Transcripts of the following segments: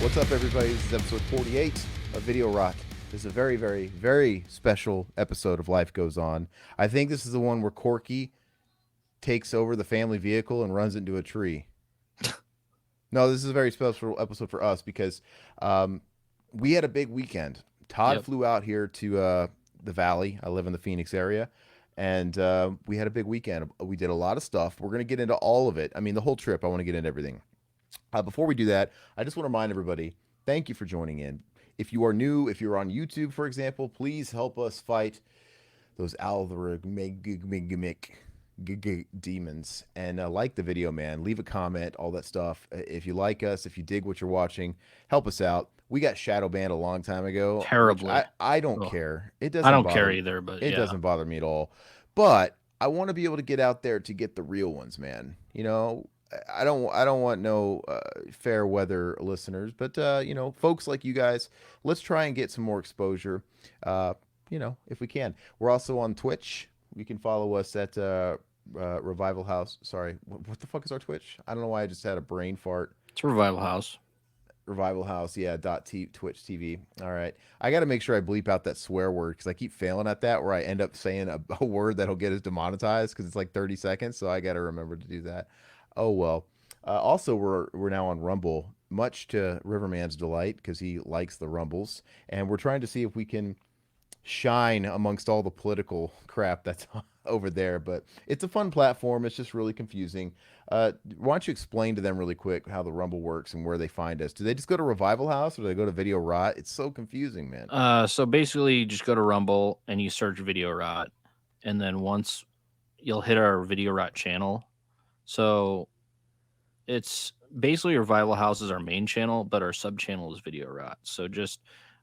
What's up, everybody? This is episode 48 of Video Rock. This is a very, very, very special episode of Life Goes On. I think this is the one where Corky takes over the family vehicle and runs into a tree. No, this is a very special episode for us because we had a big weekend. Todd flew out here to the Valley. I live in the Phoenix area. And we had a big weekend. We did a lot of stuff. We're going to get into all of it. I mean, the whole trip, I want to get into everything. Before we do that, I just want to remind everybody, thank you for joining in. If you are new, if you're on YouTube, for example, please help us fight those algorithmic demons. And like the video, man. Leave a comment, all that stuff. If you like us, if you dig what you're watching, help us out. We got shadow banned a long time ago. Terribly. I don't care. It doesn't. I don't care either, but it doesn't bother me at all. But I want to be able to get out there to get the real ones, man. You know, I don't want no fair weather listeners, but you know, folks like you guys, let's try and get some more exposure. You know, if we can. We're also on Twitch. You can follow us at Revival House. Sorry, what the fuck is our Twitch? I don't know why I just had a brain fart. It's Revival House. Revival House, yeah, Twitch TV. All right. I got to make sure I bleep out that swear word because I keep failing at that where I end up saying a word that'll get us demonetized because it's like 30 seconds. So I got to remember to do that. Oh, well. Also, we're now on Rumble, much to Riverman's delight because he likes the Rumbles. And we're trying to see if we can shine amongst all the political crap that's over there. But it's a fun platform. It's just really confusing. Why don't you explain to them really quick how the Rumble works and where they find us? Do they just go to Revival House or do they go to Video Rot? It's so confusing, man. So basically, you just go to Rumble and you search Video Rot, and then once you'll hit our Video Rot channel. So it's basically Revival House is our main channel, but our sub channel is Video Rot. So just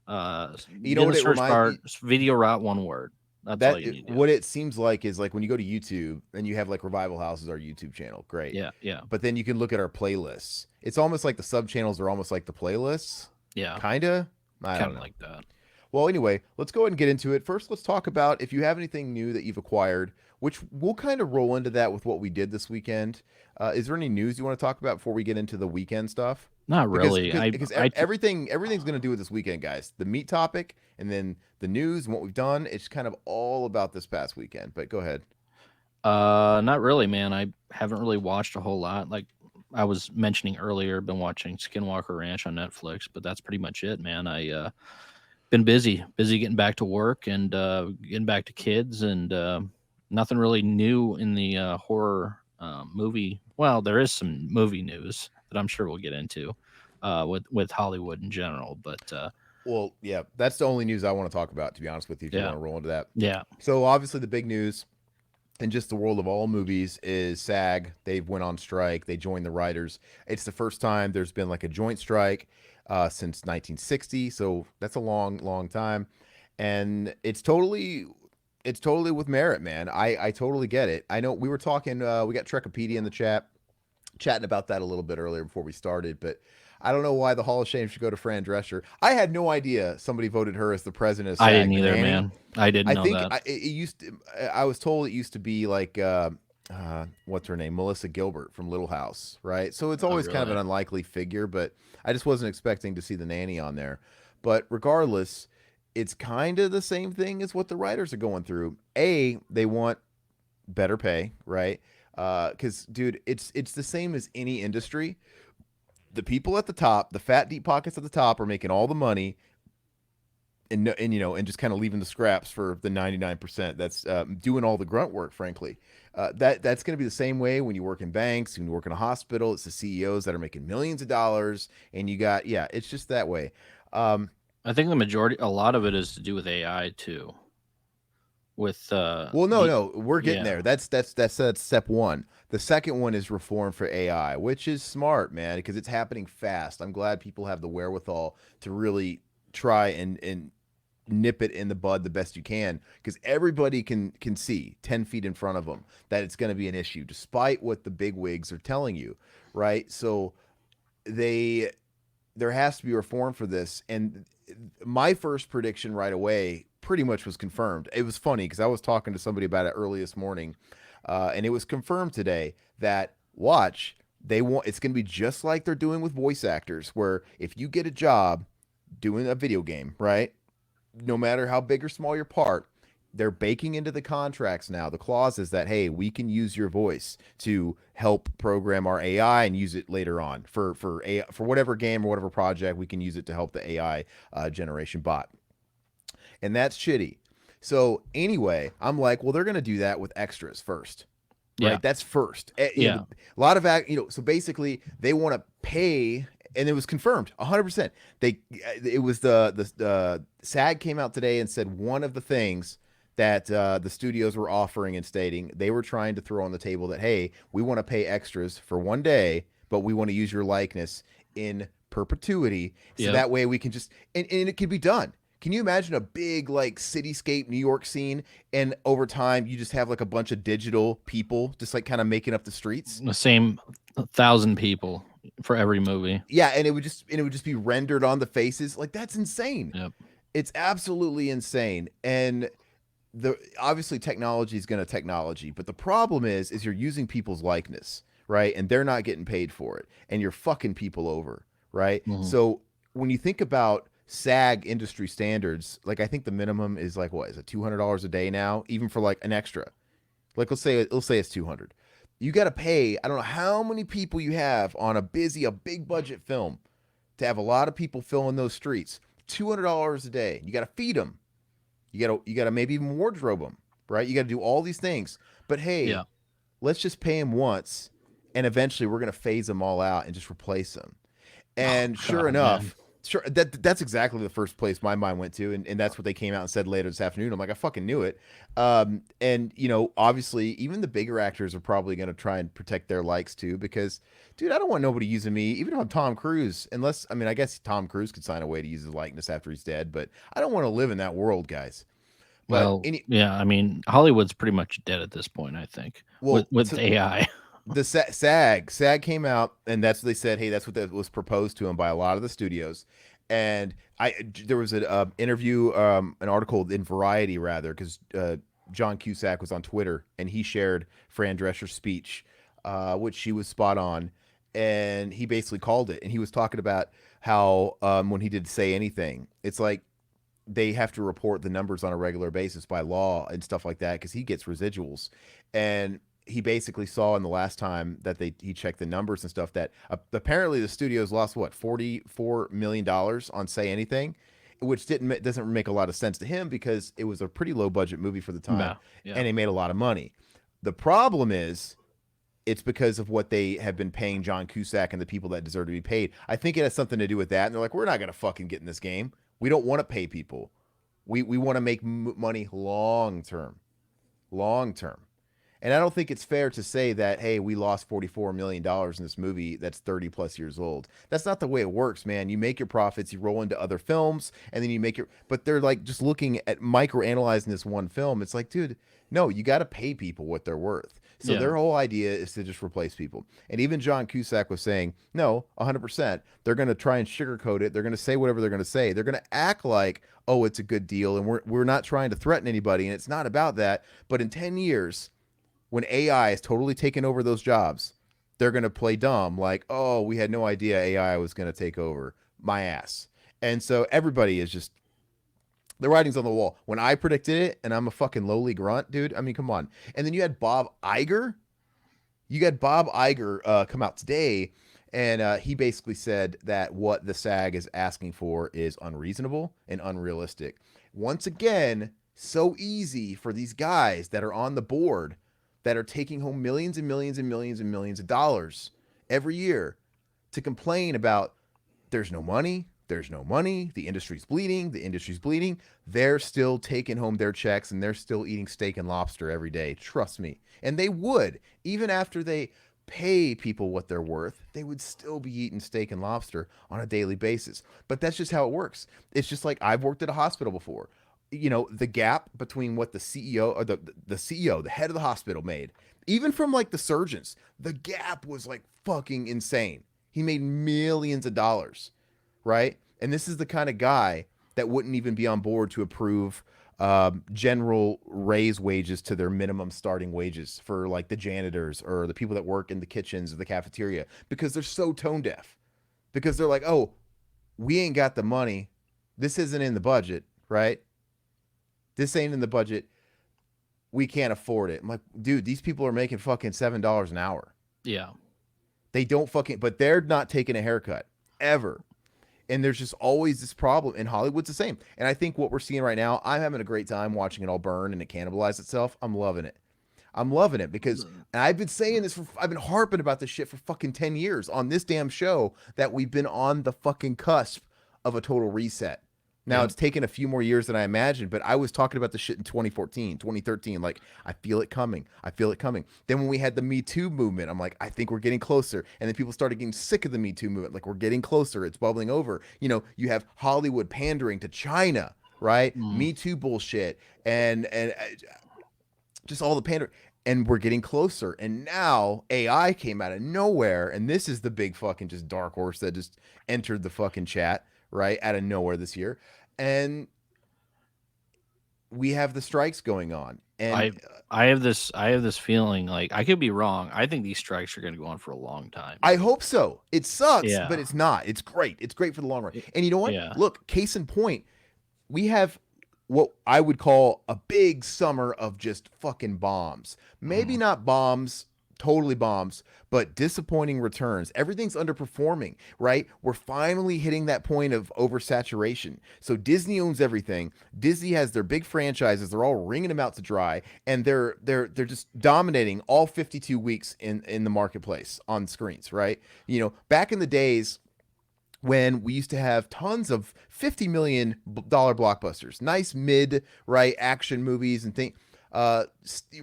you know what it reminds Video Rot, one word. That's all you need to do. What it seems like is like when you go to YouTube and you have like Revival House is our YouTube channel. Great. Yeah. But then you can look at our playlists. It's almost like the sub channels are almost like the playlists. Yeah. Kinda. I don't know. Like that. Well, anyway, let's go ahead and get into it. First, let's talk about if you have anything new that you've acquired, which we'll kind of roll into that with what we did this weekend. Is there any news you want to talk about before we get into the weekend stuff? Not really. Because everything's going to do with this weekend, guys. The meat topic and then the news and what we've done. It's kind of all about this past weekend. But go ahead. Not really, man. I haven't really watched a whole lot. Like I was mentioning earlier, been watching Skinwalker Ranch on Netflix, but that's pretty much it, man. I been busy getting back to work and getting back to kids, and nothing really new in the horror movie. Well, there is some movie news that I'm sure we'll get into with Hollywood in general. But well, yeah, that's the only news I want to talk about, to be honest with you, if you want to roll into that. Yeah. So obviously the big news in just the world of all movies is SAG. They went on strike. They joined the writers. It's the first time there's been like a joint strike since 1960. So that's a long time. And it's totally with merit, man. I totally get it. I know we were talking, we got Trekopedia in the chatting about that a little bit earlier before we started, but I don't know why the Hall of Shame should go to Fran Drescher. I had no idea somebody voted her as the president of SAG. I didn't either, man. I didn't know that. I was told it used to be like, what's her name? Melissa Gilbert from Little House, right? So it's always kind of an unlikely figure, but I just wasn't expecting to see the nanny on there. But regardless, it's kind of the same thing as what the writers are going through. They want better pay, right? Because, dude, it's the same as any industry. The people at the top, the fat deep pockets at the top, are making all the money, and you know, and just kind of leaving the scraps for the 99% that's doing all the grunt work. Frankly, that's going to be the same way when you work in banks, when you work in a hospital. It's the CEOs that are making millions of dollars, and you got it's just that way. I think a lot of it is to do with AI too. With no, we're getting there. That's step one. The second one is reform for AI, which is smart, man, because it's happening fast. I'm glad people have the wherewithal to really try and nip it in the bud the best you can, because everybody can see 10 feet in front of them that it's going to be an issue, despite what the big wigs are telling you, right? So there has to be reform for this, and my first prediction right away pretty much was confirmed. It was funny because I was talking to somebody about it early this morning, and it was confirmed today that They want it's going to be just like they're doing with voice actors, where if you get a job doing a video game, right? No matter how big or small your part, they're baking into the contracts now the clauses that hey, we can use your voice to help program our AI and use it later on for whatever game or whatever project we can use it to help the AI generation bot, and that's shitty. So anyway, I'm like, well, they're gonna do that with extras first, Yeah. right? That's first. Yeah. A lot of so basically they want to pay, and it was confirmed 100%. It was the SAG came out today and said one of the things that the studios were offering and stating they were trying to throw on the table that hey, we want to pay extras for one day, but we want to use your likeness in perpetuity, so Yep. that way we can just and it can be done. Can you imagine a big like cityscape New York scene, and over time you just have like a bunch of digital people just like kind of making up the streets? The same 1,000 people for every movie. Yeah, and it would just be rendered on the faces. Like that's insane. Yep. It's absolutely insane. And the obviously technology is going to technology, but the problem is you're using people's likeness, right? And they're not getting paid for it, and you're fucking people over, right? Mhm. So when you think about SAG industry standards, like I think the minimum is like what is it, $200 a day now, even for like an extra. Like let's say it's 200. You got to pay. I don't know how many people you have on a big budget film to have a lot of people filling those streets. $200 a day. You got to feed them. You got to maybe even wardrobe them, right? You got to do all these things. But hey, Yeah. let's just pay them once, and eventually we're gonna phase them all out and just replace them. Oh And sure God, man. enough, sure that's exactly the first place my mind went to, and that's what they came out and said later this afternoon. I'm like, I fucking knew it. And obviously, even the bigger actors are probably gonna try and protect their likes too, because, dude, I don't want nobody using me, even if I'm Tom Cruise. Unless, I mean, I guess Tom Cruise could sign away to use his likeness after he's dead, but I don't want to live in that world, guys. But Well, yeah, I mean, Hollywood's pretty much dead at this point, I think, well, with AI. the SAG came out, and that's what they said. Hey, that's what that was proposed to him by a lot of the studios. And there was an interview, an article in Variety rather, because John Cusack was on Twitter and he shared Fran Drescher's speech, which she was spot on, and he basically called it. And he was talking about how when he did Say Anything, it's like they have to report the numbers on a regular basis by law and stuff like that because he gets residuals. And he basically saw in the last time that he checked the numbers and stuff that apparently the studios lost what $44 million on Say Anything, which doesn't make a lot of sense to him because it was a pretty low budget movie for the time, Yeah. Yeah. and they made a lot of money. The problem is it's because of what they have been paying John Cusack and the people that deserve to be paid. I think it has something to do with that. And they're like, we're not going to fucking get in this game. We don't want to pay people. We want to make money long term, long term. And I don't think it's fair to say that, hey, we lost $44 million in this movie that's 30 plus years old. That's not the way it works, man. You make your profits, you roll into other films, and then you make your. But they're like just looking at micro analyzing this one film. It's like, dude, no, you got to pay people what they're worth. So Yeah. their whole idea is to just replace people. And even John Cusack was saying, no, 100%. They're going to try and sugarcoat it. They're going to say whatever they're going to say. They're going to act like, oh, it's a good deal. And we're not trying to threaten anybody. And it's not about that. But in 10 years, when AI is totally taking over those jobs, they're going to play dumb like, oh, we had no idea AI was going to take over my ass. And so everybody is just, the writing's on the wall. When I predicted it, and I'm a fucking lowly grunt, dude, I mean, come on. And then you had Bob Iger. You got Bob Iger come out today, and he basically said that what the SAG is asking for is unreasonable and unrealistic. Once again, so easy for these guys that are on the board that are taking home millions and millions and millions and millions of dollars every year to complain about there's no money, there's no money, the industry's bleeding, the industry's bleeding. They're still taking home their checks and they're still eating steak and lobster every day. Trust me. And they would, even after they pay people what they're worth, they would still be eating steak and lobster on a daily basis. But that's just how it works. It's just like I've worked at a hospital before. The gap between what the CEO or the CEO, the head of the hospital made, even from like the surgeons, the gap was like fucking insane. He made millions of dollars, right? And this is the kind of guy that wouldn't even be on board to approve general raise wages to their minimum starting wages for like the janitors or the people that work in the kitchens or the cafeteria because they're so tone deaf. Because they're like, oh, we ain't got the money. This isn't in the budget, right? This ain't in the budget. We can't afford it. I'm like, dude, these people are making fucking $7 an hour. Yeah. They don't fucking, but they're not taking a haircut ever. And there's just always this problem. And Hollywood's the same. And I think what we're seeing right now, I'm having a great time watching it all burn and it cannibalize itself. I'm loving it. I'm loving it because and I've been saying this I've been harping about this shit for fucking 10 years on this damn show that we've been on the fucking cusp of a total reset. Now Yeah. it's taken a few more years than I imagined, but I was talking about the shit in 2014, 2013. Like, I feel it coming. I feel it coming. Then when we had the Me Too movement, I'm like, I think we're getting closer. And then people started getting sick of the Me Too movement. Like, we're getting closer. It's bubbling over. You know, you have Hollywood pandering to China, right? Mm. Me Too bullshit. And just all the pander, and we're getting closer. And now AI came out of nowhere, and this is the big fucking just dark horse that just entered the fucking chat right out of nowhere this year. And we have the strikes going on, and I have this feeling, like, I could be wrong. I think these strikes are going to go on for a long time. I hope so. It sucks, Yeah. but it's not. It's great. It's great for the long run. And you know what? Yeah. Look, case in point, we have what I would call a big summer of just fucking bombs. Maybe Mhm. not bombs, totally bombs, but disappointing returns. Everything's underperforming, right? We're finally hitting that point of oversaturation. So Disney owns everything. Disney has their big franchises. They're all wringing them out to dry, and they're just dominating all 52 weeks in the marketplace on screens, right? You know, back in the days when we used to have tons of $50 million blockbusters, nice mid right action movies and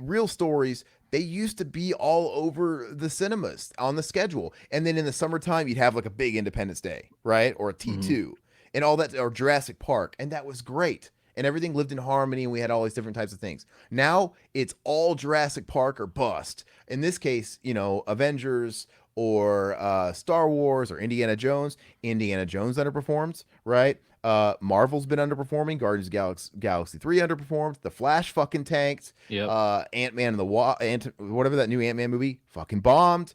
real stories. They used to be all over the cinemas on the schedule, and then in the summertime you'd have like a big Independence Day, right, or a Mhm. T2, and all that, or Jurassic Park, and that was great. And everything lived in harmony, and we had all these different types of things. Now it's all Jurassic Park or bust. In this case, you know, Avengers or Star Wars or Indiana Jones. Indiana Jones underperformed, right? Marvel's been underperforming. Guardians of Galaxy 3 underperformed. The Flash fucking tanked. Yep. Ant-Man and whatever that new Ant-Man movie fucking bombed.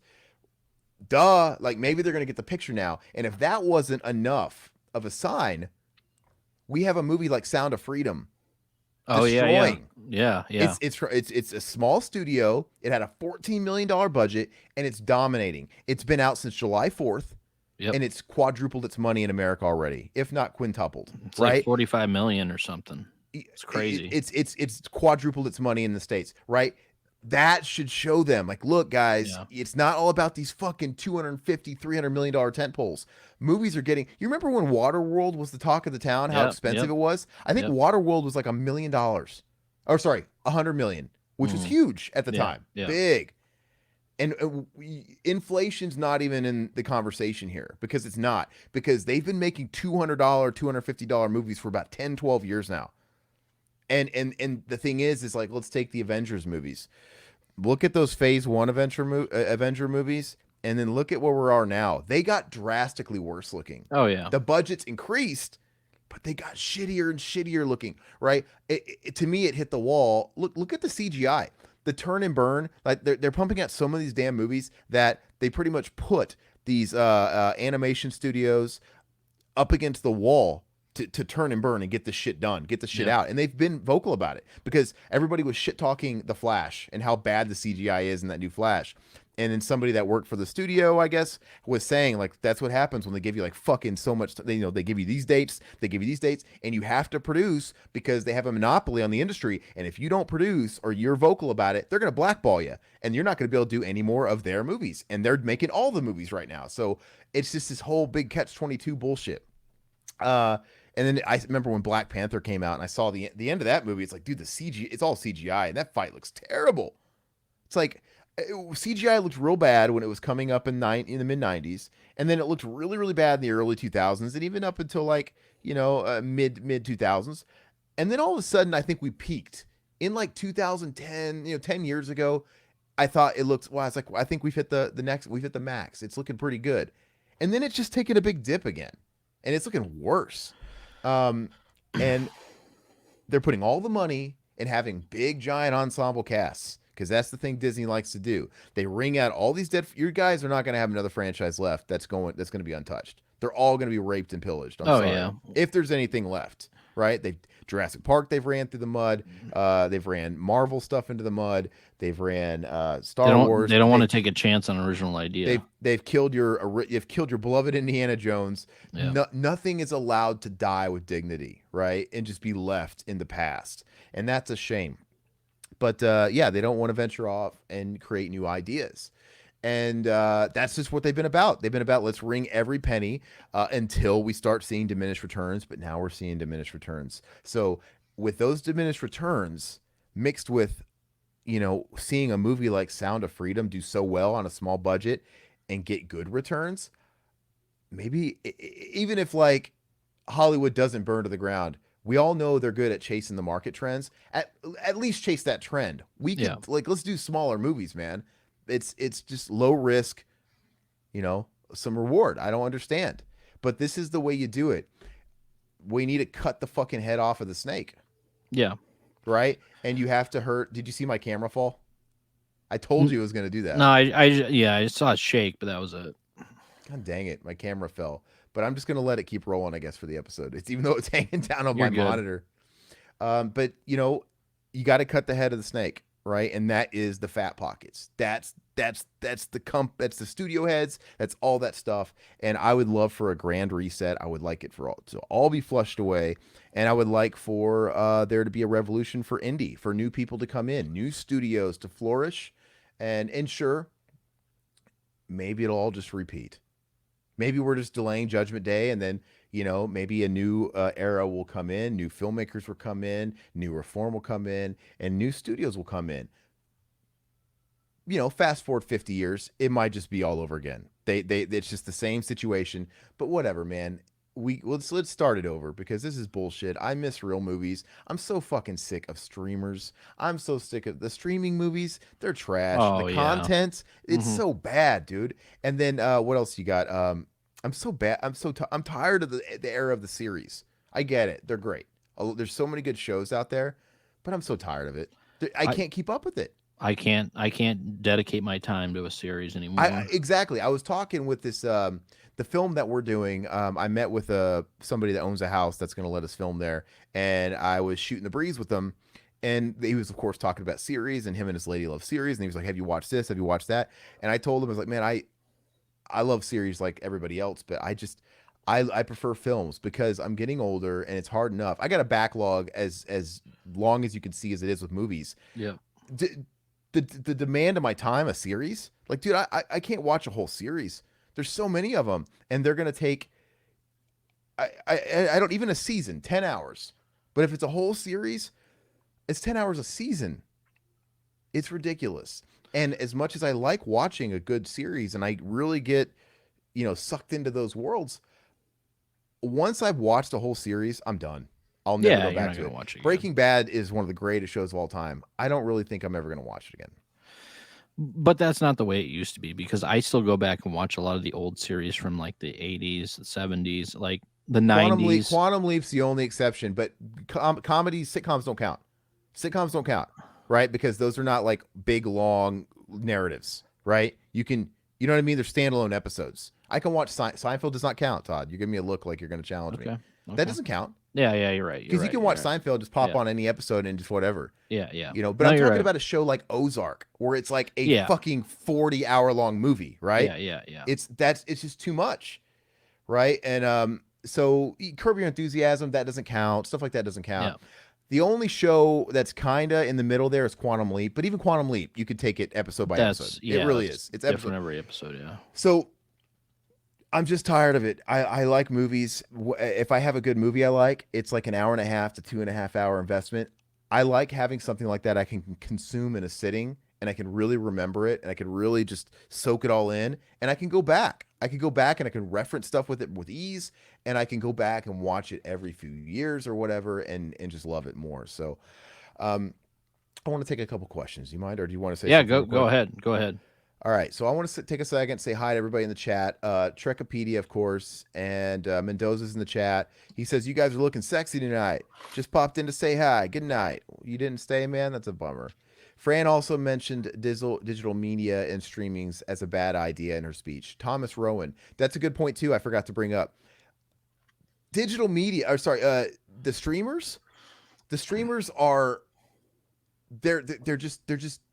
Duh. Like, maybe they're going to get the picture now. And if that wasn't enough of a sign, we have a movie like Sound of Freedom Oh yeah, yeah, destroying. yeah, yeah. It's a small studio. It had a $14 million budget, and it's dominating. It's been out since July 4th, Yep. and it's quadrupled its money in America already, if not quintupled. It's like Right? 45 million or something. It's crazy. It's quadrupled its money in the States. Right? That should show them, like, look, guys, Yeah. it's not all about these fucking 250, $300 million tent poles. Movies are getting. You remember when Waterworld was the talk of the town? How Yep, expensive yep, it was. I think yep. Waterworld was like $1 million, or sorry, 100 million, which was Mhm. huge at the Yeah, time, yeah. big. And inflation's not even in the conversation here because it's not, because they've been making $200, $250 movies for about 10, 12 years now. And the thing is like, let's take the Avengers movies. Look at those Phase One Avenger movies, and then look at where we are now. They got drastically worse looking. Oh yeah. The budgets increased, but they got shittier and shittier looking. Right? To me, it hit the wall. Look at the CGI, the turn and burn. Like, they're pumping out some of these damn movies that they pretty much put these animation studios up against the wall to turn and burn and get the shit done, get the shit Yeah. out. And they've been vocal about it because everybody was shit talking the Flash and how bad the CGI is in that new Flash. And then somebody that worked for the studio, I guess, was saying, like, that's what happens when they give you like fucking so much. They give you these dates, and you have to produce because they have a monopoly on the industry. And if you don't produce or you're vocal about it, they're gonna blackball you, and you're not gonna be able to do any more of their movies. And they're making all the movies right now, so it's just this whole big catch-22 bullshit. And then I remember when Black Panther came out, and I saw the end of that movie. It's like, dude, the CG, it's all CGI, and that fight looks terrible. It's like CGI looked real bad when it was coming up in the mid '90s, and then it looked really really bad in the early 2000s, and even up until like, mid 2000s. And then all of a sudden, I think we peaked in like 2010. 10 years ago, I thought it looked. Well, I was like, I think we've hit we've hit the max. It's looking pretty good, and then it's just taken a big dip again, and it's looking worse. And they're putting all the money in having big giant ensemble casts because that's the thing Disney likes to do. They wring out all these dead. Your guys are not going to have another franchise left that's going to be untouched. They're all going to be raped and pillaged. I'm Oh sorry, yeah. if there's anything left, right? They Jurassic Park they've ran through the mud. They've ran Marvel stuff into the mud. They've ran They Star don't. Wars. They don't want to take a chance on an original idea. They've killed you've killed your beloved Indiana Jones. Yeah. Nothing is allowed to die with dignity, right? And just be left in the past, and that's a shame. But yeah, they don't want to venture off and create new ideas. And that's just what they've been about. They've been about let's wring every penny until we start seeing diminished returns. But now we're seeing diminished returns. So with those diminished returns mixed with seeing a movie like Sound of Freedom do so well on a small budget and get good returns, maybe even if like Hollywood doesn't burn to the ground, we all know they're good at chasing the market trends. At least chase that trend. We could let's do smaller movies, man. It's just low risk, some reward. I don't understand. But this is the way you do it. We need to cut the fucking head off of the snake. Yeah. Right? And you have to hurt. Did you see my camera fall? I told you it was going to do that. No, I saw it shake, but that was it. God dang it. My camera fell. But I'm just going to let it keep rolling, I guess, for the episode. It's even though it's hanging down on my monitor. But, you got to cut the head of the snake, right? And that is the fat pockets. That's the studio heads. That's all that stuff. And I would love for a grand reset. I would like it for all to all be flushed away. And I would like for there to be a revolution for indie, for new people to come in, new studios to flourish, and ensure maybe it'll all just repeat. Maybe we're just delaying Judgment Day, and then maybe a new era will come in, new filmmakers will come in, new reform will come in, and new studios will come in. Fast forward 50 years, it might just be all over again. It's just the same situation. But whatever, man. Let's start it over because this is bullshit. I miss real movies. I'm so fucking sick of streamers. I'm so sick of the streaming movies. They're trash. Oh, the content, it's so bad, dude. And then what else you got? I'm so bad. I'm tired of the era of the series. I get it. They're great. There's so many good shows out there, but I'm so tired of it. I can't keep up with it. I can't dedicate my time to a series anymore. Exactly. I was talking with this the film that we're doing. I met with somebody that owns a house that's going to let us film there, and I was shooting the breeze with them, and he was of course talking about series, and him and his lady love series, and he was like, "Have you watched this? Have you watched that?" And I told him, I was like, "Man, I love series like everybody else, but I prefer films because I'm getting older and it's hard enough. I got a backlog as long as you can see as it is with movies. Yeah." The demand of my time, a series, like, dude, I can't watch a whole series. There's so many of them, and they're gonna take I don't even a season, 10 hours. But if it's a whole series, it's 10 hours a season. It's ridiculous. And as much as I like watching a good series and I really get, sucked into those worlds, once I've watched a whole series, I'm done. I'll never go back to it. Watch it Breaking Bad is one of the greatest shows of all time. I don't really think I'm ever going to watch it again. But that's not the way it used to be because I still go back and watch a lot of the old series from like the 80s, the 70s, like the 90s. Quantum Leap's the only exception, but comedies, sitcoms don't count. Sitcoms don't count, right? Because those are not like big, long narratives, right? You know what I mean? They're standalone episodes. I can watch Seinfeld does not count, Todd. You give me a look like you're going to challenge me. That doesn't count. Yeah, you're right. Because you can watch Seinfeld, just pop on any episode and just whatever. Yeah. But I'm talking about a show like Ozark, where it's like a fucking 40-hour long movie, right? Yeah. It's just too much, right? And so Curb Your Enthusiasm, that doesn't count. Stuff like that doesn't count. Yeah. The only show that's kind of in the middle there is Quantum Leap, but even Quantum Leap, you could take it episode by episode. It really is. It's different every episode, yeah. So I'm just tired of it. I like movies. If I have a good movie I like, it's like an hour and a half to 2.5 hour investment. I like having something like that I can consume in a sitting and I can really remember it and I can really just soak it all in and I can go back. I can go back and I can reference stuff with it with ease and I can go back and watch it every few years or whatever and just love it more. So I want to take a couple questions. Do you mind or do you want to say something? Yeah, go ahead. Go ahead. All right, so I want to take a second, say hi to everybody in the chat. Trekopedia, of course, and Mendoza's in the chat. He says, "You guys are looking sexy tonight. Just popped in to say hi. Good night." You didn't stay, man? That's a bummer. Fran also mentioned digital media and streamings as a bad idea in her speech. Thomas Rowan, that's a good point too. I forgot to bring up digital media. Or sorry, the streamers. The streamers are they're just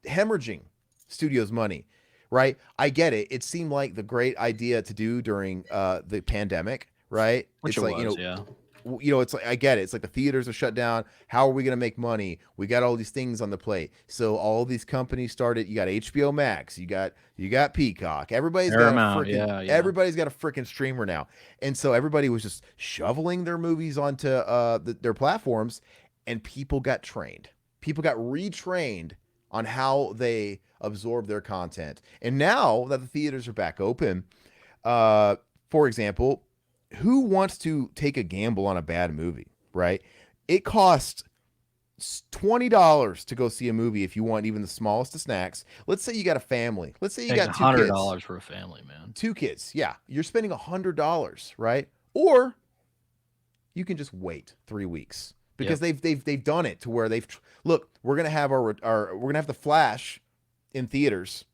hemorrhaging studios money, right? I get it. It seemed like the great idea to do during the pandemic, right? Which It's it like, was, yeah. it's like, I get it. It's like the theaters are shut down. How are we going to make money? We got all these things on the plate. So all these companies started, you got HBO Max, you got Peacock. Paramount, yeah, yeah. Everybody's got a freaking streamer now. And so everybody was just shoveling their movies onto their platforms, and people got trained. People got retrained on how they absorb their content. And now that the theaters are back open, for example, who wants to take a gamble on a bad movie, right? It costs $20 to go see a movie if you want even the smallest of snacks. Let's say you got a family. Let's say you Paying got two kids. $100 for a family, man. Two kids. Yeah. You're spending $100, right? Or you can just wait 3 weeks because they've done it to where look, we're gonna have we're gonna have the Flash in theaters.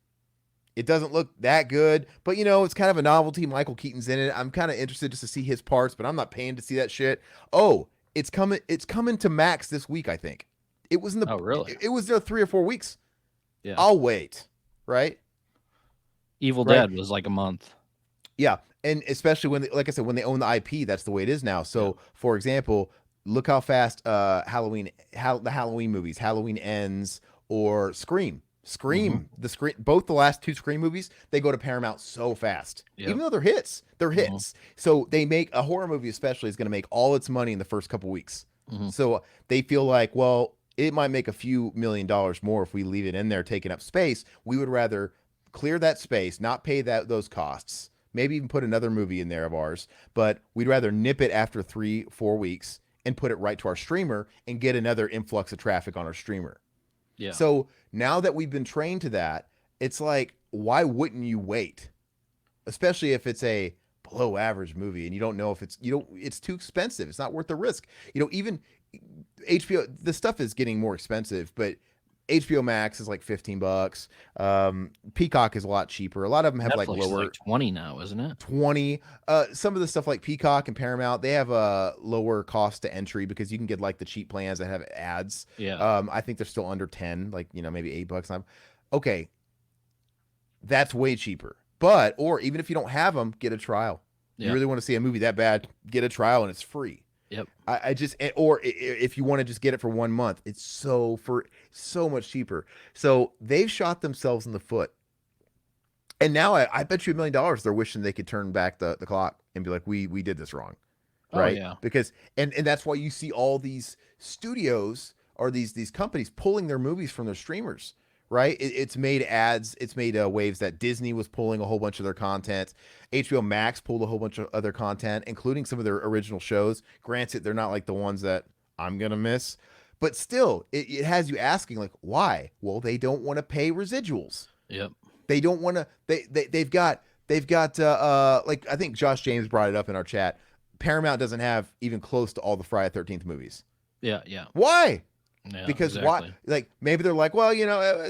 It doesn't look that good, but it's kind of a novelty. Michael Keaton's in it. I'm kind of interested just to see his parts, but I'm not paying to see that shit. Oh, it's coming to Max this week, I think. It was in the Oh, really? it was there 3 or 4 weeks. Yeah. I'll wait, right? Evil Right. Dead was like a month. Yeah, and especially when like I said, when they own the IP, that's the way it is now. So, for example, look how fast the Halloween movies, Halloween Ends or Scream, the Scream, both the last two Scream movies, they go to Paramount so fast. Yep. Even though they're hits. They're hits. So they make a horror movie especially is going to make all its money in the first couple weeks. So they feel like, well, it might make a few $1,000,000 more if we leave it in there taking up space. We would rather clear that space, not pay those costs. Maybe even put another movie in there of ours, but we'd rather nip it after 3-4 weeks and put it right to our streamer and get another influx of traffic on our streamer. Yeah. So now that we've been trained to that, it's like, why wouldn't you wait? Especially if it's a below average movie and you don't know if it's too expensive. It's not worth the risk. Even HBO, the stuff is getting more expensive, but HBO Max is like $15. Peacock is a lot cheaper. A lot of them have Netflix like is lower like 20 now, isn't it? 20. Some of the stuff like Peacock and Paramount, they have a lower cost to entry because you can get like the cheap plans that have ads. Yeah. I think they're still under 10, like maybe $8. Okay, that's way cheaper. But or even if you don't have them, get a trial. Yeah. You really want to see a movie that bad, get a trial and it's free. Yep. I just, or if you want to just get it for 1 month, it's so much cheaper. So they've shot themselves in the foot. And now I bet you $1,000,000 they're wishing they could turn back the clock and be like, we did this wrong. Right. Oh, yeah. Because, and that's why you see all these studios or these companies pulling their movies from their streamers. Right. It's made ads. It's made waves that Disney was pulling a whole bunch of their content. HBO Max pulled a whole bunch of other content, including some of their original shows. Granted, they're not like the ones that I'm going to miss. But still, it has you asking, like, why? Well, they don't want to pay residuals. Yep. They don't want to. They've got like I think Josh James brought it up in our chat. Paramount doesn't have even close to all the Friday the 13th movies. Yeah. Yeah. Why? Yeah, Because exactly. why? Like maybe they're like, well,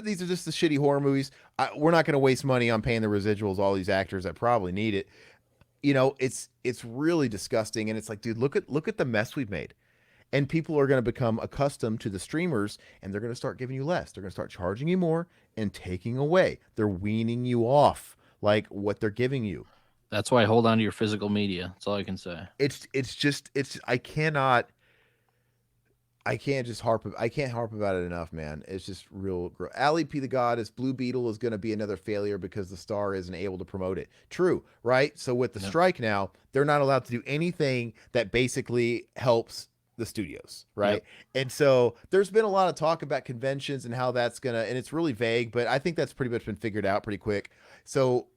these are just the shitty horror movies. We're not going to waste money on paying the residuals. All these actors that probably need it. It's really disgusting, and it's like, dude, look at the mess we've made. And people are going to become accustomed to the streamers, and they're going to start giving you less. They're going to start charging you more and taking away. They're weaning you off like what they're giving you. That's why I hold on to your physical media. That's all I can say. I can't harp about it enough, man. It's just real. Ali P the Goddess, Blue Beetle is going to be another failure because the star isn't able to promote it. True, right? So with the strike now, they're not allowed to do anything that basically helps the studios, right? Yep. And so there's been a lot of talk about conventions and how that's going to, and it's really vague, but I think that's pretty much been figured out pretty quick. So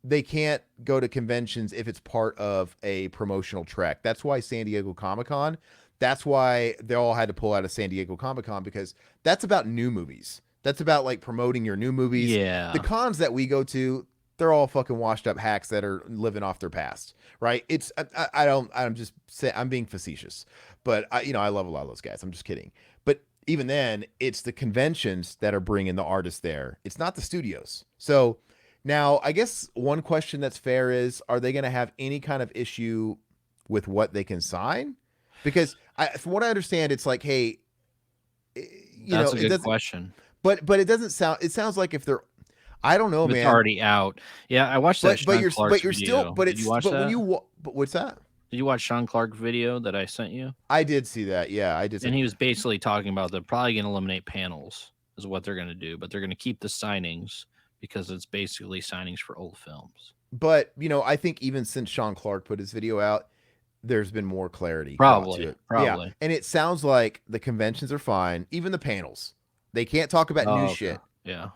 they can't go to conventions if it's part of a promotional trek. That's why San Diego Comic-Con, that's why they all had to pull out of San Diego Comic-Con, because that's about new movies. That's about like promoting your new movies. The Yeah, cons that we go to, they're all fucking washed up hacks that are living off their past, right? It's I don't I'm just say I'm being facetious, but I love a lot of those guys. I'm just kidding. But even then, it's the conventions that are bringing the artists there. It's not the studios. So now, I guess one question that's fair is: are they going to have any kind of issue with what they can sign? Because from what I understand, it's like, hey, that's a it good doesn't. question. But it doesn't sound. It sounds like if they're, I don't know, If it's man. already out. Yeah, I watched that But Sean you're Clark's still. video. But Did you it's watch but when that? you but what's that? Did you watch Sean Clark video that I sent you? I did see that. Yeah, I did. And he was basically talking about they're probably going to eliminate panels is what they're going to do, but they're going to keep the signings because it's basically signings for old films. But I think even since Sean Clark put his video out, there's been more clarity brought to Probably, it. Yeah, probably. and it sounds like the conventions are fine, even the panels. They can't talk about new Oh, okay. shit. Yeah.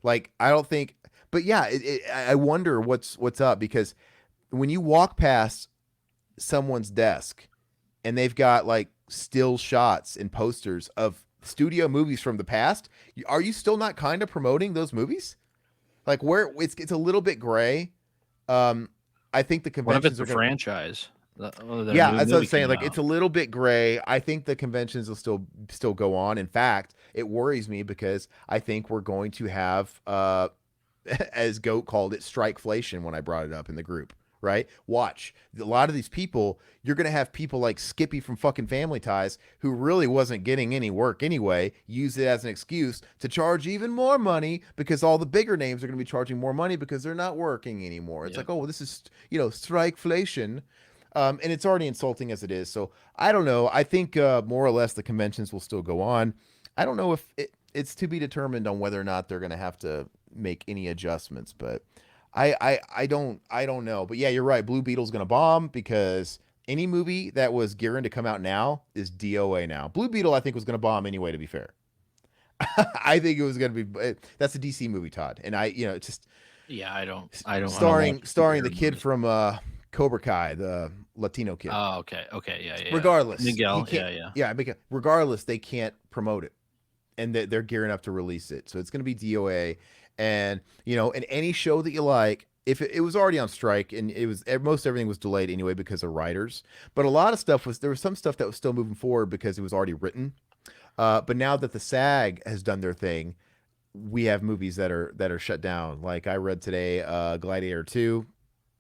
Like I don't think, but yeah, I wonder what's up because when you walk past someone's desk and they've got like still shots and posters of studio movies from the past, are you still not kind of promoting those movies? Like where it's a little bit gray. Um, I think the What if it's conventions a are gonna. franchise? Their Yeah, new that's what I'm movie saying. came Like it's out. a little bit gray. I think the conventions will still go on. In fact, it worries me because I think we're going to have as Goat called it, strikeflation when I brought it up in the group. Right? Watch. A lot of these people, you're going to have people like Skippy from fucking Family Ties, who really wasn't getting any work anyway, use it as an excuse to charge even more money because all the bigger names are going to be charging more money because they're not working anymore. It's Yep. like, oh, well, this is, strikeflation. And it's already insulting as it is. So I don't know. I think more or less the conventions will still go on. I don't know if it's to be determined on whether or not they're going to have to make any adjustments, but I don't know. But yeah, you're right. Blue Beetle's gonna bomb because any movie that was gearing to come out now is DOA now. Blue Beetle, I think, was gonna bomb anyway. To be fair, I think it was gonna be. That's a DC movie, Todd, and it's just Yeah, I don't watch starring the superhero kid movies. from Cobra Kai, the Latino kid. Oh, okay. Okay. Yeah. Yeah. Yeah. Regardless, he Miguel. can't. Yeah. Yeah. Yeah, because regardless, they can't promote it, and they're gearing up to release it. So it's gonna be DOA, and in any show that you like. If it was already on strike and it was most everything was delayed anyway because of writers, but a lot of stuff there was some stuff that was still moving forward because it was already written. But now that the SAG has done their thing, we have movies that are shut down. Like I read today, Gladiator 2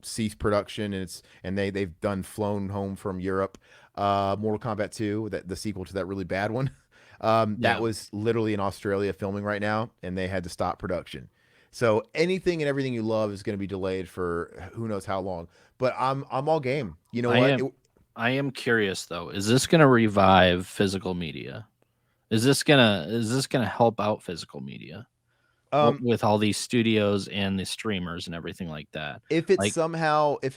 ceased production and they've done flown home from Europe. Mortal Kombat 2, that the sequel to that really bad one. That Yeah. was literally in Australia filming right now, and they had to stop production. So anything and everything you love is going to be delayed for who knows how long. But I'm all game. You know I what? am. I am curious though. Is this going to revive physical media? Is this gonna help out physical media Um, with all these studios and the streamers and everything like that? Like, if it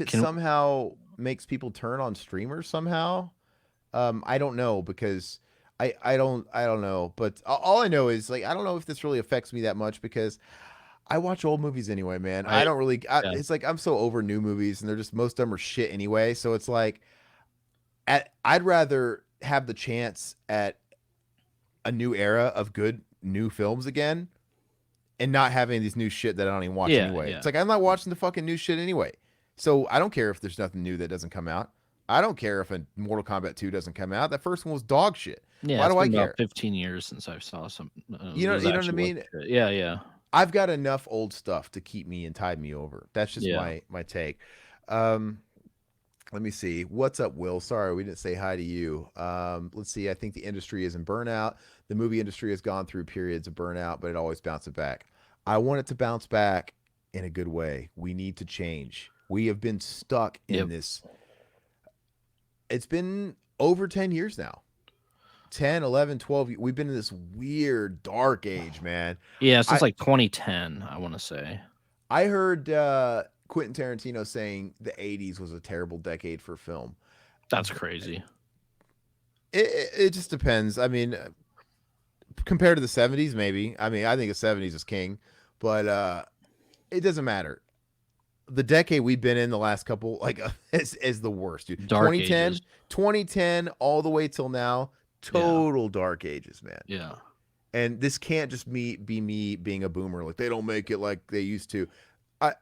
can somehow makes people turn on streamers somehow, I don't know because I don't know. But all I know is like I don't know if this really affects me that much because I watch old movies anyway, man. I I? don't really. Yeah. It's like I'm so over new movies, and they're just most of them are shit anyway. So it's like, I'd rather have the chance at a new era of good new films again, and not having these new shit that I don't even watch Yeah. anyway. Yeah. It's like I'm not watching the fucking new shit anyway. So I don't care if there's nothing new that doesn't come out. I don't care if a Mortal Kombat 2 doesn't come out. That first one was dog shit. Yeah. Why It's do I been about care? 15 years since I saw some. You know, Was you know what I actually mean? worth it. Yeah. Yeah. I've got enough old stuff to keep me and tide me over. That's just Yeah. my take. Um, let me see. What's up, Will? Sorry, we didn't say hi to you. Let's see. I think the industry is in burnout. The movie industry has gone through periods of burnout, but it always bounces back. I want it to bounce back in a good way. We need to change. We have been stuck in Yep. this. It's been over 10 years now. 10, 11, 12. We've been in this weird dark age, man. Yeah. Since I like 2010, I want to say. I heard Quentin Tarantino saying the 80s was a terrible decade for film. That's crazy. It just depends. I mean, compared to the 70s, maybe. I mean, I think the 70s is king, but it doesn't matter. The decade we've been in the last couple, like, is the worst, dude. Dark ages. 2010, all the way till now, Yeah. total dark ages, man. Yeah. And this can't just be me being a boomer. Like they don't make it like they used to. I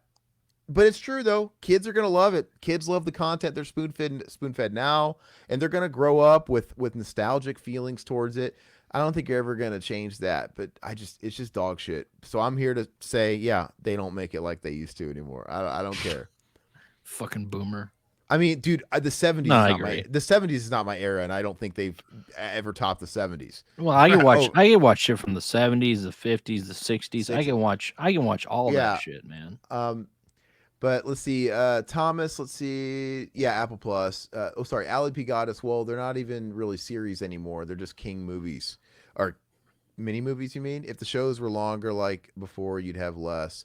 but it's true though. Kids are gonna love it. Kids love the content they're spoon fed now, and they're gonna grow up with nostalgic feelings towards it. I don't think you're ever gonna change that. But it's just dog shit. So I'm here to say, yeah, they don't make it like they used to anymore. I don't care. Fucking boomer. I mean, dude, No, I agree. the '70s is not my era, and I don't think they've ever topped the '70s. Well, I can watch Oh, I can watch shit from the 70s, the 50s, the 60s. six, I can watch all that yeah. shit, man. Um, But let's see, Thomas. Let's see, yeah, Apple Plus. Oh, sorry, Ali P got us. Well, they're not even really series anymore. They're just King movies or mini movies. You mean? If the shows were longer, like before, you'd have less.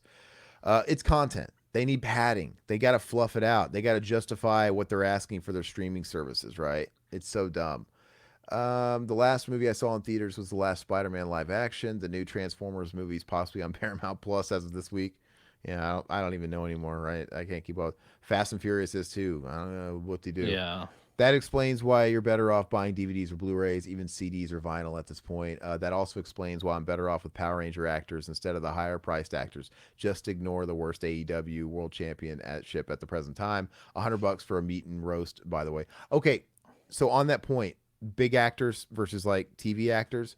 It's content. They need padding. They got to fluff it out. They got to justify what they're asking for their streaming services. Right? It's so dumb. The last movie I saw in theaters was the last Spider-Man live action. The new Transformers movies possibly on Paramount Plus as of this week. Yeah, I don't even know anymore, right? I can't keep up. Fast and Furious is too. I don't know what they do. Yeah. That explains why you're better off buying DVDs or Blu-rays, even CDs or vinyl at this point. That also explains why I'm better off with Power Ranger actors instead of the higher priced actors. Just ignore the worst AEW world champion at ship at the present time. $100 for a meat and roast, by the way. Okay, so on that point, big actors versus like TV actors.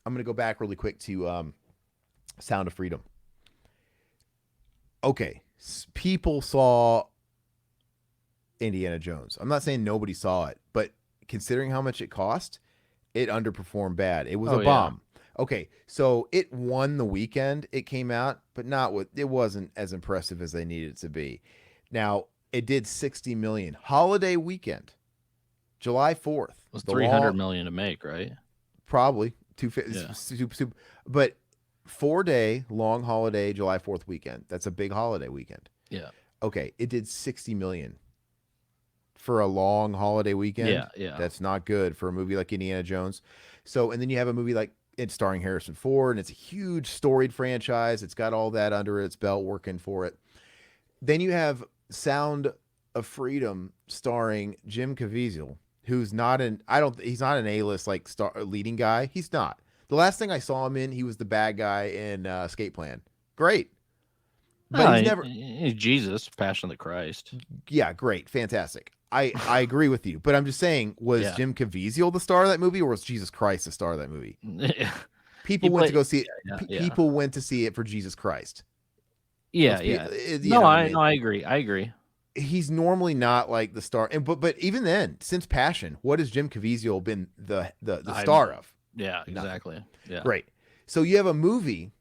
I'm gonna go back really quick to Sound of Freedom. Okay, people saw Indiana Jones. I'm not saying nobody saw it, but considering how much it cost, it underperformed bad. It was a bomb. Okay, so it won the weekend it came out, but not with it wasn't as impressive as they needed it to be. Now, it did 60 million holiday weekend. July 4th. It was 300 million to make, right? Probably Yeah. but 4-day long holiday July 4th weekend. That's a big holiday weekend. Yeah. Okay, it did 60 million for a long holiday weekend. Yeah, yeah. That's not good for a movie like Indiana Jones. So, and then you have a movie like it's starring Harrison Ford, and it's a huge storied franchise. It's got all that under its belt working for it. Then you have Sound of Freedom starring Jim Caviezel, who's not he's not an A-list like star leading guy. He's not. The last thing I saw him in, he was the bad guy in Escape Plan. Great. But he's never. He's Jesus, Passion of the Christ. Yeah, great, fantastic. I agree with you, but I'm just saying, was Jim Caviezel the star of that movie, or was Jesus Christ the star of that movie? People went to go see it. People went to see it for Jesus Christ. Yeah, yeah. I agree. I agree. He's normally not like the star, but even then, since Passion, what has Jim Caviezel been the star of? Yeah, exactly. Nothing. Yeah, great. So you have a movie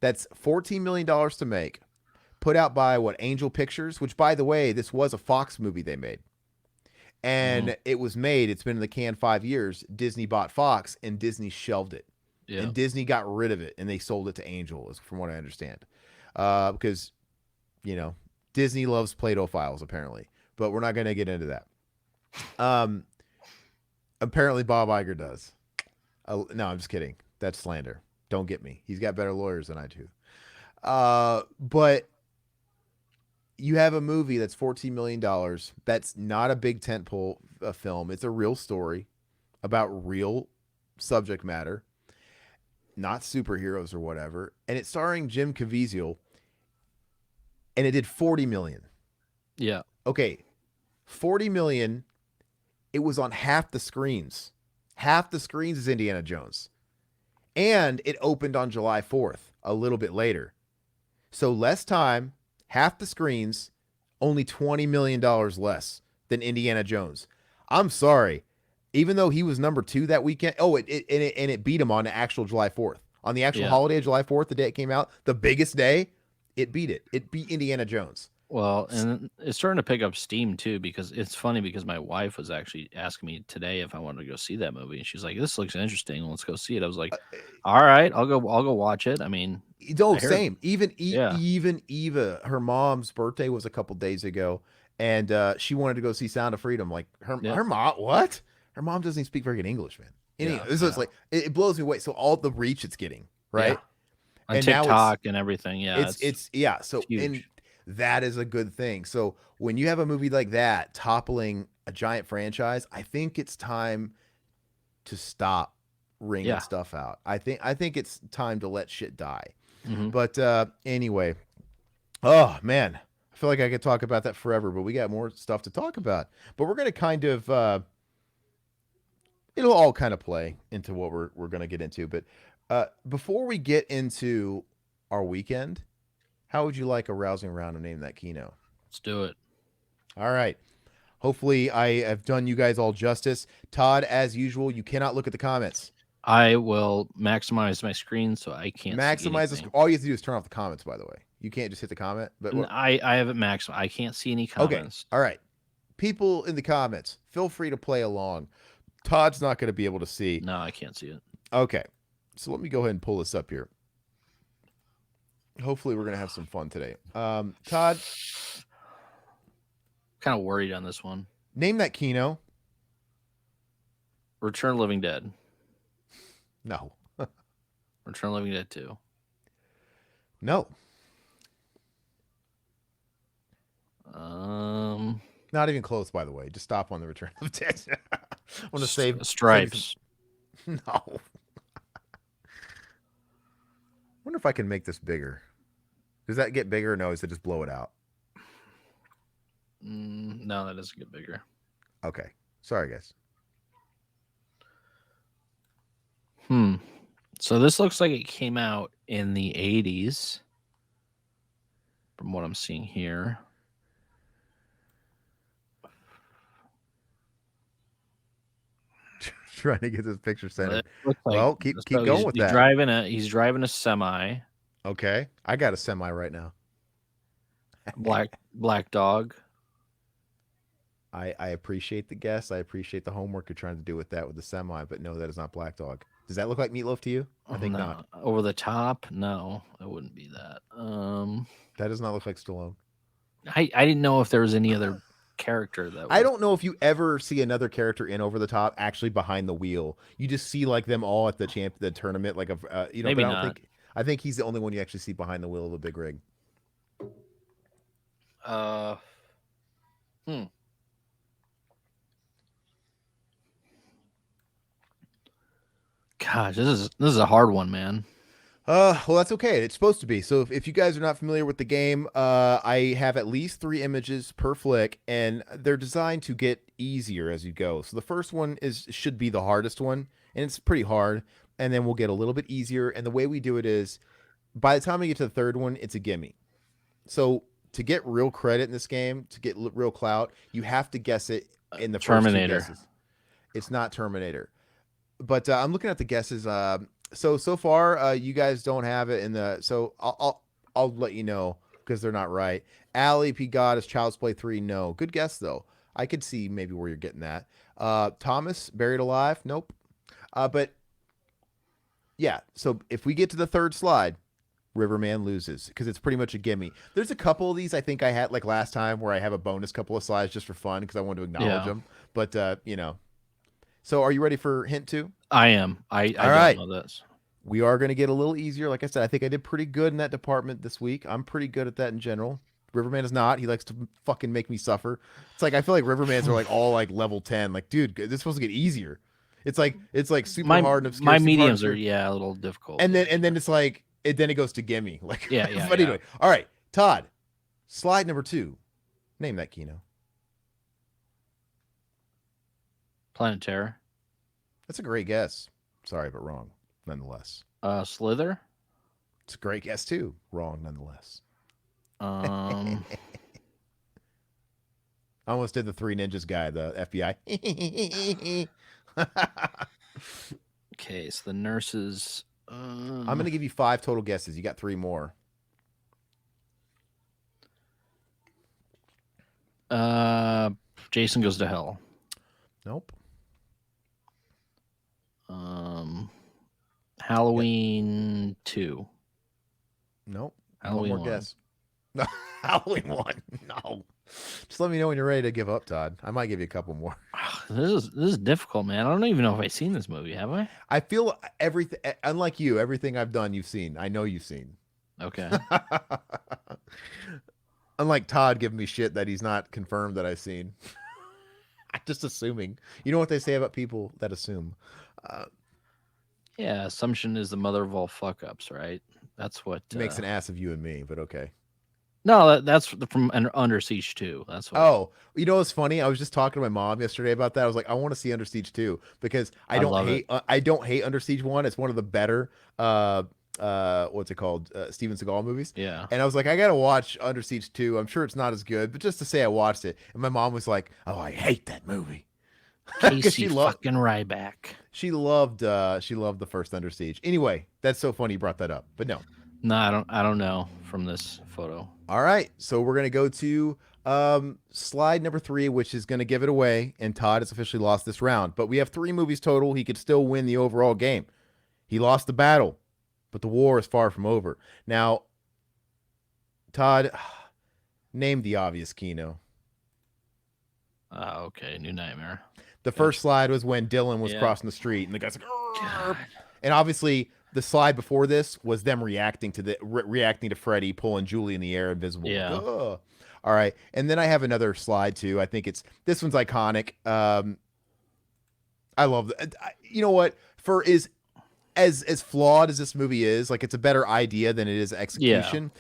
that's $14 million to make, put out by Angel Pictures, which, by the way, this was a Fox movie they made. And it was made, it's been in the can 5 years. Disney bought Fox and Disney shelved it. Yeah. And Disney got rid of it and they sold it to Angel, from what I understand. Because, Disney loves Play-Doh files, apparently. But we're not going to get into that. Apparently Bob Iger does. No, I'm just kidding. That's slander. Don't get me. He's got better lawyers than I do. But you have a movie that's $14 million. That's not a big tentpole film. It's a real story about real subject matter, not superheroes or whatever. And it's starring Jim Caviezel. And it did 40 million. Yeah. Okay. 40 million. It was on half the screens. Half the screens is Indiana Jones. And it opened on July 4th, a little bit later. So less time, half the screens, only $20 million less than Indiana Jones. I'm sorry. Even though he was number 2 that weekend. Oh, it beat him on the actual July 4th. On the actual holiday of July 4th, the day it came out, the biggest day, it beat it. It beat Indiana Jones. Well, and it's starting to pick up steam too, because it's funny because my wife was actually asking me today if I wanted to go see that movie, and she's like, "This looks interesting. Let's go see it." I was like, "All right, I'll go watch it." I mean, same. Even Eva, her mom's birthday was a couple days ago, and she wanted to go see Sound of Freedom. Like her mom, what? Her mom doesn't even speak very good English, man. Anyway, it's like it blows me away. So all the reach it's getting, right? On and TikTok and everything. Yeah, it's so and that is a good thing. So when you have a movie like that toppling a giant franchise, I think it's time to stop ring and Yeah. stuff out. I think it's time to let shit die. Hmm. But anyway, oh man, I feel like I could talk about that forever, but we got more stuff to talk about. But we're gonna kind of it'll all kind of play into what we're gonna get into. But before we get into our weekend, how would you like a rousing round of Name That Keno? Let's do it. All right. Hopefully, I have done you guys all justice. Todd, as usual, you cannot look at the comments. I will maximize my screen so I can't see Maximize the. anything. All you have to do is turn off the comments. By the way, you can't just hit the comment. But I have it maximized. I can't see any okay, comments. all right. People in the comments, feel free to play along. Todd's not going to be able to see. No, I can't see it. Okay, so let me go ahead and pull this up here. Hopefully, we're going to have some fun today. Todd, Kind of worried on this one. name that Keno. Return of the Living Dead. No, Return of the Living Dead 2. no, not even close. By the way, just stop on the Return of the Dead. I want to save Stripes. No. Wonder if I can make this bigger. Does that get bigger? Or no, is it just blow it out? No, that doesn't get bigger. Okay. Sorry, guys. So this looks like it came out in the 80s, from what I'm seeing here. Trying to get this picture centered. It looks like- Well, keep so going with he's that. He's driving a semi. Okay. I got a semi right now. Black dog. I appreciate the guess. I appreciate the homework you're trying to do with that with the semi, but no, that is not Black Dog. Does that look like Meatloaf to you? I think No. not. Over the top? No, it wouldn't be that. That does not look like Stallone. I didn't know if there was any other character that was... I don't know if you ever see another character in Over the Top actually behind the wheel. You just see like them all at the tournament, like a you know. Maybe but I don't not. I think he's the only one you actually see behind the wheel of a big rig. Gosh, this is a hard one, man. Well, that's okay. It's supposed to be. So if you guys are not familiar with the game, I have at least 3 images per flick, and they're designed to get easier as you go. So the first one should be the hardest one, and it's pretty hard, and then we'll get a little bit easier. And the way we do it is, by the time we get to the third one, it's a gimme. So to get real credit in this game, to get real clout, you have to guess it in the Terminator. first 2 guesses. It's not Terminator. But I'm looking at the guesses. So far, you guys don't have it in the. So I'll let you know because they're not right. Allie P. Goddess, Child's Play 3. No, good guess though. I could see maybe where you're getting that. Thomas, Buried Alive. Nope. But yeah. So if we get to the third slide, Riverman loses because it's pretty much a gimme. There's a couple of these I think I had like last time where I have a bonus couple of slides just for fun because I want to acknowledge them. But you know. So are you ready for hint 2? I am. I All right. don't know this. We are going to get a little easier. Like I said, I think I did pretty good in that department this week. I'm pretty good at that in general. Riverman is not. He likes to fucking make me suffer. It's like I feel like Rivermans are like all like level 10. Like, dude, this is supposed to get easier. It's like super hard and obscure. My super mediums hard, are a little difficult. And then it's like then it goes to gimme. Like Yeah. But anyway, all right, Todd, slide number 2. Name that Keno. Planet Terror. That's a great guess. Sorry, but wrong nonetheless. Slither. It's a great guess too. Wrong nonetheless. I almost did the 3 Ninjas guy, the FBI. Okay, so the nurses. I'm going to give you 5 total guesses. You got 3 more. Jason Goes to Hell. Nope. Halloween 2. Nope. Halloween One more 1. guess. No, Halloween 1. No. Just let me know when you're ready to give up, Todd. I might give you a couple more. This is difficult, man. I don't even know if I've seen this movie. Have I? I feel everything, unlike you, everything I've done, you've seen. I know you've seen. Okay. Unlike Todd giving me shit that he's not confirmed that I've seen. I'm just assuming. You know what they say about people that assume. Yeah, assumption is the mother of all fuck ups, right? That's what. Makes an ass of you and me, but okay. No, that's from Under Siege 2. That's what Oh, you know what's funny? I was just talking to my mom yesterday about that. I was like, I want to see Under Siege 2 because I love it. I don't hate Under Siege 1. It's one of the better what's it called? Steven Seagal movies. Yeah, And I was like, I gotta watch Under Siege 2. I'm sure it's not as good, but just to say I watched it. And my mom was like, oh, I hate that movie. Because Casey fucking Ryback. she loved the first Under Siege. Anyway, that's so funny you brought that up. But no. No, I don't know from this photo. All right, so we're gonna go to slide number 3, which is gonna give it away, and Todd has officially lost this round. But we have 3 movies total. He could still win the overall game. He lost the battle, but the war is far from over. Now, Todd, name the obvious Kino. Okay, New Nightmare. The first slide was when Dylan was Yeah. crossing the street, and the guy's like, God. and obviously the slide before this was them reacting to reacting to Freddy pulling Julie in the air, invisible. Yeah. Ugh. All right, and then I have another slide too. I think this one's iconic. I love that. You know what? For as flawed as this movie is, like it's a better idea than it is execution.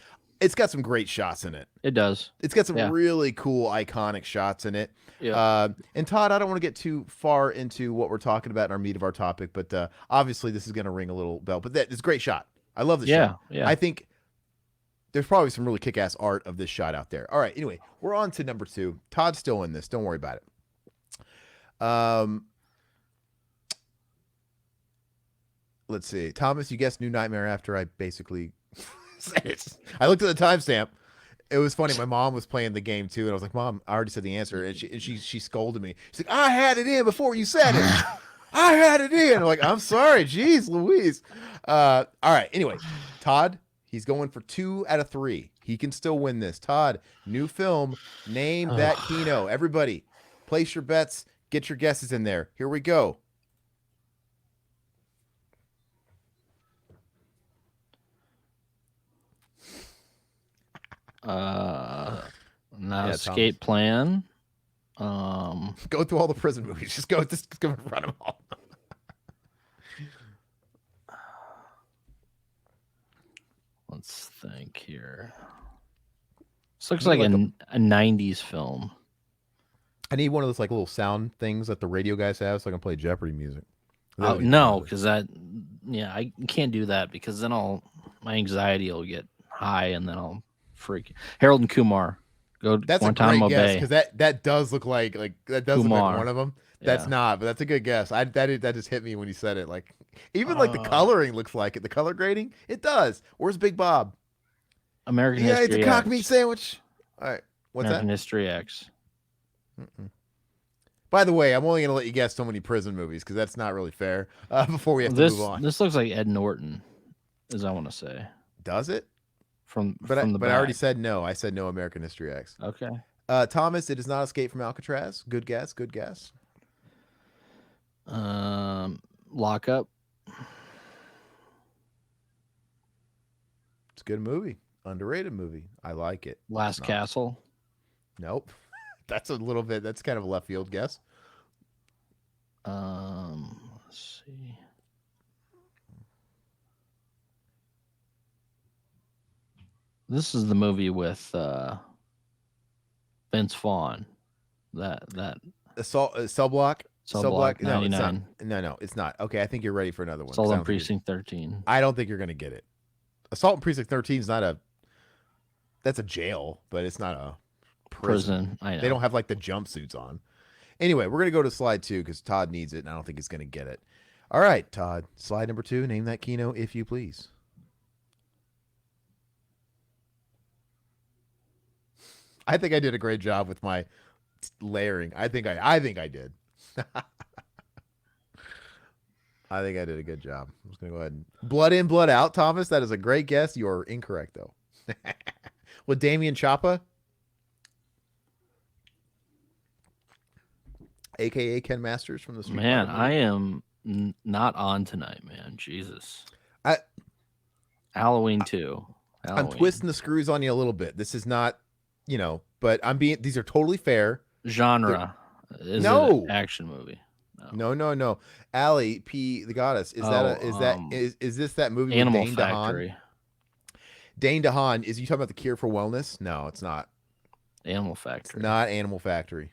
It's got some great shots in it. It does. It's got some Yeah. really cool, iconic shots in it. Yeah. And Todd, I don't want to get too far into what we're talking about in our meat of our topic, but obviously this is going to ring a little bell. But it's a great shot. I love the shot. Yeah. I think there's probably some really kick-ass art of this shot out there. All right. Anyway, we're on to number 2. Todd's still in this. Don't worry about it. Let's see. Thomas, you guessed New Nightmare after I basically said it. I looked at the timestamp. It was funny. My mom was playing the game too, and I was like, "Mom, I already said the answer," and she scolded me. She's like, "I had it in before you said it. I had it in." I'm like, "I'm sorry, jeez, Louise." All right. Anyway, Todd, he's going for 2 out of 3. He can still win this. Todd, new film. Name that Kino. Everybody, place your bets. Get your guesses in there. Here we go. Now Yeah, Escape Plan. Go through all the prison movies. Just go run them all. Let's think here. This looks like a 90s film. I need one of those like little sound things that the radio guys have so I can play Jeopardy music. Oh no, because I can't do that because then my anxiety will get high and then I'll freak. Harold and Kumar, go That's Guantanamo a great guess Bay. because that does look like that does look like Kumar. one of them. That's Yeah. not, but that's a good guess. That just hit me when you said it. Like even like the coloring looks like it. The color grading, it does. Where's Big Bob? American Yeah, History it's a cock X. meat sandwich. All right, what's American that? History X. By the way, I'm only gonna let you guess so many prison movies because that's not really fair. Before we have to move on, This looks like Ed Norton, as I want to say. does it? From But the I already back. said no. I said no. American History X. Okay. Thomas, it does not Escape from Alcatraz. Good guess. Good guess. Lockup. It's a good movie. Underrated movie. I like it. Last It's not. Castle. Nope. That's a little bit. That's kind of a left field guess. Let's see. This is the movie with Vince Vaughn. That Cell Block. Cell Block No, it's not. 99. No, it's not. Okay, I think you're ready for another one. 'cause Assault I on don't think you're- Precinct 13. I don't think you're gonna get it. Assault on Precinct 13 is not a. That's a jail, but it's not a Prison. I know. They don't have like the jumpsuits on. Anyway, we're gonna go to slide 2 because Todd needs it, and I don't think he's gonna get it. All right, Todd. Slide number 2. Name that Kino, if you please. I think I did a great job with my layering. I think I did. I think I did a good job. I'm just gonna go ahead and blood in, blood out, Thomas. That is a great guess. You are incorrect though. With Damien Chapa, aka Ken Masters from the Street Man, Fighter I movie. am not on tonight, man. Jesus. I- Halloween 2. I'm Halloween. twisting the screws on you a little bit. This is not, but these are totally fair. Genre. Is No. it an action movie? No, no, no. Allie P, the goddess. Is that Oh, a is this that movie with Animal Dane DeHaan? Factory. Dane DeHaan, is you talking about the Cure for Wellness? No, it's not. Animal It's Factory. not Animal Factory.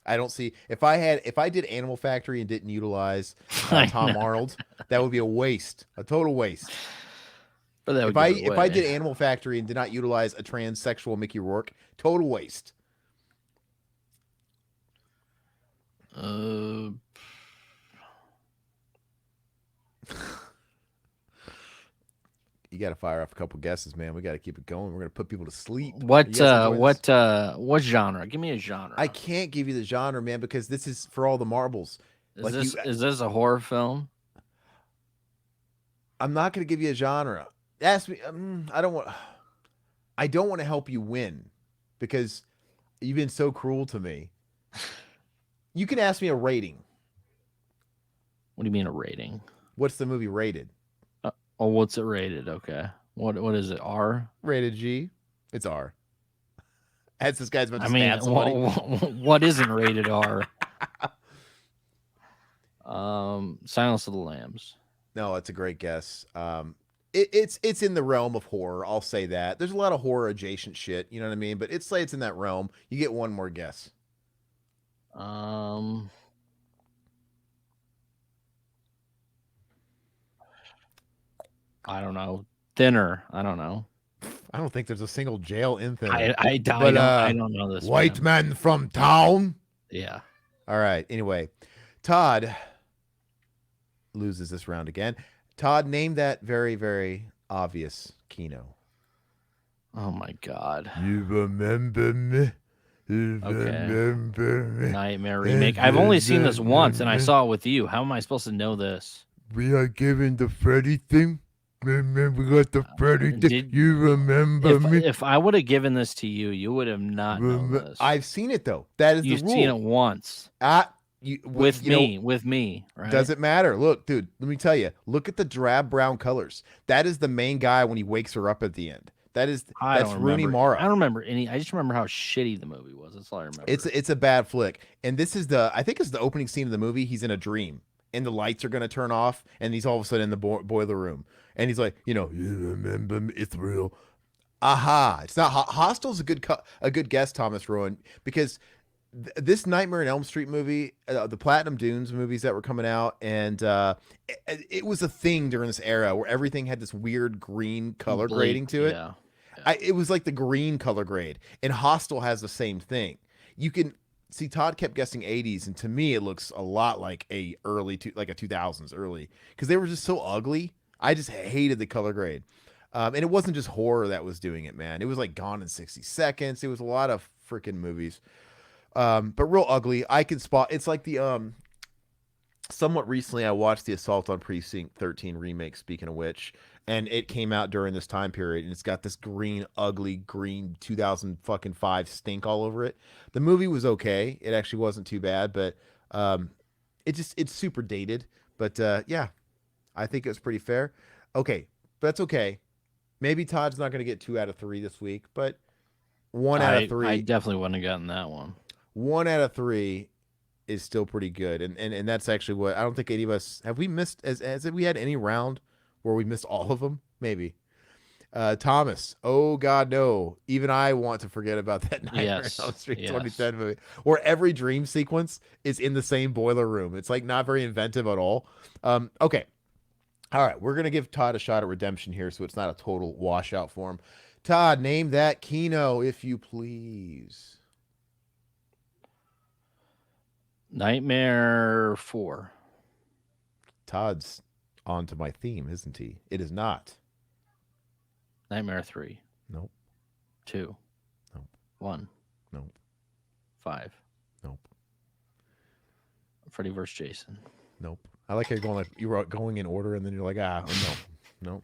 I don't see if I did Animal Factory and didn't utilize I Tom know, Arnold, that would be a waste, a total waste. but that would If give I it if I away. did Animal Factory and did not utilize a transsexual Mickey Rourke, total waste. Uh, You got to fire off a couple guesses, man. We got to keep it going. We're gonna put people to sleep. Are you what guys enjoying this? what genre? Give me a I genre. can't give you the genre, man, because this is for all the marbles. Is Like you, this a horror film? I'm not gonna give you a genre. Ask me. I don't want. I don't want to help you win because you've been so cruel to me. You can ask me a rating. What do you mean a rating? What's the movie rated? Oh, what's it rated? Okay. What is it? R? Rated G. It's R. As this guy's about I to mean, stab somebody. what isn't rated R? Silence of the Lambs. No, it's a great guess. It's in the realm of horror. I'll say that. There's a lot of horror adjacent shit. You know what I mean? But it's in that realm. You get one more guess. Um, I don't know. Thinner. I don't know. I don't think there's a single jail in Thinner. I But don't know this white man. man from town. Yeah. All right. Anyway, Todd loses this round again. Todd, name that very, very obvious Kino. Oh my God. You remember me? You Okay. remember me? Nightmare remake. I've only seen this once, and I saw it with you. How am I supposed to know this? We are giving the Freddy thing. Remember, we got the Freddy thing. Did- You remember me? If I would have given this to you, you would have not known this. I've seen it though. That is You've the rule. seen it once with me, right? Doesn't matter. Look, dude, let me tell you. Look at the drab brown colors. That is the main guy when he wakes her up at the end. That's Rooney Mara. I don't remember any. I just remember how shitty the movie was. That's all I remember. It's a bad flick. And this is I think it's the opening scene of the movie. He's in a dream and the lights are going to turn off and he's all of a sudden in the boiler room. And he's like, you remember me? It's real. Aha. It's not Hostel's a good guess, Thomas Rowan, because this Nightmare on Elm Street movie, the Platinum Dunes movies that were coming out, and it was a thing during this era where everything had this weird green color grading to it. Yeah. It was like the green color grade, and Hostel has the same thing. You can see Todd kept guessing 80s, and to me it looks a lot like a 2000s early, because they were just so ugly. I just hated the color grade. And it wasn't just horror that was doing it, man. It was like Gone in 60 Seconds. It was a lot of freaking movies. But real ugly. I can spot. It's like the somewhat recently I watched the Assault on Precinct 13 remake, speaking of which, and it came out during this time period, and it's got this ugly green 2005 stink all over it. The movie was okay. It actually wasn't too bad, but it's super dated. But yeah, I think it was pretty fair. Okay, but that's okay. Maybe Todd's not going to get 2 out of 3 this week, but 1 out of 3. I definitely wouldn't have gotten that one. 1 out of 3 is still pretty good, and that's actually what I don't think any of us have. We missed as we had any round where we missed all of them. Maybe Thomas. Oh God, no! Even I want to forget about that Nightmare on Elm Street 2010 movie, where every dream sequence is in the same boiler room. It's like not very inventive at all. Okay. All right, we're going to give Todd a shot at redemption here, so it's not a total washout for him. Todd, name that Kino, if you please. Nightmare 4. Todd's on to my theme, isn't he? It is not. Nightmare 3. Nope. 2. Nope. 1. Nope. 5. Nope. Freddy vs. Jason. Nope. I like how you were going in order, and then you're like, no.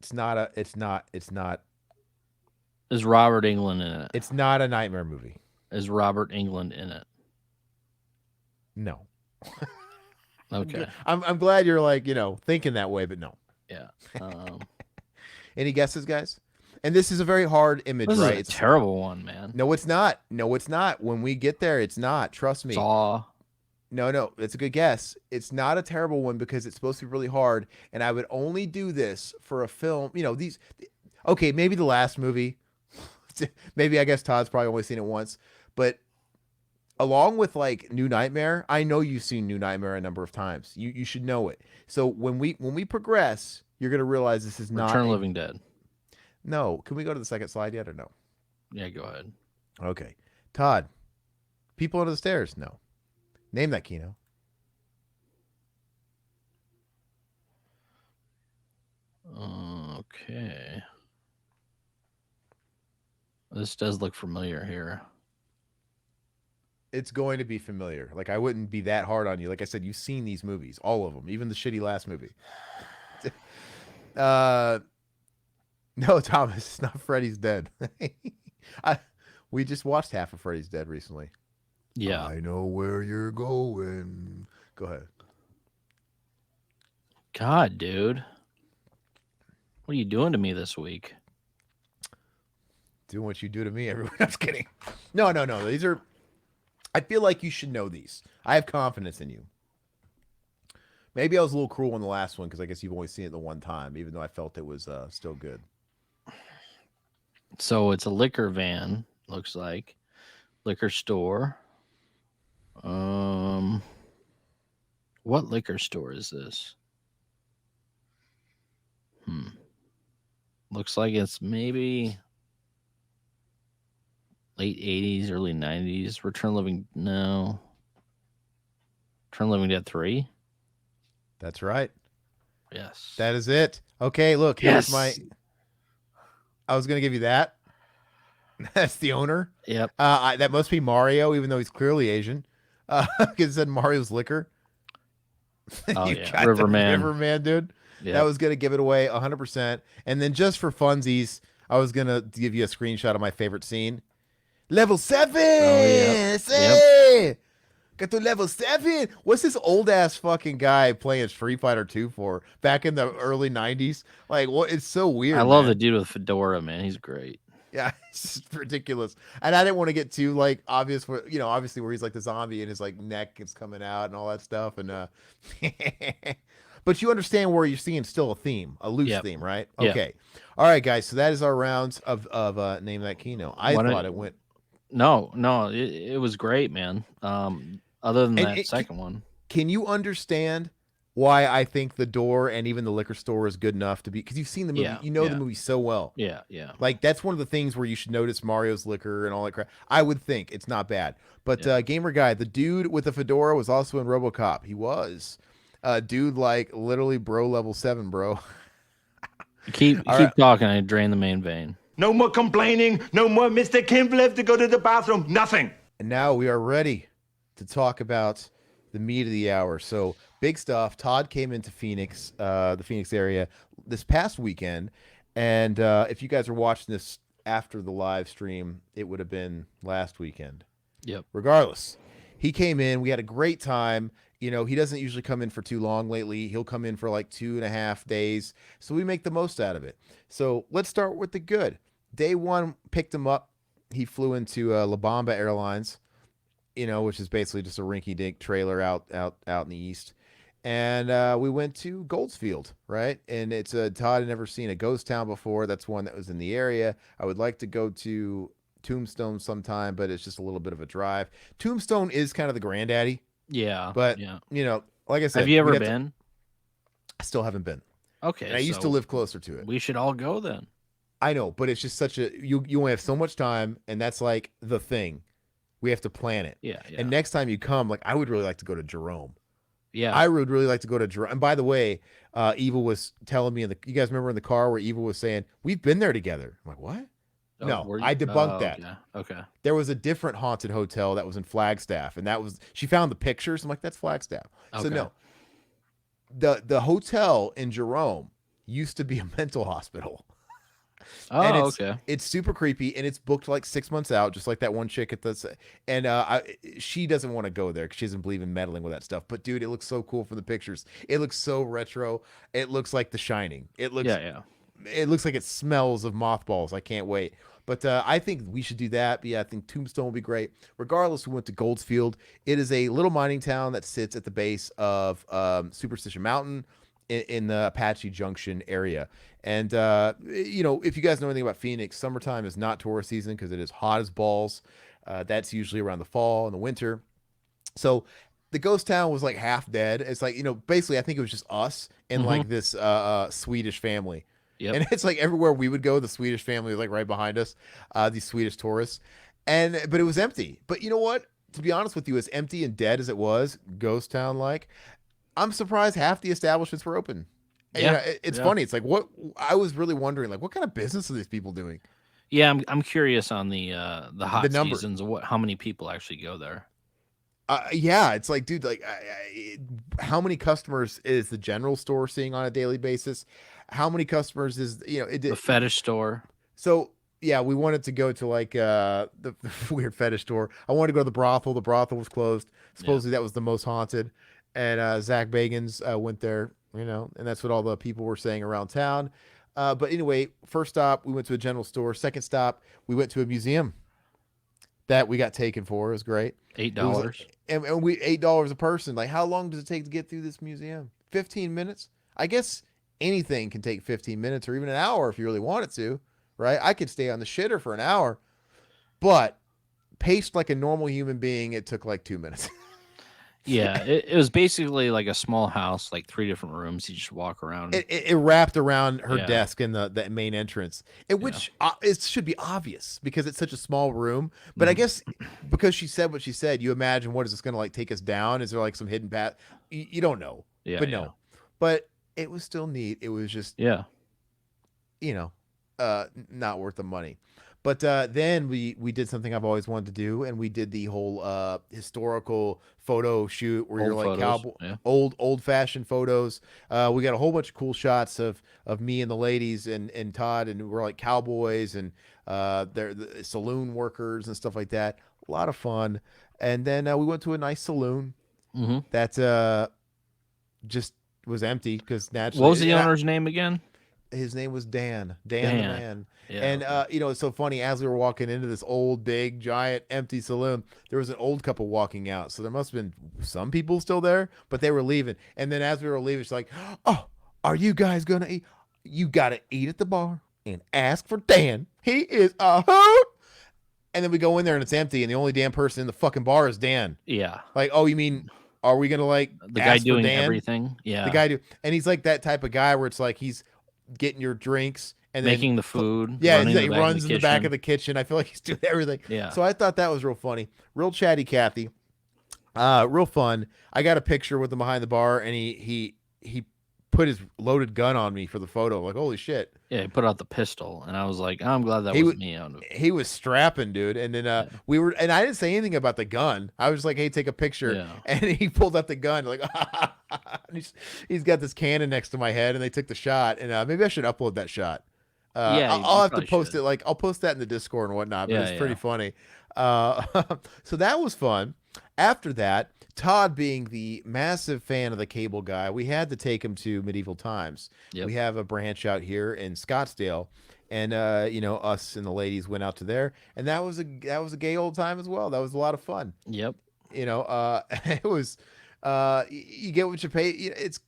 It's not. Is Robert Englund in it? It's not a nightmare movie. Is Robert Englund in it? No. Okay. I'm glad you're thinking that way, but no. Yeah. Any guesses, guys? And this is a very hard image, This is right? a terrible one, man. No, it's not. No, it's not. When we get there, it's not. Trust me. Saw. No, it's a good guess. It's not a terrible one because it's supposed to be really hard. And I would only do this for a film. These. Okay, maybe the last movie. Maybe I guess Todd's probably only seen it once. But along with like New Nightmare, I know you've seen New Nightmare a number of times. You should know it. So when we progress, you're gonna realize this is not Return of Living Dead. No. Can we go to the second slide yet or no? Yeah, go ahead. Okay. Todd. People under the stairs. No. Name that Kino. Okay. This does look familiar here. It's going to be familiar. Like, I wouldn't be that hard on you. Like I said, you've seen these movies, all of them, even the shitty last movie. No, Thomas, it's not Freddy's Dead. We just watched half of Freddy's Dead recently. Yeah. I know where you're going. Go ahead. God, dude. What are you doing to me this week? Doing what you do to me, everyone. I'm just kidding. No. These are. I feel like you should know these. I have confidence in you. Maybe I was a little cruel on the last one because I guess you've only seen it the one time, even though I felt it was still good. So it's a liquor van, looks like. Liquor store. What liquor store is this? Looks like it's maybe late 80s, early 90s. Return Living Living Dead 3. That's right. Yes. That is it. Okay, look, here's my. I was gonna give you that. That's the owner. Yep. That must be Mario, even though he's clearly Asian. Because it said Mario's Liquor. Oh, You yeah. got the Riverman. Riverman, dude. Yep. That was gonna give it away 100%. And then just for funsies, I was gonna give you a screenshot of my favorite scene. Level 7. Yep. Say! Got to level 7. What's this old ass fucking guy playing Street Fighter 2 for back in the early 90s? Like, what? It's so weird. I love man. the dude with fedora, man. He's great. Yeah, it's just ridiculous. And I didn't want to get too like obvious where obviously where he's like the zombie and his like neck is coming out and all that stuff. And but you understand where you're seeing still a theme, a loose theme, right? Yep. Okay. All right, guys. So that is our rounds of Name That Kino. I thought it went. No, it was great, man. Other than that second one. Can you understand why I think the door and even the liquor store is good enough to be, because you've seen the movie, the movie so well. Yeah. Like that's one of the things where you should notice Mario's liquor and all that crap. I would think it's not bad, but Gamer Guy, the dude with the fedora was also in RoboCop. He was, dude, like literally bro level 7, bro. Keep talking. I drain the main vein. No more complaining. No more Mr. Kimble to go to the bathroom. Nothing. And now we are ready to talk about the meat of the hour. So big stuff. Todd came into Phoenix, the Phoenix area this past weekend. And if you guys are watching this after the live stream, it would have been last weekend. Yep. Regardless, he came in. We had a great time. He doesn't usually come in for too long lately. He'll come in for like 2.5 days. So we make the most out of it. So let's start with the good. Day one, picked him up. He flew into La Bamba Airlines, which is basically just a rinky-dink trailer out in the east. And we went to Goldsfield, right? And it's Todd had never seen a ghost town before. That's one that was in the area. I would like to go to Tombstone sometime, but it's just a little bit of a drive. Tombstone is kind of the granddaddy. Yeah. But, like I said. Have you ever been? I still haven't been. Okay. And I used to live closer to it. We should all go then. I know, but it's just such a you only have so much time, and that's like the thing. We have to plan it. Yeah. And next time you come, like I would really like to go to Jerome. Yeah. I would really like to go to Jerome. And by the way, Evil was telling me you guys remember in the car where Evil was saying, we've been there together. I'm like, what? No, I debunked that. Okay. There was a different haunted hotel that was in Flagstaff, and she found the pictures. I'm like, that's Flagstaff. Okay. So no. The hotel in Jerome used to be a mental hospital. Oh, and okay. It's super creepy, and it's booked like 6 months out, just like that one chick at the. And she doesn't want to go there because she doesn't believe in meddling with that stuff. But dude, it looks so cool from the pictures. It looks so retro. It looks like The Shining. It looks it looks like it smells of mothballs. I can't wait. But I think we should do that. But yeah, I think Tombstone will be great. Regardless, we went to Goldsfield. It is a little mining town that sits at the base of Superstition Mountain in the Apache Junction area. And, if you guys know anything about Phoenix, summertime is not tourist season because it is hot as balls. That's usually around the fall and the winter. So the ghost town was like half dead. It's like, basically I think it was just us and like this Swedish family. Yep. And it's like everywhere we would go, the Swedish family was like right behind us, these Swedish tourists. But it was empty. But you know what? To be honest with you, as empty and dead as it was, ghost town like, I'm surprised half the establishments were open. And, Yeah. it's funny. It's like I was really wondering, like, what kind of business are these people doing? Yeah, I'm curious on the hot number. seasons. How many people actually go there? Yeah, it's like, dude, like, how many customers is the general store seeing on a daily basis? How many customers is The fetish store. So yeah, we wanted to go to like the weird fetish store. I wanted to go to the brothel. The brothel was closed. Supposedly that was the most haunted. And Zach Bagans went there, and that's what all the people were saying around town. But anyway, first stop, we went to a general store. Second stop, we went to a museum that we got taken for. It was great. $8. And we $8 a person. Like, how long does it take to get through this museum? 15 minutes? I guess anything can take 15 minutes or even an hour if you really want it to, right? I could stay on the shitter for an hour, but paced like a normal human being, it took like 2 minutes. Yeah, it was basically like a small house, like 3 different rooms. You just walk around. It wrapped around her Yeah. desk in the main entrance, which it should be obvious because it's such a small room. But I guess because she said what she said, you imagine what is this going to like take us down? Is there like some hidden path? You don't know. Yeah, but yeah. no. But it was still neat. It was just Yeah. not worth the money. But then we did something I've always wanted to do, and we did the whole historical photo shoot where Old you're like photos, cowboy, yeah. old fashioned photos. We got a whole bunch of cool shots of me and the ladies and Todd, and we're like cowboys and they're the saloon workers and stuff like that. A lot of fun. And then we went to a nice saloon that just was empty because naturally. What was the owner's name again? His name was Dan the man. Yeah, And it's so funny, as we were walking into this old big giant empty saloon, there was an old couple walking out, so there must have been some people still there, but they were leaving. And then as we were leaving, she's like, oh, are you guys gonna eat? You gotta eat at the bar and ask for Dan. He is a hoot. And then we go in there and it's empty, and the only damn person in the fucking bar is Dan. Yeah. Like, oh, you mean, are we gonna like The ask guy for doing Dan? everything. Yeah. The guy and he's like that type of guy where it's like he's getting your drinks and making then, the food. yeah, running he runs in the back of the kitchen. I feel like he's doing everything. Yeah. So I thought that was real funny, real chatty Cathy, real fun. I got a picture with him behind the bar, and he put his loaded gun on me for the photo. Like, holy shit. Yeah, he put out the pistol, and I was like, I'm glad that He was wa- me. On it. He was strapping, dude. And then and I didn't say anything about the gun. I was like, hey, take a picture. Yeah. And he pulled out the gun, like, he's got this cannon next to my head, and they took the shot. And maybe I should upload that shot. Yeah, I'll you have to probably post should. it. Like, I'll post that in the Discord and whatnot. But Yeah, it's pretty yeah. funny. So that was fun. After that, Todd, being the massive fan of the cable guy, we had to take him to Medieval Times. Yep. We have a branch out here in Scottsdale, and us and the ladies went out to there, and that was a gay old time as well. That was a lot of fun. Yep. It was you get what you pay. It's,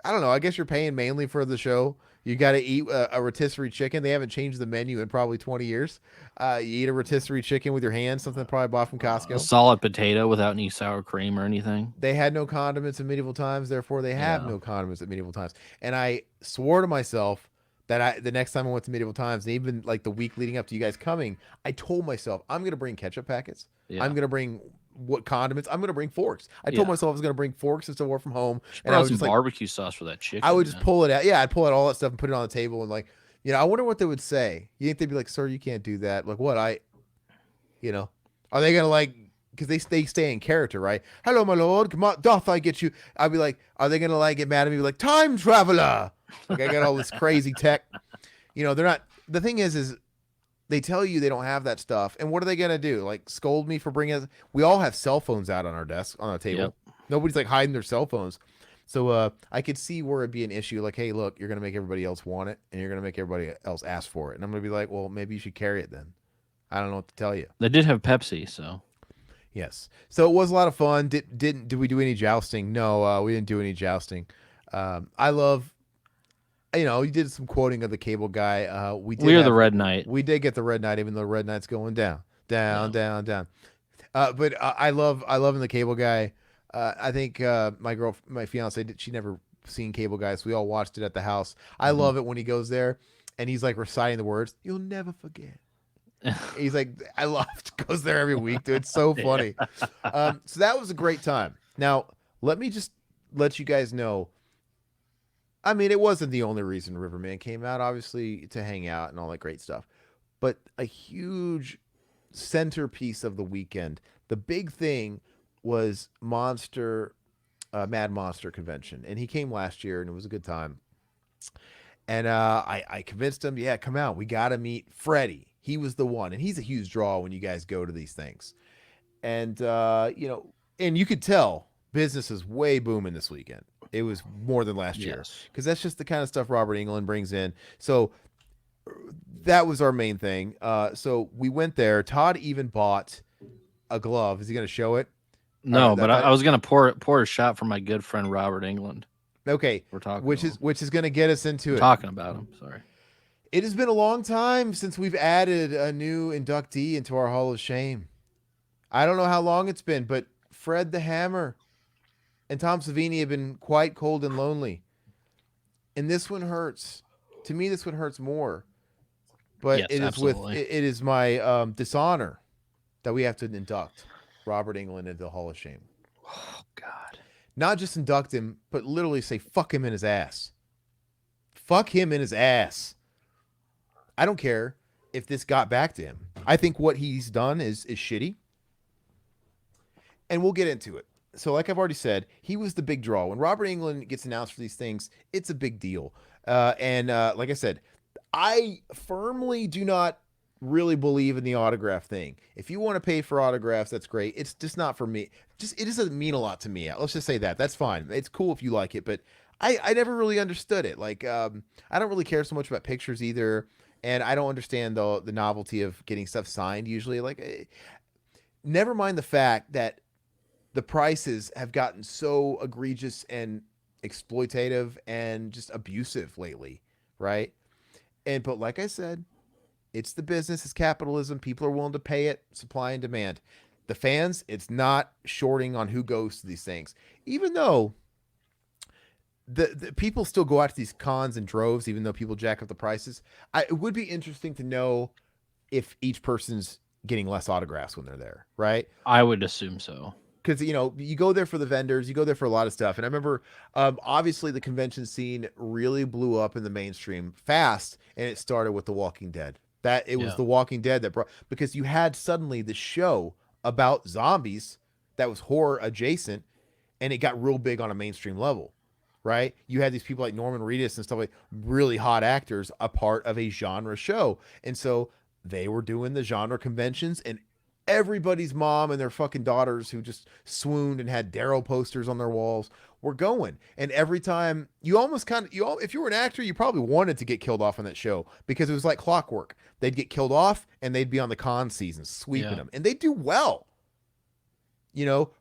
I don't know. I guess you're paying mainly for the show. You got to eat a rotisserie chicken. They haven't changed the menu in probably 20 years. You eat a rotisserie chicken with your hands, something probably bought from A Costco. solid potato without any sour cream or anything. They had no condiments in Medieval Times, therefore they have Yeah. no condiments at Medieval Times. And I swore to myself that the next time I went to Medieval Times, and even like the week leading up to you guys coming, I told myself I'm gonna bring ketchup packets. Yeah. I'm gonna bring what condiments. I'm gonna bring forks. I told Yeah. myself I was gonna bring forks and stuff work from home, and Brought I was some just like, barbecue sauce for that chicken. I would just man. pull it out. Yeah, I'd pull out all that stuff and put it on the table, and like, I wonder what they would say. You think they'd be like, "Sir, you can't do that." Like, what? Are they gonna like? Because they stay in character, right? Hello, my lord. Come on, doth I get you? I'd be like, are they gonna like get mad at me? Be like, time traveler. Like, I got all this crazy tech. They're not. The thing is they tell you they don't have that stuff, and what are they gonna do? Like, scold me for bringing it? We all have cell phones out on our desk, on our table. Yep. Nobody's like hiding their cell phones. So I could see where it'd be an issue. Like, hey, look, you're gonna make everybody else want it, and you're gonna make everybody else ask for it. And I'm gonna be like, well, maybe you should carry it then. I don't know what to tell you. They did have Pepsi, so Yes. So it was a lot of fun. Did we do any jousting? No, we didn't do any jousting. I love, you did some quoting of the cable guy. we're the Red Knight. We did get the red knight, even though the red knight's going down, down, Yeah. down, down. But I love the cable guy. I think my fiance, she never seen Cable Guy, so we all watched it at the house. I love it when he goes there and he's like reciting the words, "You'll never forget." He's like, I love goes there every week, dude. It's so funny. So that was a great time. Now, let me just let you guys know. I mean, it wasn't the only reason Riverman came out, obviously, to hang out and all that great stuff. But a huge centerpiece of the weekend, the big thing was Mad Monster Convention. And he came last year and it was a good time. And I convinced him, yeah, come out. We got to meet Freddie. He was the one. And he's a huge draw when you guys go to these things. And, and you could tell business is way booming this weekend. It was more than last year. Yes. Because that's just the kind of stuff Robert Englund brings in. So that was our main thing. So we went there. Todd even bought a glove. Is he going to show it? No, but I was gonna pour a shot for my good friend Robert Englund. Okay. We're talking, which is going to get us into it. Talking about him. Sorry. It has been a long time since we've added a new inductee into our Hall of Shame. I don't know how long it's been, but Fred the Hammer and Tom Savini have been quite cold and lonely. And this one hurts. To me, this one hurts more. But Yes, it is absolutely. it is my dishonor that we have to induct Robert Englund into the Hall of Shame. Oh God. Not just induct him, but literally say fuck him in his ass. Fuck him in his ass. I don't care if this got back to him. I think what he's done is shitty. And we'll get into it. So like I've already said, he was the big draw. When Robert Englund gets announced for these things, it's a big deal. And like I said, I firmly do not really believe in the autograph thing. If you want to pay for autographs, that's great. It's just not for me. It doesn't mean a lot to me. Let's just say that. That's fine. It's cool if you like it, but I never really understood it. Like I don't really care so much about pictures either, and I don't understand the novelty of getting stuff signed usually. Like never mind the fact that the prices have gotten so egregious and exploitative and just abusive lately, right? But like I said, it's the business, it's capitalism. People are willing to pay it, supply and demand. The fans, it's not shorting on who goes to these things. Even though the people still go out to these cons in droves, even though people jack up the prices. It would be interesting to know if each person's getting less autographs when they're there, right? I would assume so. Because you go there for the vendors, you go there for a lot of stuff. And I remember obviously the convention scene really blew up in the mainstream fast, and it started with The Walking Dead. That it was The Walking Dead that brought, because you had suddenly the show about zombies that was horror adjacent, and it got real big on a mainstream level, right? You had these people like Norman Reedus and stuff, like really hot actors, a part of a genre show. And so they were doing the genre conventions, and everybody's mom and their fucking daughters who just swooned and had Daryl posters on their walls were going. And every time you almost if you were an actor, you probably wanted to get killed off on that show, because it was like clockwork. They'd get killed off and they'd be on the con season sweeping them, and they do well.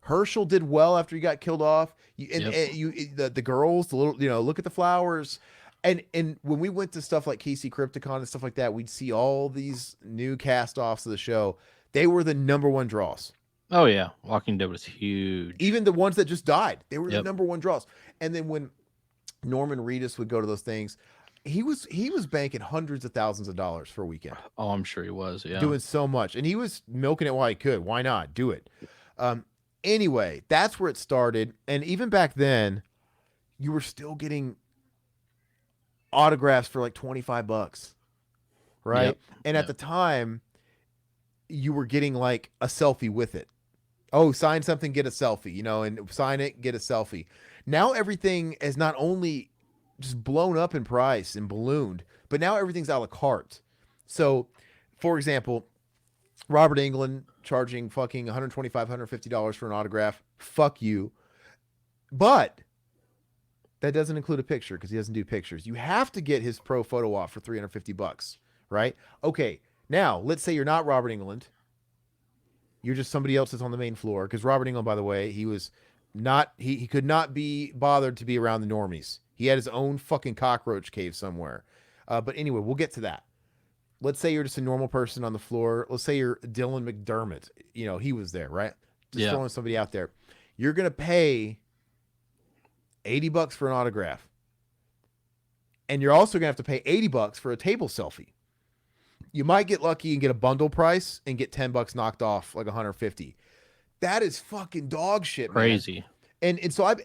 Herschel did well after he got killed off. The girls, the little, look at the flowers. And when we went to stuff like KC Crypticon and stuff like that, we'd see all these new cast offs of the show. They were the number one draws. Oh yeah, Walking Dead was huge. Even the ones that just died, they were the number one draws. And then when Norman Reedus would go to those things, he was banking hundreds of thousands of dollars for a weekend. Oh, I'm sure he was. Yeah, doing so much, and he was milking it while he could. Why not do it? Anyway, that's where it started. And even back then, you were still getting autographs for like $25, right? Yep. And at the time, you were getting like a selfie with it. Oh, sign something, get a selfie, and sign it, get a selfie. Now everything is not only just blown up in price and ballooned, but now everything's a la carte. So, for example, Robert Englund charging fucking $125, $150 for an autograph. Fuck you. But That doesn't include a picture because he doesn't do pictures. You have to get his pro photo op for $350, right? Okay, now let's say you're not Robert Englund. You're just somebody else that's on the main floor. Because Robert Englund, by the way, he was not he could not be bothered to be around the normies. He had his own fucking cockroach cave somewhere. But anyway, we'll get to that. Let's say you're just a normal person on the floor. Let's say you're Dylan McDermott. You know, he was there, right? Just throwing somebody out there. You're gonna pay $80 for an autograph. And you're also gonna have to pay $80 for a table selfie. You might get lucky and get a bundle price and get $10 knocked off, like 150. That is fucking dog shit, man. Crazy. And so I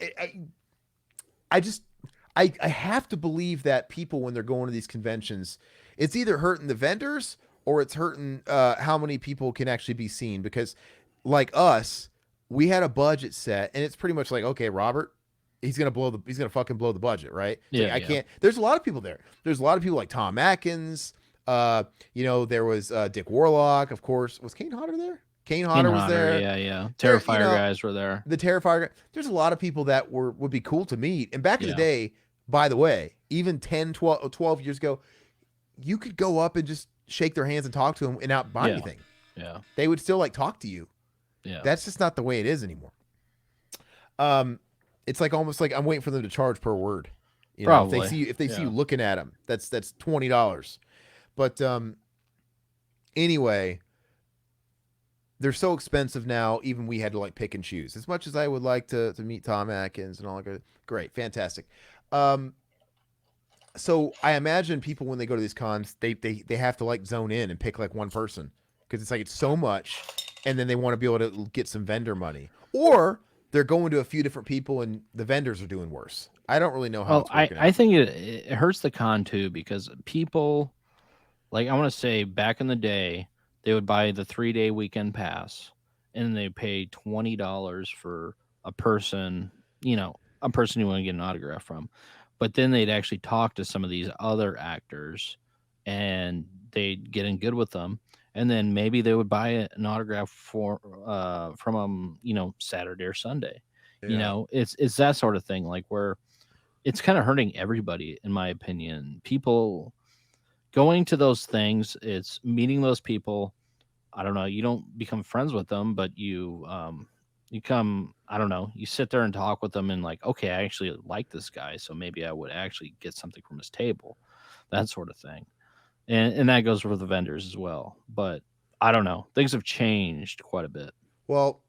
have to believe that people, when they're going to these conventions, it's either hurting the vendors or it's hurting how many people can actually be seen. Because like us, we had a budget set, and it's pretty much like, okay, Robert, he's gonna fucking blow the budget, right? Yeah, like, I can't. There's a lot of people there. There's a lot of people like Tom Atkins. There was Dick Warlock, of course. Was Kane Hodder there? Kane Hodder was there. Yeah. Terrifier guys were there. The Terrifier. There's a lot of people that would be cool to meet. And back in the day, by the way, even 10, 12 years ago, you could go up and just shake their hands and talk to them and not buy anything. Yeah. They would still like talk to you. Yeah. That's just not the way it is anymore. It's like almost like I'm waiting for them to charge per word. You know, Probably. if they see you looking at them, that's $20. But anyway, they're so expensive now. Even we had to like pick and choose. As much as I would like to meet Tom Atkins and all that, great, fantastic. So I imagine people, when they go to these cons, they have to like zone in and pick like one person, because it's like it's so much, and then they want to be able to get some vendor money, or they're going to a few different people and the vendors are doing worse. I don't really know how. It's working I out. think it hurts the con too, because people, like, I want to say back in the day, they would buy the 3-day weekend pass and they pay $20 for a person you want to get an autograph from. But then they'd actually talk to some of these other actors and they'd get in good with them. And then maybe they would buy an autograph from them, Saturday or Sunday. Yeah. It's that sort of thing, like where it's kind of hurting everybody, in my opinion. People going to those things, it's meeting those people. I don't know. You don't become friends with them, but you come, I don't know, you sit there and talk with them and like, okay, I actually like this guy, so maybe I would actually get something from his table, that sort of thing. And that goes for the vendors as well. But I don't know. Things have changed quite a bit. Well,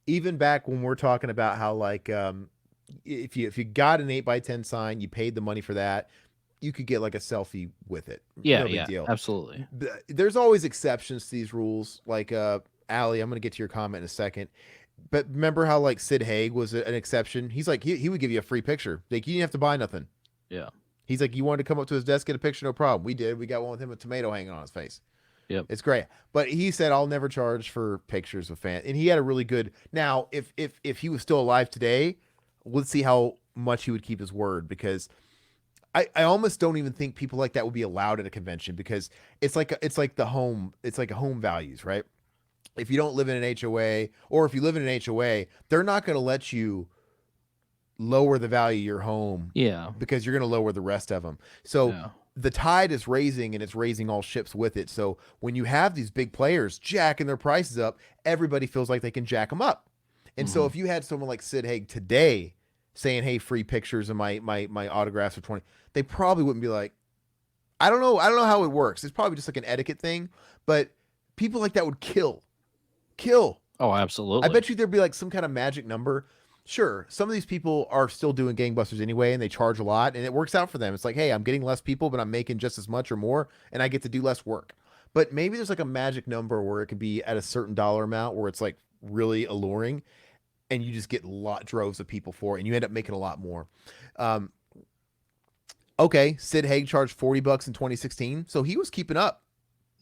even back when we're talking about how like if you got an 8x10 sign, you paid the money for that, you could get like a selfie with it. Yeah, No big deal. Absolutely. There's always exceptions to these rules. Like Allie, I'm gonna get to your comment in a second. But remember how like Sid Haig was an exception? He's like he would give you a free picture. Like you didn't have to buy nothing. Yeah. He's like, you wanted to come up to his desk, get a picture, no problem. We did. We got one with him with tomato hanging on his face. Yep. It's great. But he said, I'll never charge for pictures with fans. And he had a really good. Now, if he was still alive today, let's see how much he would keep his word, because I almost don't even think people like that would be allowed at a convention, because it's like a home values, right? If you don't live in an HOA, or if you live in an HOA, they're not going to let you lower the value of your home, because you're going to lower the rest of them. So the tide is raising, and it's raising all ships with it. So when you have these big players jacking their prices up, everybody feels like they can jack them up. And so if you had someone like Sid Haig today saying, hey, free pictures of my autographs for 20, they probably wouldn't be like, I don't know how it works. It's probably just like an etiquette thing, but people like that would kill. Oh, absolutely. I bet you there'd be like some kind of magic number. Sure, some of these people are still doing gangbusters anyway, and they charge a lot, and it works out for them. It's like, hey, I'm getting less people, but I'm making just as much or more, and I get to do less work. But maybe there's like a magic number where it could be at a certain dollar amount where it's like really alluring, and you just get droves of people for it, and you end up making a lot more. Okay, Sid Haig charged $40 in 2016, so he was keeping up.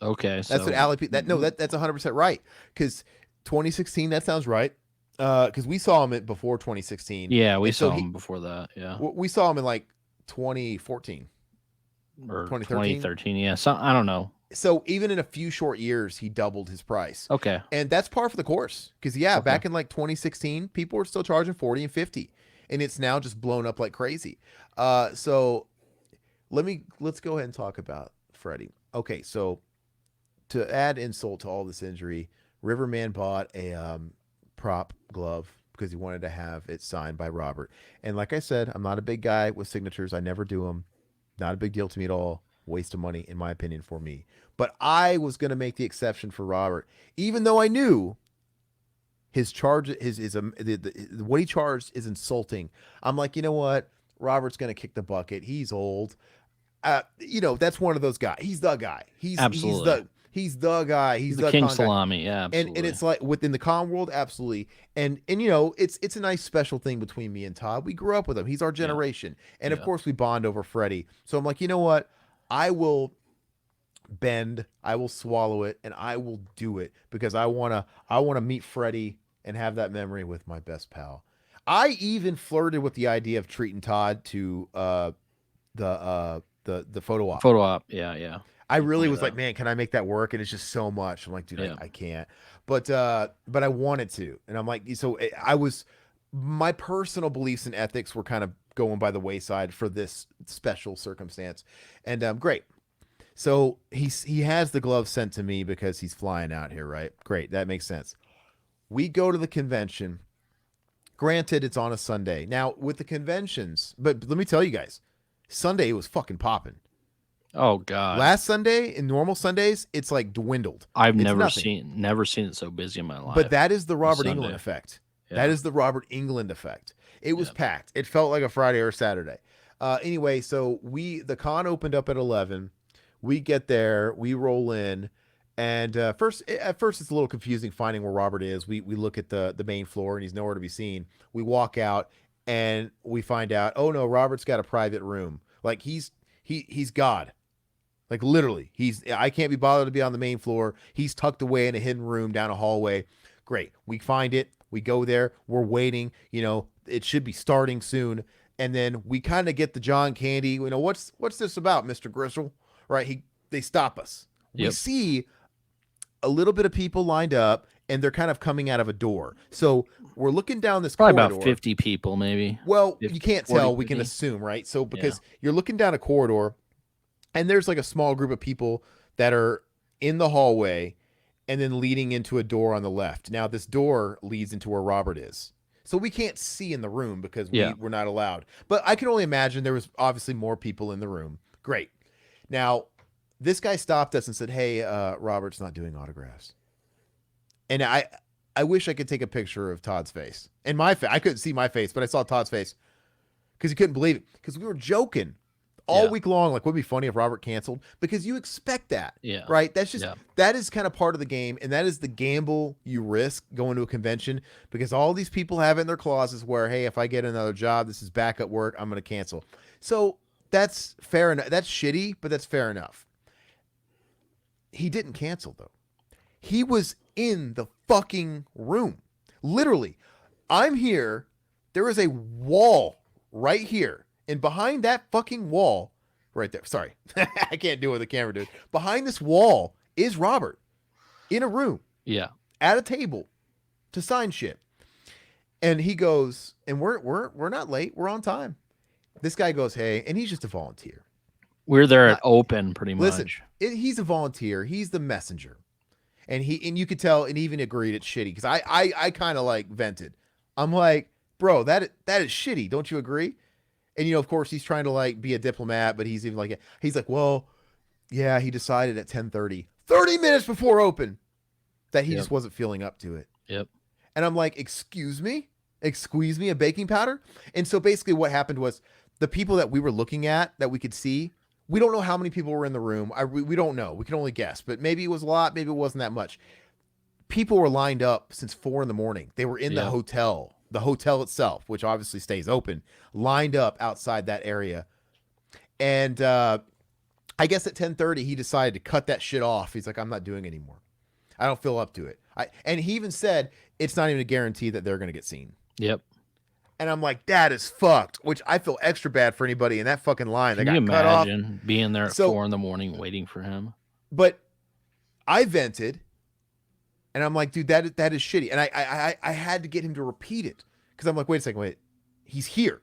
Okay, so that's what Allie. That's 100% right, because 2016, that sounds right. Because we saw him before 2016. Yeah, we saw him before that. Yeah, we saw him in like 2014 or 2013. Yeah, so I don't know. So even in a few short years, he doubled his price. Okay, and that's par for the course. Because back in like 2016, people were still charging 40 and 50, and it's now just blown up like crazy. So let's go ahead and talk about Freddie. Okay, so to add insult to all this injury, Riverman bought a prop glove because he wanted to have it signed by Robert. And like I said, I'm not a big guy with signatures. I never do them. Not a big deal to me at all. Waste of money, in my opinion, for me. But I was going to make the exception for Robert, even though I knew his charge, what he charged is insulting. I'm like, you know what? Robert's going to kick the bucket. He's old. That's one of those guys. He's the guy. Absolutely. He's the guy. He's the the king con guy. salami. Yeah, absolutely. And it's like within the con world, absolutely. And it's a nice special thing between me and Todd. We grew up with him. He's our generation. And of course we bond over Freddie. So I'm like, you know what? I will bend, I will swallow it, and I will do it because I wanna meet Freddie and have that memory with my best pal. I even flirted with the idea of treating Todd to the photo op. Photo op. Yeah. I really was like, man, can I make that work? And it's just so much. I'm like, dude, I can't. But I wanted to. And I'm like, so my personal beliefs and ethics were kind of going by the wayside for this special circumstance. And great. So he has the glove sent to me because he's flying out here, right? Great. That makes sense. We go to the convention. Granted, it's on a Sunday. Now, with the conventions, but let me tell you guys, Sunday was fucking popping. Oh God! Last Sunday, in normal Sundays, it's like dwindled. I've never seen it so busy in my life. But that is the Robert Englund effect. Yeah. That is the Robert Englund effect. It was packed. It felt like a Friday or Saturday. Anyway, so the con opened up at 11. We get there, we roll in, and at first it's a little confusing finding where Robert is. We look at the main floor and he's nowhere to be seen. We walk out and we find out, oh no, Robert's got a private room. Like he's God. Like literally, I can't be bothered to be on the main floor. He's tucked away in a hidden room down a hallway. Great. We find it. We go there. We're waiting. It should be starting soon. And then we kind of get the John Candy. What's this about, Mr. Gristle? Right? They stop us. Yep. We see a little bit of people lined up, and they're kind of coming out of a door. So we're looking down this probably corridor. About 50 people, maybe. Well, 50, you can't 40, tell. 50. We can assume, right? So because you're looking down a corridor, and there's like a small group of people that are in the hallway and then leading into a door on the left. Now, this door leads into where Robert is. So we can't see in the room because we're not allowed. But I can only imagine there was obviously more people in the room. Great. Now, this guy stopped us and said, hey, Robert's not doing autographs. And I wish I could take a picture of Todd's face. And my face. I couldn't see my face, but I saw Todd's face because he couldn't believe it. Because we were joking all week long. Like, would it be funny if Robert canceled? Because you expect that. Yeah. Right? That's just, that is kind of part of the game. And that is the gamble you risk going to a convention. Because all these people have it in their clauses where, hey, if I get another job, this is backup work, I'm going to cancel. So that's fair enough. That's shitty, but that's fair enough. He didn't cancel, though. He was in the fucking room. Literally. I'm here. There is a wall right here. And behind that fucking wall, right there. Sorry. I can't do it with the camera, dude. Behind this wall is Robert in a room. Yeah. At a table to sign shit. And he goes, and we're not late. We're on time. This guy goes, hey, and he's just a volunteer. We're there at open, pretty much. Listen, he's a volunteer. He's the messenger. And you could tell, and even agreed it's shitty. Because I kind of like vented. I'm like, bro, that is shitty. Don't you agree? And, of course, he's trying to like be a diplomat, but he's like, well, yeah, he decided at 10:30, 30 minutes before open, that he just wasn't feeling up to it. Yep. And I'm like, excuse me, a baking powder. And so basically what happened was the people that we were looking at that we could see, we don't know how many people were in the room. We don't know. We can only guess, but maybe it was a lot. Maybe it wasn't that much. People were lined up since 4 a.m. They were in the hotel itself, which obviously stays open, lined up outside that area. And I guess at 10:30, he decided to cut that shit off. He's like, I'm not doing it anymore. I don't feel up to it. And he even said, it's not even a guarantee that they're going to get seen. Yep. And I'm like, that is fucked, which I feel extra bad for anybody in that fucking line. Can you imagine being there at 4 a.m. waiting for him? But I vented. And I'm like, dude, that is shitty. And I had to get him to repeat it. Because I'm like, wait a second, He's here.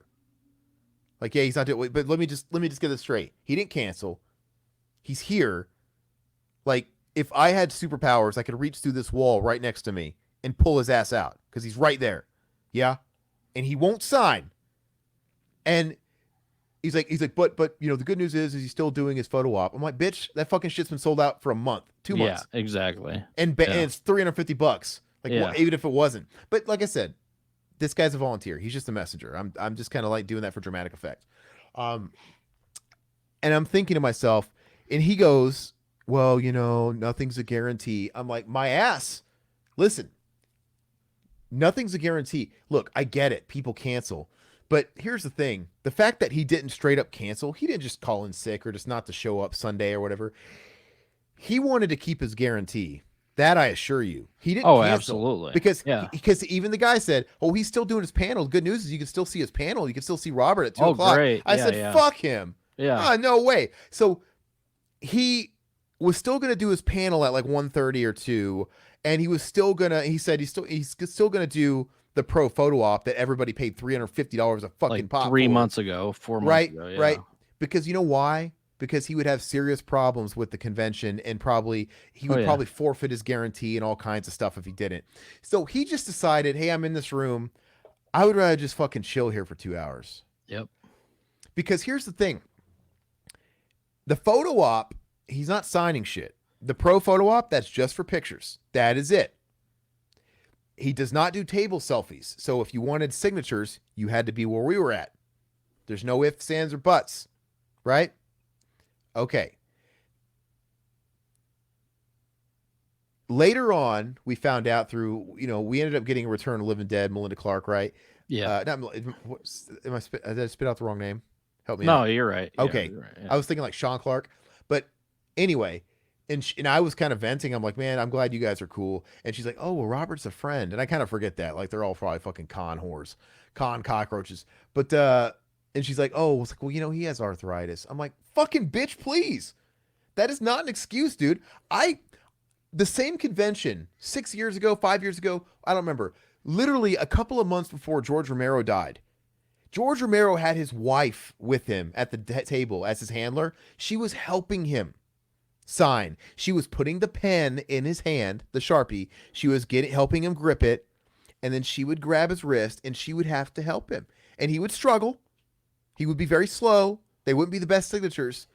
Like, yeah, he's not doing. But let me just get this straight. He didn't cancel. He's here. Like, if I had superpowers, I could reach through this wall right next to me and pull his ass out because he's right there. Yeah, and he won't sign. And he's like, but the good news is he's still doing his photo op. I'm like, bitch, that fucking shit's been sold out for a month, 2 months. Yeah, exactly. And it's $350. Like, even if it wasn't. But like I said, this guy's a volunteer. He's just a messenger. I'm just kind of like doing that for dramatic effect. And I'm thinking to myself, and he goes, well, nothing's a guarantee. I'm like, my ass. Listen, nothing's a guarantee. Look, I get it. People cancel. But here's the thing. The fact that he didn't straight up cancel, he didn't just call in sick or just not to show up Sunday or whatever. He wanted to keep his guarantee. That I assure you. He didn't cancel. Absolutely. Because even the guy said, oh, he's still doing his panel. The good news is you can still see his panel. You can still see Robert at 2 o'clock. Great. I said, fuck him. Yeah. No way. So he was still going to do his panel at like 1:30 or 2. And he was still going to, he said he's still going to do the pro photo op that everybody paid $350 a fucking pop 3 months ago, 4 months ago. Yeah. Right. Because you know why? Because he would have serious problems with the convention and probably probably forfeit his guarantee and all kinds of stuff if he didn't. So he just decided, hey, I'm in this room. I would rather just fucking chill here for 2 hours. Yep. Because here's the thing. The photo op, he's not signing shit. The pro photo op, that's just for pictures. That is it. He does not do table selfies. So if you wanted signatures, you had to be where we were at. There's no ifs, ands, or buts. Right? Okay. Later on, we found out through, we ended up getting a Return of the Living Dead, Melinda Clark, right? Yeah. Did I spit out the wrong name? Help me out. No, you're right. Okay. You're right. I was thinking like Sean Clark. But anyway, and I was kind of venting. I'm like, man, I'm glad you guys are cool. And she's like, oh, well, Robert's a friend. And I kind of forget that. Like, they're all probably fucking con whores, con cockroaches. But, and she's like, oh, it's like, well, he has arthritis. I'm like, fucking bitch, please. That is not an excuse, dude. The same convention 6 years ago, 5 years ago, I don't remember, literally a couple of months before George Romero died. George Romero had his wife with him at the table as his handler. She was helping him sign. She was putting the pen in his hand, the Sharpie. She was helping him grip it. And then she would grab his wrist and she would have to help him. And he would struggle. He would be very slow. They wouldn't be the best signatures.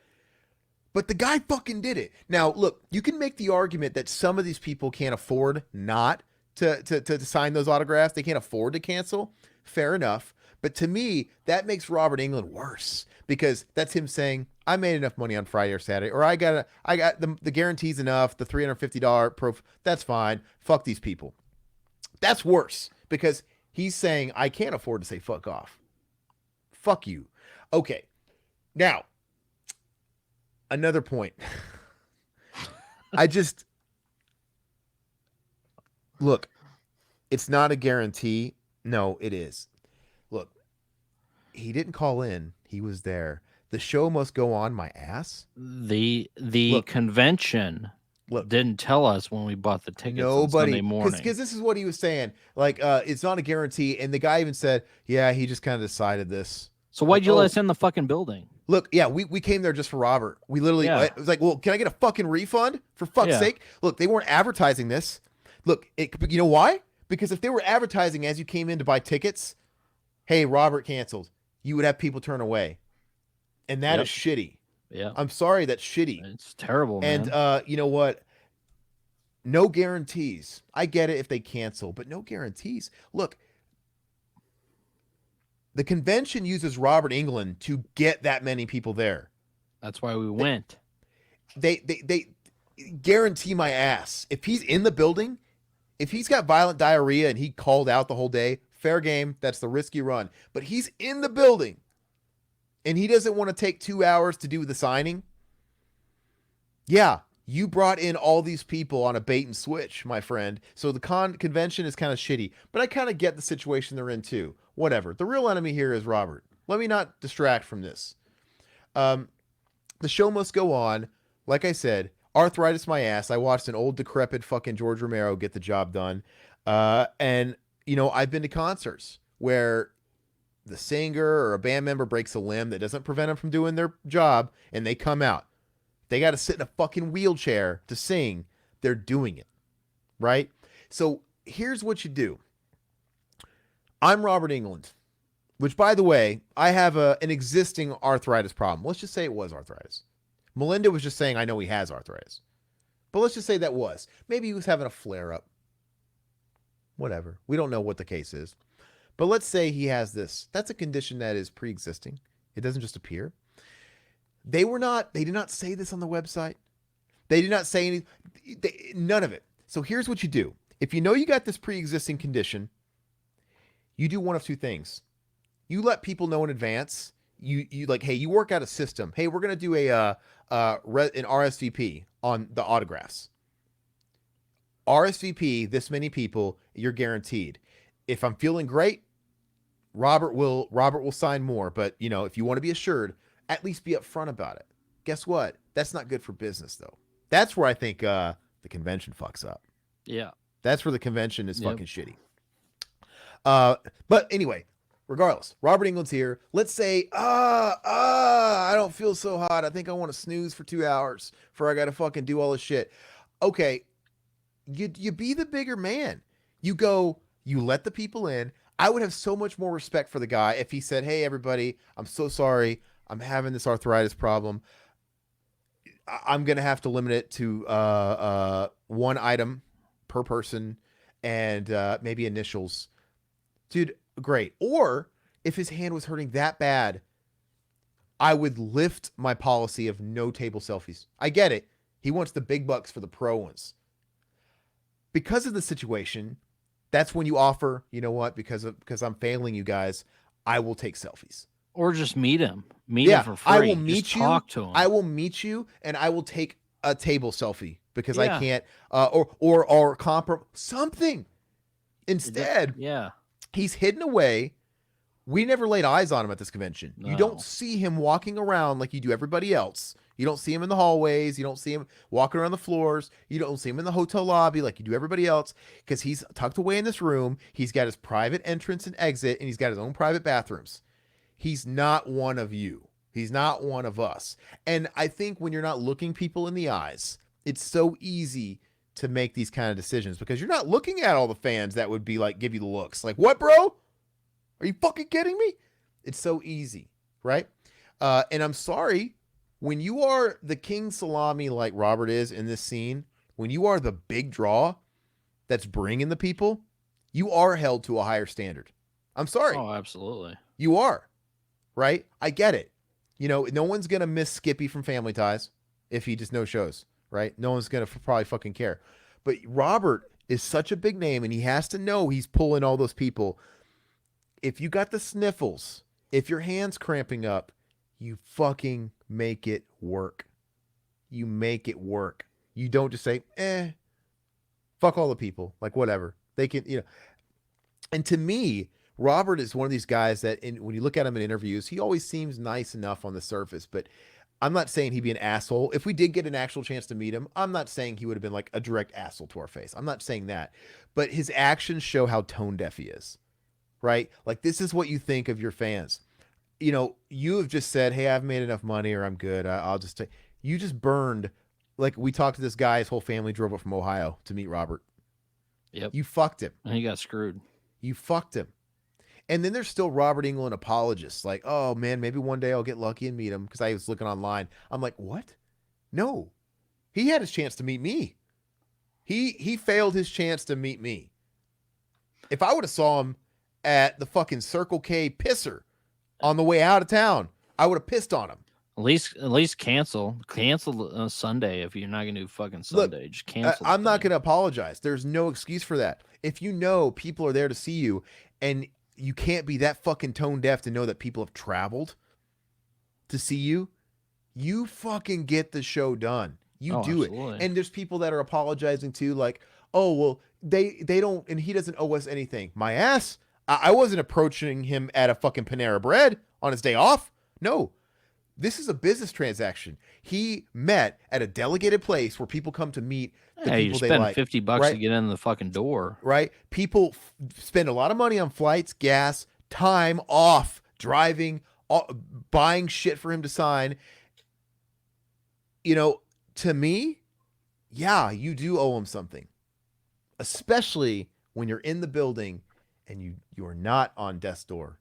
But the guy fucking did it. Now, look, you can make the argument that some of these people can't afford not to sign those autographs. They can't afford to cancel. Fair enough. But to me, that makes Robert Englund worse because that's him saying, I made enough money on Friday or Saturday, or I got the guarantee's enough, the $350 pro, that's fine. Fuck these people. That's worse because he's saying, I can't afford to say fuck off. Fuck you. Okay. Now, another point. Look, it's not a guarantee. No, it is. Look, he didn't call in. He was there. The show must go on, my ass. The convention didn't tell us when we bought the tickets on Sunday morning. Because this is what he was saying. Like, it's not a guarantee. And the guy even said, yeah, he just kind of decided this. So why'd you let us in the fucking building? Look, yeah, we came there just for Robert. We literally, it was like, well, can I get a fucking refund? For fuck's sake. Look, they weren't advertising this. Look, you know why? Because if they were advertising as you came in to buy tickets, hey, Robert canceled, you would have people turn away. And that is shitty. Yeah. I'm sorry, that's shitty. It's terrible, man. And you know what? No guarantees. I get it if they cancel, but no guarantees. Look, the convention uses Robert Englund to get that many people there. That's why we went. They guarantee my ass. If he's in the building, if he's got violent diarrhea and he called out the whole day, fair game. That's the risk you run. But he's in the building and he doesn't want to take 2 hours to do the signing. Yeah, you brought in all these people on a bait and switch, my friend. So the convention is kind of shitty, but I kind of get the situation they're in too. Whatever. The real enemy here is Robert. Let me not distract from this. The show must go on. Like I said, arthritis my ass. I watched an old decrepit fucking George Romero get the job done. And, I've been to concerts where the singer or a band member breaks a limb that doesn't prevent them from doing their job, and they come out, they got to sit in a fucking wheelchair to sing. They're doing it, right? So here's what you do. I'm Robert Englund, which, by the way, I have an existing arthritis problem. Let's just say it was arthritis. Melinda was just saying, I know he has arthritis. But let's just say that was. Maybe he was having a flare-up. Whatever. We don't know what the case is. But let's say he has this. That's a condition that is pre-existing. It doesn't just appear. They did not say this on the website. They did not say any, none of it. So here's what you do. If you know you got this pre-existing condition, you do one of two things. You let people know in advance. You like, hey, you work out a system. Hey, we're going to do an RSVP on the autographs. RSVP, this many people, you're guaranteed. If I'm feeling great, Robert will sign more. But, you know, if you want to be assured, at least be upfront about it. Guess what? That's not good for business, though. That's where I think the convention fucks up. Yeah. That's where the convention is fucking shitty. But anyway, regardless, Robert Englund's here. Let's say, I don't feel so hot. I think I want to snooze for 2 hours before I got to fucking do all this shit. Okay. You be the bigger man. You go, you let the people in. I would have so much more respect for the guy if he said, hey, everybody, I'm so sorry. I'm having this arthritis problem. I'm going to have to limit it to one item per person and maybe initials. Dude, great. Or if his hand was hurting that bad, I would lift my policy of no table selfies. I get it. He wants the big bucks for the pro ones. Because of the situation, that's when you offer, you know what, because I'm failing you guys, I will take selfies. Or just meet him. Meet him for free. I will meet just you. Talk to him. I will meet you and I will take a table selfie because I can't or something. Instead, he's hidden away. We never laid eyes on him at this convention. No. You don't see him walking around like you do everybody else. You don't see him in the hallways. You don't see him walking around the floors. You don't see him in the hotel lobby like you do everybody else because he's tucked away in this room. He's got his private entrance and exit, and he's got his own private bathrooms. He's not one of you. He's not one of us. And I think when you're not looking people in the eyes, it's so easy to make these kind of decisions because you're not looking at all the fans that would be like, give you the looks. Like, what, bro? Are you fucking kidding me? It's so easy, right? And I'm sorry. When you are the king salami like Robert is in this scene, when you are the big draw that's bringing the people, you are held to a higher standard. I'm sorry. Oh, absolutely. You are, right? I get it. You know, no one's going to miss Skippy from Family Ties if he just no shows, right? No one's going to probably fucking care. But Robert is such a big name and he has to know he's pulling all those people. If you got the sniffles, if your hand's cramping up, you fucking make it work. You make it work. You don't just say, fuck all the people. Like, whatever. They can, you know. And to me, Robert is one of these guys that when you look at him in interviews, he always seems nice enough on the surface, but I'm not saying he'd be an asshole. If we did get an actual chance to meet him, I'm not saying he would have been like a direct asshole to our face. I'm not saying that. But his actions show how tone deaf he is, right? Like, this is what you think of your fans. You know, you have just said, hey, I've made enough money or I'm good. I'll just take. You just burned. Like, we talked to this guy, his whole family drove up from Ohio to meet Robert. Yep. You fucked him. And he got screwed. You fucked him. And then there's still Robert Englund apologists. Like, oh, man, maybe one day I'll get lucky and meet him because I was looking online. I'm like, what? No. He had his chance to meet me. He failed his chance to meet me. If I would have saw him at the fucking Circle K pisser on the way out of town, I would have pissed on him. At least cancel Sunday if you're not gonna do fucking Sunday. Look, just cancel. I'm not gonna apologize. There's no excuse for that. If you know people are there to see you, and you can't be that fucking tone deaf to know that people have traveled to see you, you fucking get the show done. You do absolutely. it. And there's people that are apologizing too, like, oh well, they don't, and he doesn't owe us anything. My ass. I wasn't approaching him at a fucking Panera Bread on his day off. No, this is a business transaction. He met at a delegated place where people come to meet the people they like. $50 right? to get in the fucking door. Right? People spend a lot of money on flights, gas, time off driving, buying shit for him to sign. You know, to me, yeah, you do owe him something, especially when you're in the building and you are not on death's door.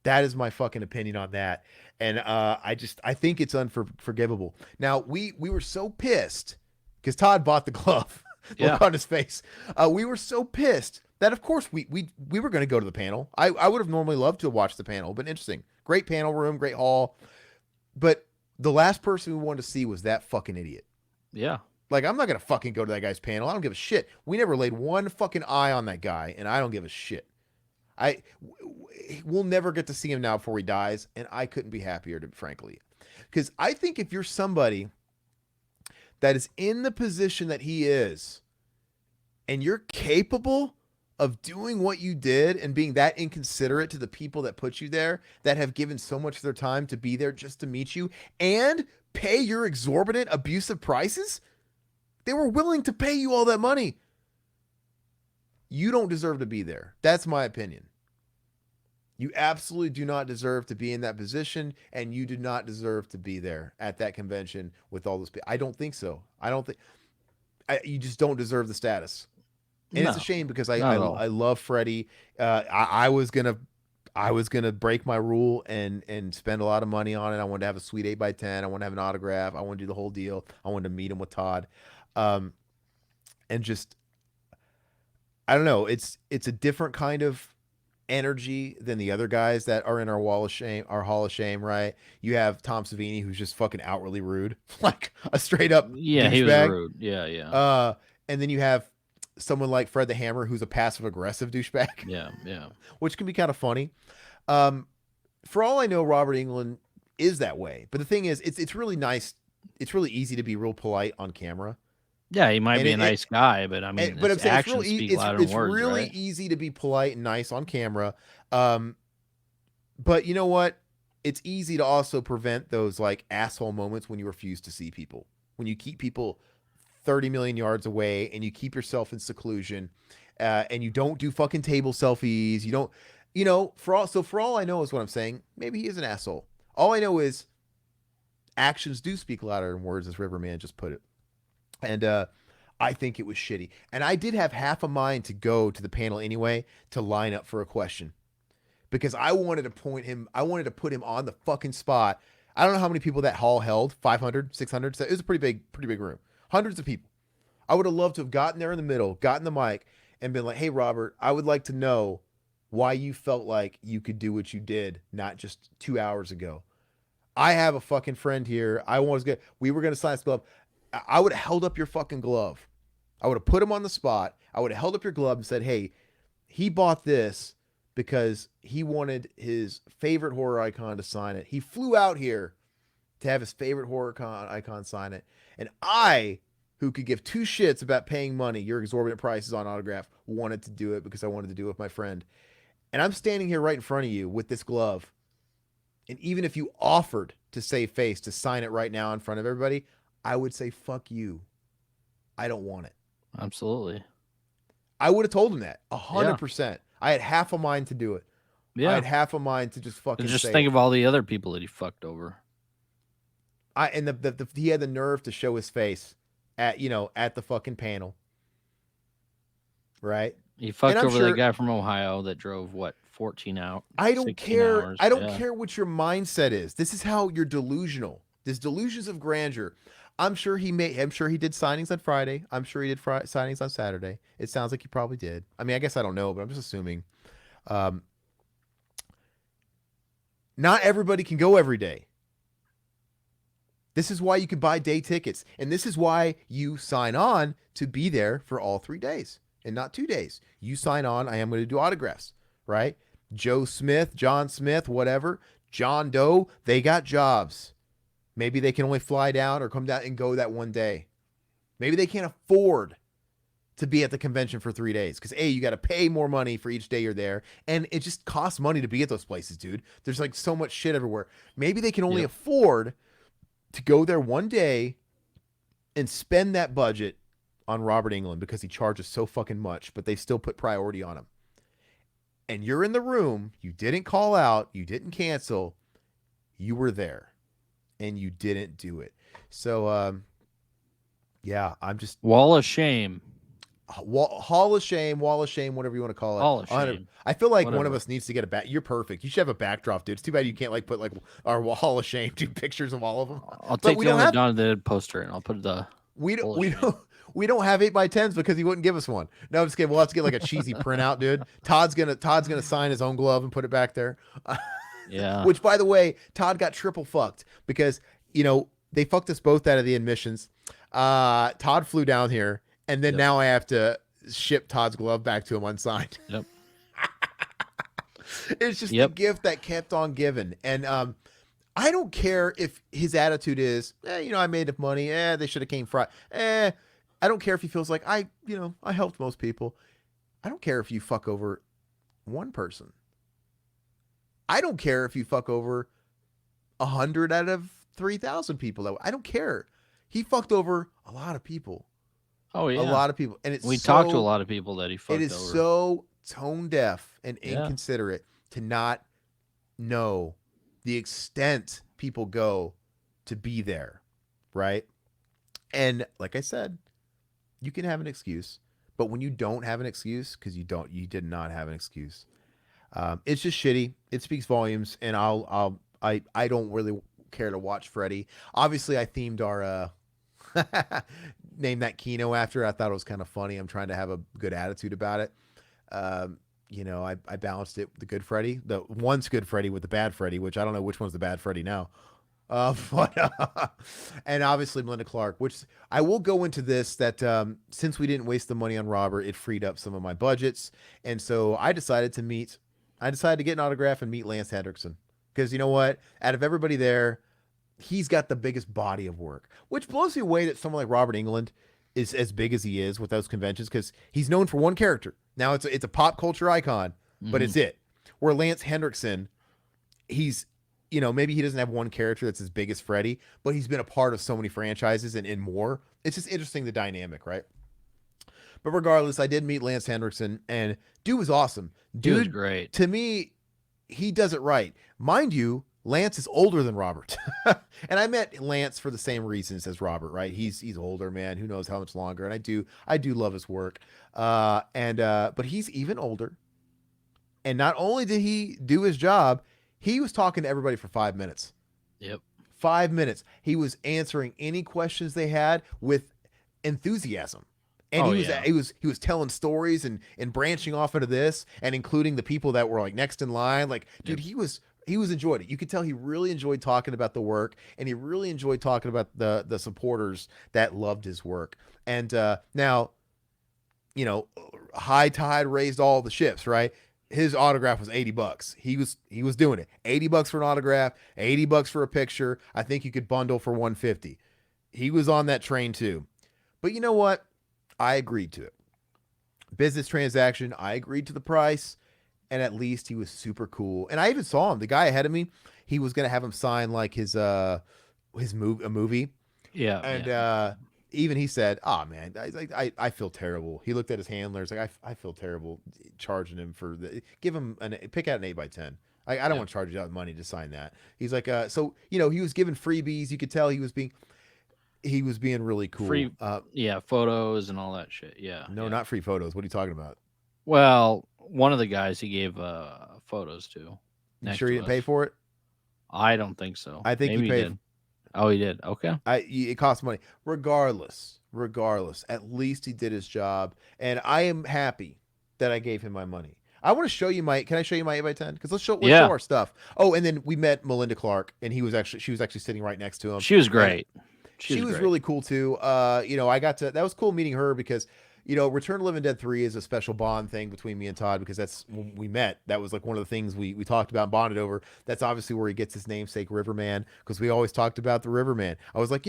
That is my fucking opinion on that. And I think it's unforgivable. Now, we were so pissed because Todd bought the glove. Look on his face. We were so pissed that, of course, we were going to go to the panel. I would have normally loved to watch the panel, but interesting. Great panel room, great hall. But the last person we wanted to see was that fucking idiot. Yeah. Like, I'm not going to fucking go to that guy's panel. I don't give a shit. We never laid one fucking eye on that guy, and I don't give a shit. We'll never get to see him now before he dies, and I couldn't be happier, frankly. Because I think if you're somebody that is in the position that he is, and you're capable of doing what you did and being that inconsiderate to the people that put you there, that have given so much of their time to be there just to meet you, and pay your exorbitant, abusive prices, they were willing to pay you all that money. You don't deserve to be there. That's my opinion. You absolutely do not deserve to be in that position, and you do not deserve to be there at that convention with all those people. I don't think so. I don't think you just don't deserve the status. And it's a shame because I love Freddie. I was gonna break my rule and spend a lot of money on it. I wanted to have a sweet 8x10. I want to have an autograph. I want to do the whole deal. I wanted to meet him with Todd, and just I don't know. It's a different kind of energy than the other guys that are in our Hall of Shame, right? You have Tom Savini, who's just fucking outwardly rude, like a straight up douchebag. He was rude. Yeah. And then you have someone like Fred the Hammer, who's a passive aggressive douchebag. Yeah. Which can be kind of funny. For all I know, Robert Englund is that way. But the thing is, it's really nice. It's really easy to be real polite on camera. Yeah, he might be a nice guy, but I mean, but his actions speak louder than words. It's really right? easy to be polite and nice on camera. But you know what? It's easy to also prevent those like asshole moments when you refuse to see people, when you keep people 30 million yards away and you keep yourself in seclusion, and you don't do fucking table selfies. You don't, for all I know is what I'm saying. Maybe he is an asshole. All I know is actions do speak louder than words, as Riverman just put it. And I think it was shitty. And I did have half a mind to go to the panel anyway to line up for a question, because I wanted to put him on the fucking spot. I don't know how many people that hall held, 500, 600. So it was a pretty big room. Hundreds of people. I would have loved to have gotten there in the middle, gotten the mic, and been like, hey, Robert, I would like to know why you felt like you could do what you did not just 2 hours ago. I have a fucking friend here. We were going to sign this glove. I would have held up your fucking glove. I would have put him on the spot. I would have held up your glove and said, hey, he bought this because he wanted his favorite horror icon to sign it. He flew out here to have his favorite horror icon sign it. And I, who could give two shits about paying money, your exorbitant prices on autograph, wanted to do it because I wanted to do it with my friend. And I'm standing here right in front of you with this glove. And even if you offered to save face to sign it right now in front of everybody, I would say, fuck you. I don't want it. Absolutely. I would have told him that 100%. I had half a mind to do it. Yeah. I had half a mind to just fucking just say think it. of all the other people that he fucked over. He had the nerve to show his face at the fucking panel. Right? He fucked over that guy from Ohio that drove 14 out. I don't care. Hours. I don't care what your mindset is. This is how you're delusional. This delusions of grandeur. I'm sure he did signings on Friday. I'm sure he did signings on Saturday. It sounds like he probably did. I mean, I guess I don't know, but I'm just assuming. Not everybody can go every day. This is why you can buy day tickets. And this is why you sign on to be there for all 3 days and not 2 days. You sign on, I am going to do autographs, right? Joe Smith, John Smith, whatever, John Doe, they got jobs. Maybe they can only fly down or come down and go that one day. Maybe they can't afford to be at the convention for 3 days because you got to pay more money for each day you're there. And it just costs money to be at those places, dude. There's like so much shit everywhere. Maybe they can only afford to go there one day and spend that budget on Robert Englund because he charges so fucking much, but they still put priority on him. and you're in the room, you didn't call out, you didn't cancel, you were there and you didn't do it. So, yeah, I'm just Wall of shame. Hall of Shame, Wall of Shame, whatever you want to call it. Hall of shame. I feel like one of Whatever. us needs to get a back. You're perfect. You should have a backdrop, dude. It's too bad you can't like put like our Hall of Shame, do pictures of all of them. I'll But take we the don't one that have Don did poster and I'll put the we Hall don't of we Shame. don't have 8x10s because he wouldn't give us one. No, I'm just kidding. We'll have to get like a cheesy printout, dude. Todd's gonna sign his own glove and put it back there. Yeah. Which, by the way, Todd got triple fucked because they fucked us both out of the admissions. Todd flew down here, and then now I have to ship Todd's glove back to him unsigned. Yep. It's just the gift that kept on giving. And I don't care if his attitude is, I made enough money. They should have came Friday. I don't care if he feels like I helped most people. I don't care if you fuck over one person. I don't care if you fuck over 100 out of 3,000 people. I don't care. He fucked over a lot of people. Oh yeah, a lot of people, and we talked to a lot of people that he fucked over. It is so tone deaf and inconsiderate to not know the extent people go to be there, right? And like I said, you can have an excuse, but when you don't have an excuse, because you did not have an excuse, it's just shitty. It speaks volumes, and I don't really care to watch Freddy. Obviously, I themed our name that Kino after. I thought it was kind of funny. I'm trying to have a good attitude about it. I balanced it with the good Freddy. The one's good Freddy with the bad Freddy, which I don't know which one's the bad Freddy now. And obviously Melinda Clark, which I will go into this, that since we didn't waste the money on Robert, it freed up some of my budgets. And so I decided to get an autograph and meet Lance Hendrickson. Because you know what? Out of everybody there, he's got the biggest body of work, which blows me away that someone like Robert Englund is as big as he is with those conventions, because he's known for one character. Now it's a pop culture icon, but it's it. Where Lance Hendrickson, he's, maybe he doesn't have one character that's as big as Freddy, but he's been a part of so many franchises and more. It's just interesting, the dynamic, right? But regardless, I did meet Lance Hendrickson, and dude was awesome. Dude was great. To me, he does it right. Mind you, Lance is older than Robert. And I met Lance for the same reasons as Robert, right? He's older, man. Who knows how much longer. And I do love his work. But he's even older. And not only did he do his job, he was talking to everybody for 5 minutes. Yep. 5 minutes. He was answering any questions they had with enthusiasm. And he was telling stories and branching off into this, and including the people that were like next in line. Like, dude, he was enjoyed it. You could tell he really enjoyed talking about the work, and he really enjoyed talking about the supporters that loved his work. And now, high tide raised all the ships, right? His autograph was $80. He was doing it. $80 for an autograph, $80 for a picture. I think you could bundle for $150. He was on that train too. But you know what? I agreed to it. Business transaction. I agreed to the price, and at least he was super cool. And I even saw him. The guy ahead of me, he was gonna have him sign like his movie. Yeah. And even he said, "Oh man, I feel terrible." He looked at his handlers like, I feel terrible charging him for pick out an 8x10. I don't want to charge you out money to sign that. He's like, so he was giving freebies. You could tell he was being really cool. Free, photos and all that shit. Yeah. No, not free photos. What are you talking about? Well, one of the guys he gave photos to. You sure he didn't pay for it? I don't think so. I think Maybe he paid. Did. Oh, he did. Okay. It cost money. Regardless, at least he did his job, and I am happy that I gave him my money. I want to show you Can I show you my 8x10? Because let's show our stuff. Oh, and then we met Melinda Clark, and she was actually sitting right next to him. She was great. She was really cool too. That was cool meeting her because, Return of the Living Dead 3 is a special bond thing between me and Todd, because that's when we met. That was like one of the things we talked about and bonded over. That's obviously where he gets his namesake Riverman, because we always talked about the Riverman. I was like,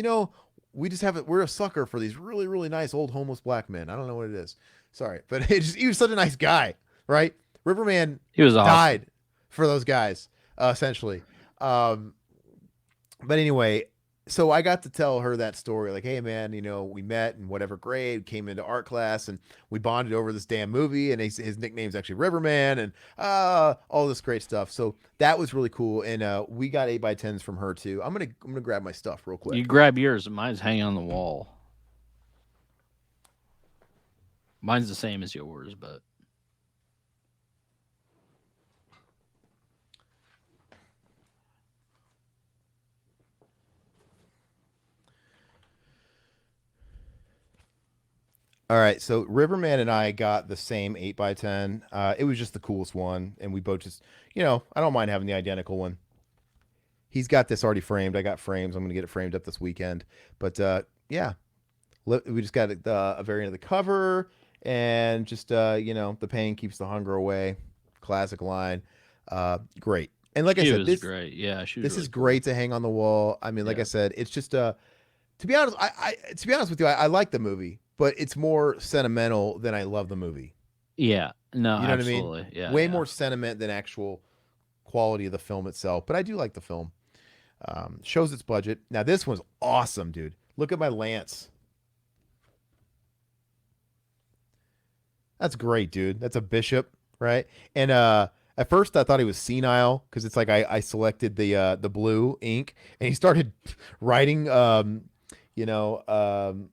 we're a sucker for these really, really nice old homeless black men. I don't know what it is. Sorry, but he was such a nice guy, right? Riverman, he was awesome. Died for those guys, essentially. But anyway, so I got to tell her that story, like, hey man, we met in whatever grade, came into art class, and we bonded over this damn movie, and his nickname's actually Riverman, and all this great stuff. So that was really cool, and we got 8x10s from her too. I'm gonna grab my stuff real You quick. grab yours, and mine's hanging on the wall. Mine's the same as yours, but All right, so Riverman and I got the same 8x10. It was just the coolest one, and we both just, I don't mind having the identical one. He's got this already framed. I got frames. I'm gonna get it framed up this weekend. But yeah, we just got a variant of the cover, and just the pain keeps the hunger away. Classic line. Great. And like I she said, was great. Yeah, she was this really is cool. great to hang on the wall. I mean, like I Yeah. said, it's just to be honest, to be honest with you, I like the movie, but it's more sentimental than I love the movie. Yeah. No, You know what I mean? absolutely. Yeah, Way yeah. more sentiment than actual quality of the film itself. But I do like the film. Shows its budget. Now this one's awesome, dude. Look at my lance. That's great, dude. That's a bishop, right? And at first I thought he was senile because it's like I selected the blue ink, and he started writing you know um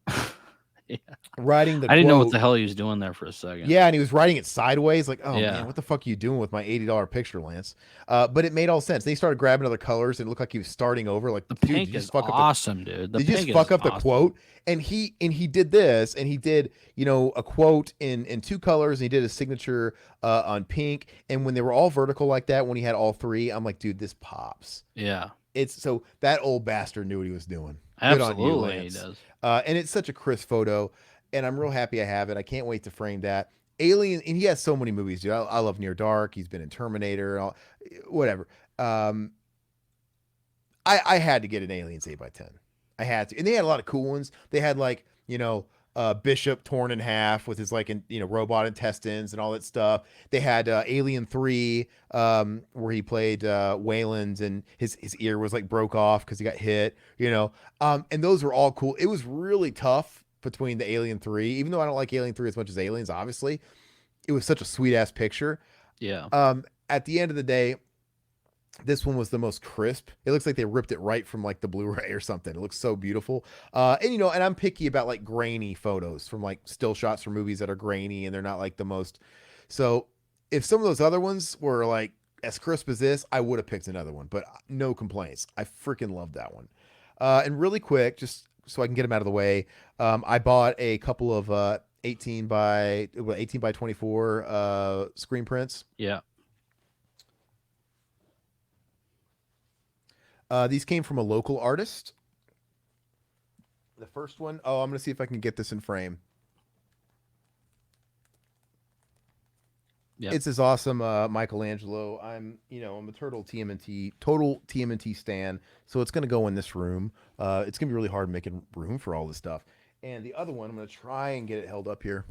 Yeah. writing the I didn't know what quote. the hell he was doing there for a second. Yeah, and he was writing it sideways, like, oh man, Yeah. what the fuck are you doing with my $80 picture, Lance? But it made all sense. Then he started grabbing other colors, and it looked like he was starting over. Like, The dude, did pink you is just fuck up the awesome, dude. The did you just pink fuck is up the awesome. quote? And he did this, and he did a quote in two colors, and he did his signature on pink. And when they were all vertical like that, when he had all three, I'm like, dude, this pops. Yeah. It's so that old bastard knew what he was doing. Good on you, Absolutely, he Lance. does. And it's such a crisp photo, and I'm real happy I have it. I can't wait to frame that. Alien, and he has so many movies, dude. I love Near Dark. He's been in Terminator, whatever. Um, I had to get an Aliens 8x10. I had to, and they had a lot of cool ones. They had like Bishop torn in half with his like robot intestines and all that stuff. They had Alien 3, where he played Wayland, and his ear was like broke off because he got hit. And those were all cool. It was really tough between the Alien 3, even though I don't like Alien 3 as much as Aliens. Obviously, it was such a sweet ass picture. Yeah. At the end of the day, this one was the most crisp. It looks like they ripped it right from like the Blu-ray or something. It looks so beautiful. And I'm picky about like grainy photos from like still shots from movies that are grainy and they're not like the most. So if some of those other ones were like as crisp as this, I would have picked another one, but no complaints. I freaking love that one. And really quick, just so I can get them out of the way, I bought a couple of 18 by 24 screen prints. Yeah. These came from a local artist. The first one, I'm going to see if I can get this in frame. Yep. It's this awesome Michelangelo. I'm a total TMNT stan, so it's going to go in this room. It's going to be really hard making room for all this stuff. And the other one, I'm going to try and get it held up here.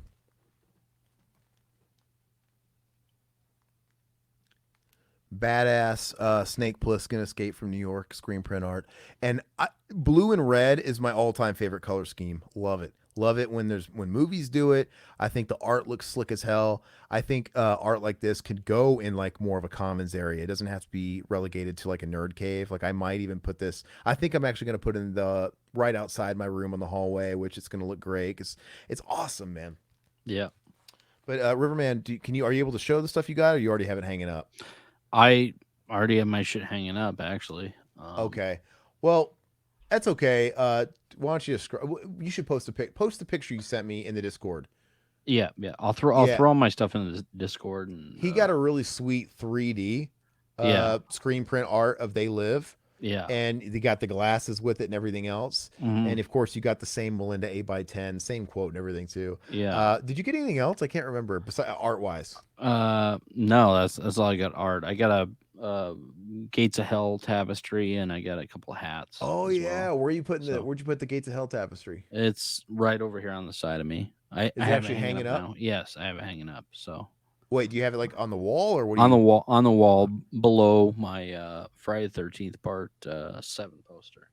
Badass Snake Plissken Escape from New York screen print art, and blue and red is my all-time favorite color scheme. Love it when movies do it. I think the art looks slick as hell. I think art like this could go in like more of a commons area. It doesn't have to be relegated to like a nerd cave. Like I might even put this, I think I'm actually going to put in the right outside my room on the hallway, which is going to look great because it's awesome, man. Yeah. But Riverman, are you able to show the stuff you got, or you already have it hanging up? I already have my shit hanging up, actually. Okay. Well, that's okay. Why don't you you should post the picture you sent me in the Discord. Yeah, yeah. I'll throw Yeah. all my stuff in the Discord. And He got a really sweet 3D Yeah. screen print art of They Live. Yeah. And they got the glasses with it and everything else. Mhm. And of course, you got the same Melinda 8x10, same quote and everything too. Yeah. Did you get anything else? I can't remember. Besides art wise. No, that's all I got. Art. I got a Gates of Hell tapestry, and I got a couple hats. Oh as yeah, well. where'd you put the Gates of Hell tapestry? It's right over here on the side of me. I it have actually it hanging up? now. Yes, I have it hanging up. So Wait, do you have it like on the wall or what? on the wall below my Friday 13th part 7 poster.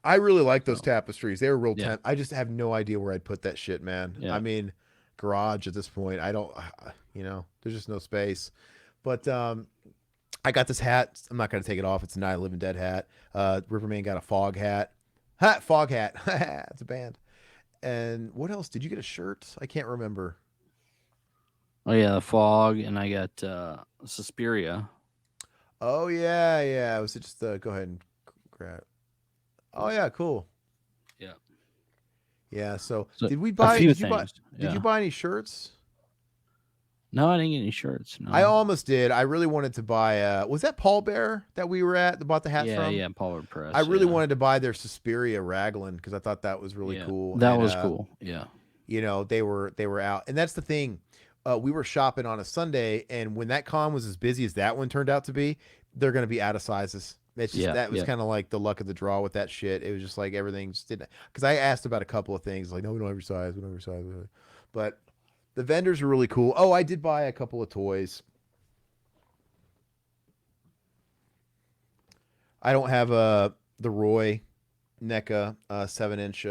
I really like those So, tapestries. They were real yeah. I just have no idea where I'd put that shit, man. Yeah. I mean, garage at this point. I don't, there's just no space. But I got this hat. I'm not gonna take it off. It's a Night of the Living Dead hat. Riverman got a fog hat. Fog hat. It's a band. And what else? Did you get a shirt? I can't remember. Oh yeah, the fog, and I got Suspiria. Oh yeah. Was it just go ahead and grab? Oh yeah, cool. Yeah. Yeah. So So did we a buy? few Did you buy? things. Did you Yeah. buy any shirts? No, I didn't get any shirts. I No. almost did. I really wanted to buy. Was that Paul Bear that we were at that bought the hat Yeah, from? yeah, Power Press. I really yeah. wanted to buy their Suspiria raglan because I thought that was really Yeah. cool. That And, was cool. Yeah. they were out, and that's the thing. We were shopping on a Sunday, and when that con was as busy as that one turned out to be, they're going to be out of sizes. It's just Yeah, that was yeah. kind of like the luck of the draw with that shit. It was just like everything just didn't. Because I asked about a couple of things, like no, we don't have your size, we don't have your size, but the vendors are really cool. Oh, I did buy a couple of toys. I don't have the Roy NECA 7-inch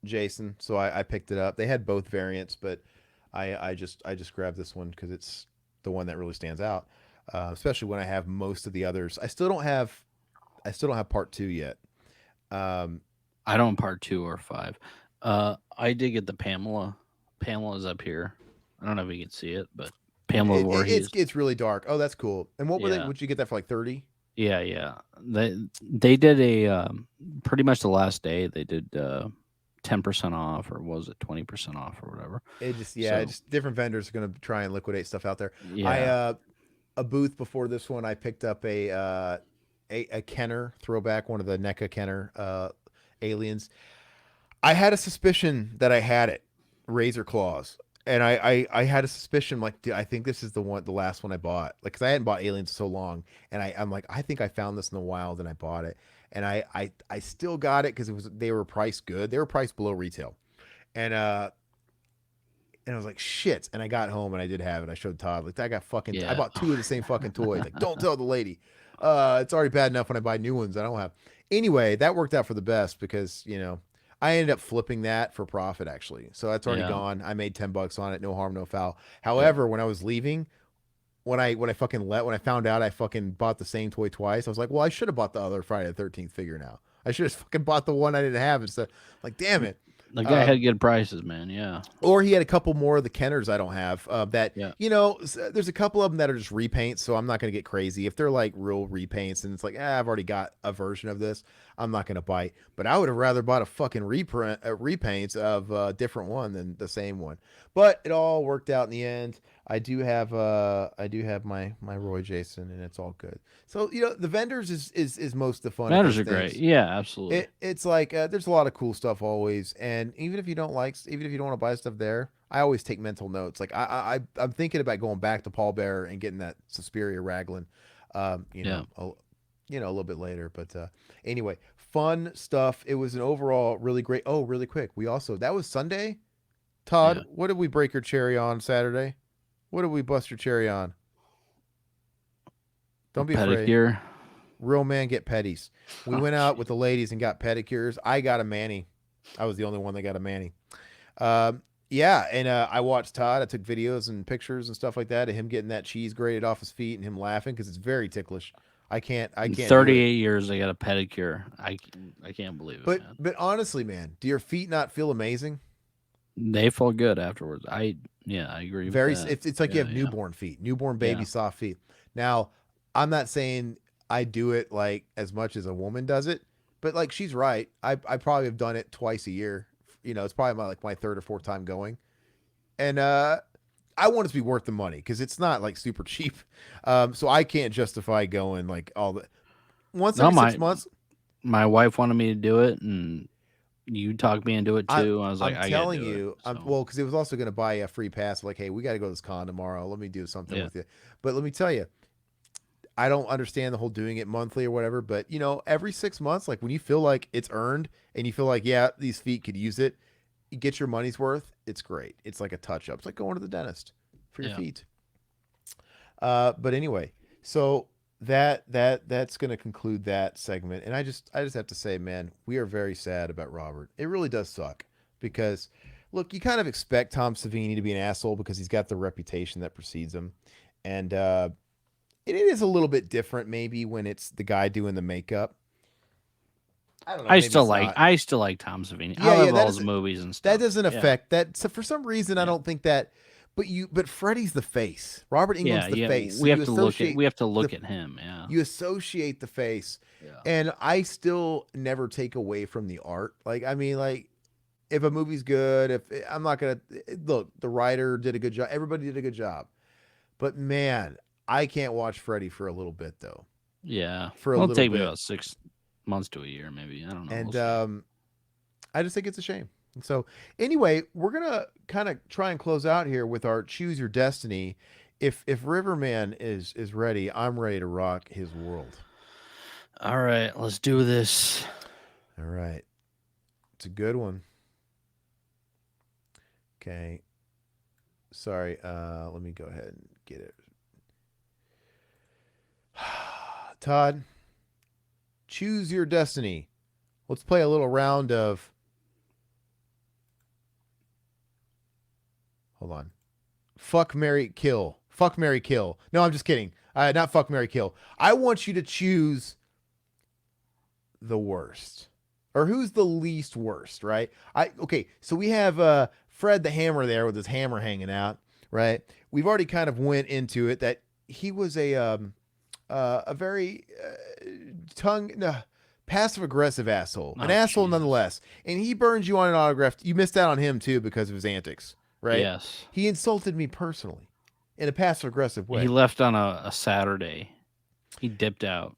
Jason, so I picked it up. They had both variants, but I just grabbed this one because it's the one that really stands out. Especially when I have most of the others. I still don't have part 2 yet. I don't part 2 or 5. I did get the Pamela. Pamela's up here. I don't know if you can see it, but Pamela Voorhees. It's really dark. Oh, that's cool. And what were they? Yeah. Would you get that for like 30? Yeah, yeah. They did a pretty much the last day they did 10% off, or was it 20% off or whatever. It just So- just different vendors are gonna try and liquidate stuff out there. Yeah. A booth before this one, I picked up a Kenner throwback, one of the NECA Kenner aliens. I had a suspicion that I had it, Razor Claws, and I had a suspicion like, dude, I think this is the last one I bought, like because I hadn't bought aliens so long, and I'm like, I think I found this in the wild and I bought it, and I still got it because they were priced good, they were priced below retail, and I was like, shit. And I got home and I did have it. I showed Todd, like, I got fucking, I Yeah. bought 2 of the same fucking toys. Like, don't tell the lady. It's already bad enough when I buy new ones I don't have. Anyway, that worked out for the best because, I ended up flipping that for profit actually. So that's already Yeah. gone. I made $10 on it. No harm, no foul. However, when I was leaving, when I found out I fucking bought the same toy twice, I was like, well, I should have bought the other Friday the 13th figure now. I should have fucking bought the one I didn't have instead. Like, damn it. The guy had good prices, man. Yeah. Or he had a couple more of the Kenners I don't have. Yeah. There's a couple of them that are just repaints, so I'm not going to get crazy. If they're like real repaints and it's like, I've already got a version of this, I'm not going to bite. But I would have rather bought a fucking repaint of a different one than the same one. But it all worked out in the end. I do have my Roy Jason, and it's all good. So the vendors is most of the fun. Vendors are things. great. Yeah, absolutely. It's like there's a lot of cool stuff always, and even if you don't want to buy stuff there, I always take mental notes. Like I'm thinking about going back to Paul Bear and getting that Suspiria raglan, a little bit later. But anyway, fun stuff. It was an overall really great. Oh, really quick, that was Sunday. Todd, Yeah. What did we break your cherry on Saturday? What did we bust your cherry on? Don't be afraid. Pedicure. Real man get petties. We went out with the ladies and got pedicures. I got a mani. I was the only one that got a mani. And I watched Todd. I took videos and pictures and stuff like that of him getting that cheese grated off his feet and him laughing because it's very ticklish. I can't. do it. 38 years I got a pedicure. I can't believe it. Man. But honestly, man, do your feet not feel amazing? They feel good afterwards. I agree. Very. With that. It's like you have Yeah. newborn feet, newborn baby Yeah. soft feet. Now, I'm not saying I do it like as much as a woman does it, but like she's right. I probably have done it twice a year. It's probably my third or fourth time going, and I want it to be worth the money because it's not like super cheap. So I can't justify going like all the once every 6 months. My wife wanted me to do it, and you talked me into it too. I was like, I'm I telling gotta do you, it, so. because it was also going to buy a free pass. Like, hey, we got to go to this con tomorrow. Let me do something with you. But let me tell you, I don't understand the whole doing it monthly or whatever. But every 6 months, like when you feel like it's earned and you feel like, yeah, these feet could use it, you get your money's worth. It's great. It's like a touch up. It's like going to the dentist for your feet. But anyway, so that's going to conclude that segment. And I just have to say, man, we are very sad about Robert. It really does suck because, look, you kind of expect Tom Savini to be an asshole because he's got the reputation that precedes him, and it is a little bit different maybe when it's the guy doing the makeup. I don't know. I Maybe still it's like not. I still like Tom Savini. Yeah, I yeah. love That all his doesn't movies and that stuff. doesn't Yeah. affect that. So for some reason, I Yeah. don't think that. But Freddie's the face. Robert Englund's the Yeah. face. So We you have to look at associate the him. Yeah. you associate the face, Yeah. and I still never take away from the art. Like I mean, like if a movie's good, if I'm not gonna look, the writer did a good job. Everybody did a good job, but man, I can't watch Freddie for a little bit though. Yeah. For a It'll little take me bit, about 6 months to a year, maybe. I don't know. We'll and see. I just think it's a shame. And so anyway, we're gonna kind of try and close out here with our choose your destiny. If Riverman is ready, I'm ready to rock his world. All right, let's do this. All right, it's a good one. Okay, sorry. Let me go ahead and get it. Todd, choose your destiny. Let's play a little round of. Hold on. Fuck, Mary, kill. Fuck, Mary, kill. No, I'm just kidding. Not fuck, Mary, kill. I want you to choose the worst, or who's the least worst, right? Okay. So we have Fred the Hammer there with his hammer hanging out, right? We've already kind of went into it that he was a very passive aggressive asshole, an Oh, asshole Jesus. nonetheless, and he burns you on an autograph. You missed out on him too because of his antics, right? Yes. He insulted me personally in a passive aggressive way. He left on a Saturday. He dipped out.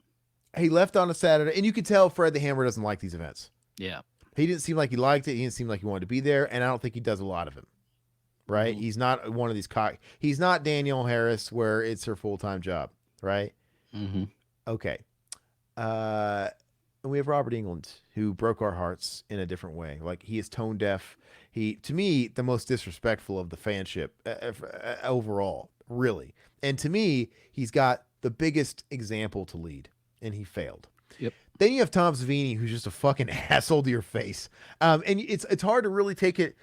He left on a Saturday, and you could tell Fred the Hammer doesn't like these events. Yeah. He didn't seem like he liked it. He didn't seem like he wanted to be there, and I don't think he does a lot of them. Right? Mhm. He's not one of these He's not Danielle Harris, where it's her full time job. Right? Mm-hmm. Okay. And we have Robert Englund, who broke our hearts in a different way. Like he is tone deaf. He, to me, the most disrespectful of the fanship overall, really. And to me, he's got the biggest example to lead, and he failed. Yep. Then you have Tom Savini, who's just a fucking asshole to your face. And it's hard to really take it.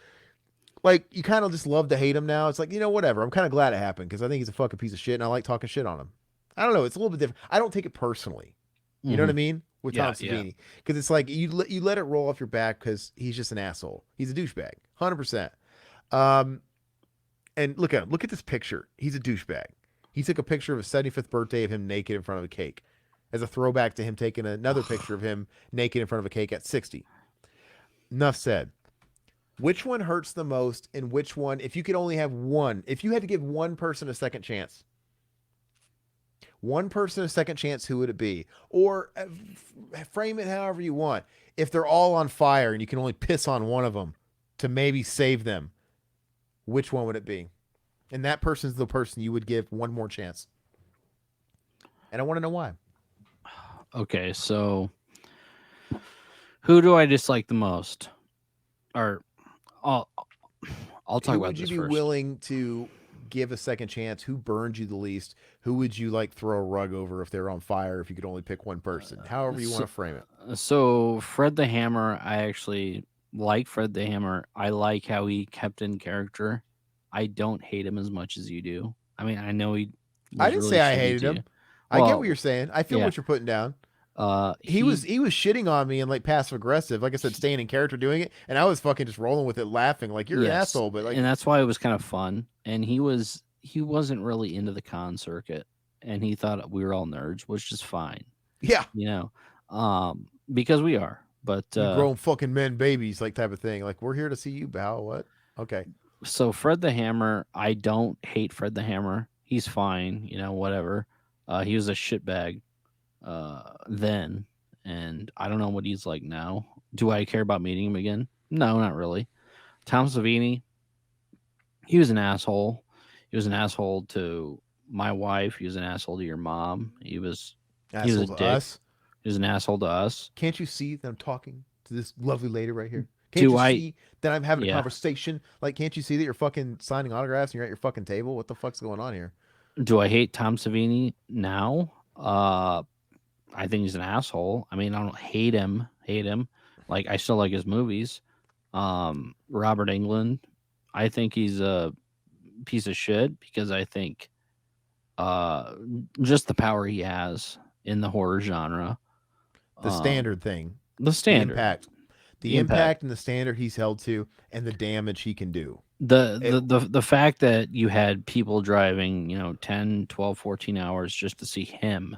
Like you kind of just love to hate him now. It's like, you know, whatever. I'm kind of glad it happened because I think he's a fucking piece of shit, and I like talking shit on him. I don't know. It's a little bit different. I don't take it personally. You know what I mean? With Tom Savini, because it's like you let it roll off your back because he's just an asshole. He's a douchebag, 100%. And look at him. Look at this picture. He's a douchebag. He took a picture of his 75th birthday of him naked in front of a cake, as a throwback to him taking another picture of him naked in front of a cake at 60. Enough said. Which one hurts the most, and which one, if you could only have one, if you had to give one person a second chance? One person a second chance, who would it be? Or frame it however you want. If they're all on fire and you can only piss on one of them to maybe save them, which one would it be? And that person's the person you would give one more chance. And I want to know why. Okay, so who do I dislike the most? Or I'll talk Who about would you this be first. willing to give a second chance? Who burned you the least? Who would you like throw a rug over if they're on fire, if you could only pick one person? However you want to frame it. So Fred the Hammer, I actually like Fred the Hammer. I like how he kept in character. I don't hate him as much as you do. I mean, I know he. I didn't say I hated him. I get what you're saying. I feel what you're putting down. He was shitting on me and like passive aggressive, like I said, staying in character doing it, and I was fucking just rolling with it, laughing like you're an asshole. But like, and that's why it was kind of fun. And he wasn't really into the con circuit, and he thought we were all nerds, which is fine. Yeah, because we are. But grown fucking men, babies, like type of thing. Like we're here to see you bow. What? Okay. So Fred the Hammer, I don't hate Fred the Hammer. He's fine, whatever. He was a shitbag then, and I don't know what he's like now. Do I care about meeting him again? No, not really. Tom Savini, he was an asshole. He was an asshole to my wife. He was an asshole to your mom. He was a dick. Us. He was an asshole to us. Can't you see that I'm talking to this lovely lady right here? Can't you see that I'm having a conversation? Like, can't you see that you're fucking signing autographs and you're at your fucking table? What the fuck's going on here? Do I hate Tom Savini now? I think he's an asshole. I mean, I don't hate him. Like, I still like his movies. Robert Englund, I think he's a piece of shit because I think uh just the power he has in the horror genre. The standard thing, The the standard, impact, the the impact. impact and the standard he's held to, and the damage he can do. The, It, the the the fact that you had people driving, 10, 12, 14 hours just to see him.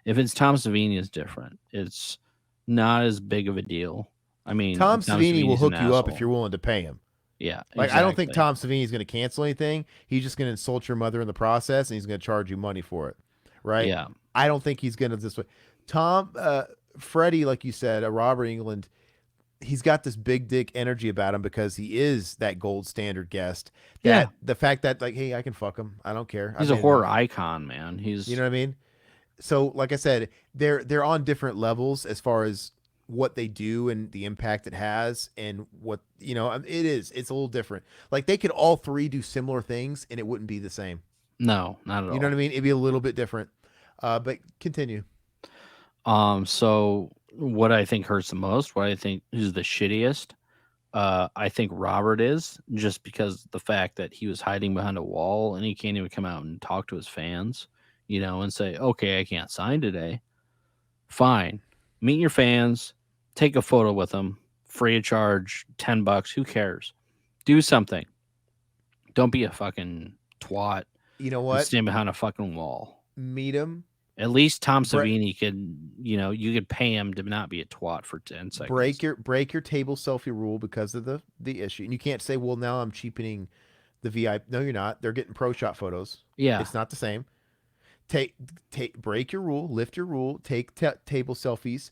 If it's Tom Savini, it's different. It's not as big of a deal. I mean, Tom Tom Savini will Savini's an hook you up if asshole. you're willing to pay him. Yeah, Like, I don't think exactly. Tom Savini is going to cancel anything. He's just going to insult your mother in the process, and he's going to charge you money for it, right? Yeah. I don't think he's going to this way. Tom, Freddie, like you said, Robert England, he's got this big dick energy about him because he is that gold standard guest. Yeah. That the fact that, like, hey, I can fuck him. I don't care. He's I've a made horror enough. icon, man. You He's know what I mean? So, like I said, they're on different levels as far as what they do and the impact it has, and what it's a little different. Like, they could all three do similar things and it wouldn't be the same. no, not at You know what all. I mean? It'd be a little bit different. But continue. So what I think hurts the most, what I think is the shittiest, I think Robert is, just because the fact that he was hiding behind a wall and he can't even come out and talk to his fans, and say, okay, I can't sign today. Fine. Meet your fans, take a photo with them, free of charge, $10. Who cares? Do something. Don't be a fucking twat You know and what? stand behind a fucking wall. Meet him. At least Tom Bre- Savini could, you could pay him to not be a twat for 10 seconds. break your table selfie rule because of the issue, and you can't say, well, now I'm cheapening the VIP. No, you're not. They're getting pro shot photos. Yeah. It's not the same. Break your rule, lift your rule, take table selfies.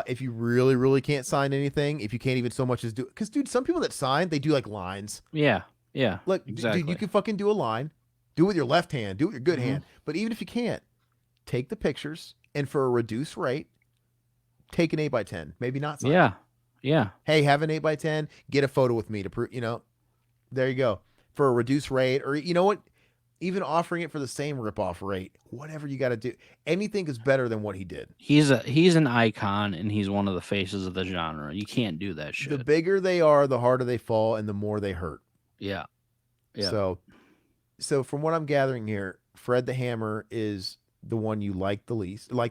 If you really can't sign anything, if you can't even so much as do, because dude, some people that sign, they do like lines. Yeah. Yeah. Look, Exactly. dude, you can fucking do a line, do it with your left hand, do it with your good Mhm. hand. But even if you can't, take the pictures, and for a reduced rate, take an 8x10. Maybe not sign. Yeah. Yeah. Hey, have an 8x10. Get a photo with me to prove. There you go, for a reduced rate, or you know what? Even offering it for the same rip-off rate, whatever you got to do. Anything is better than what he did. He's an icon and he's one of the faces of the genre. You can't do that shit. The bigger they are, the harder they fall, and the more they hurt. Yeah. Yeah. So from what I'm gathering here, Fred the Hammer is the one you like the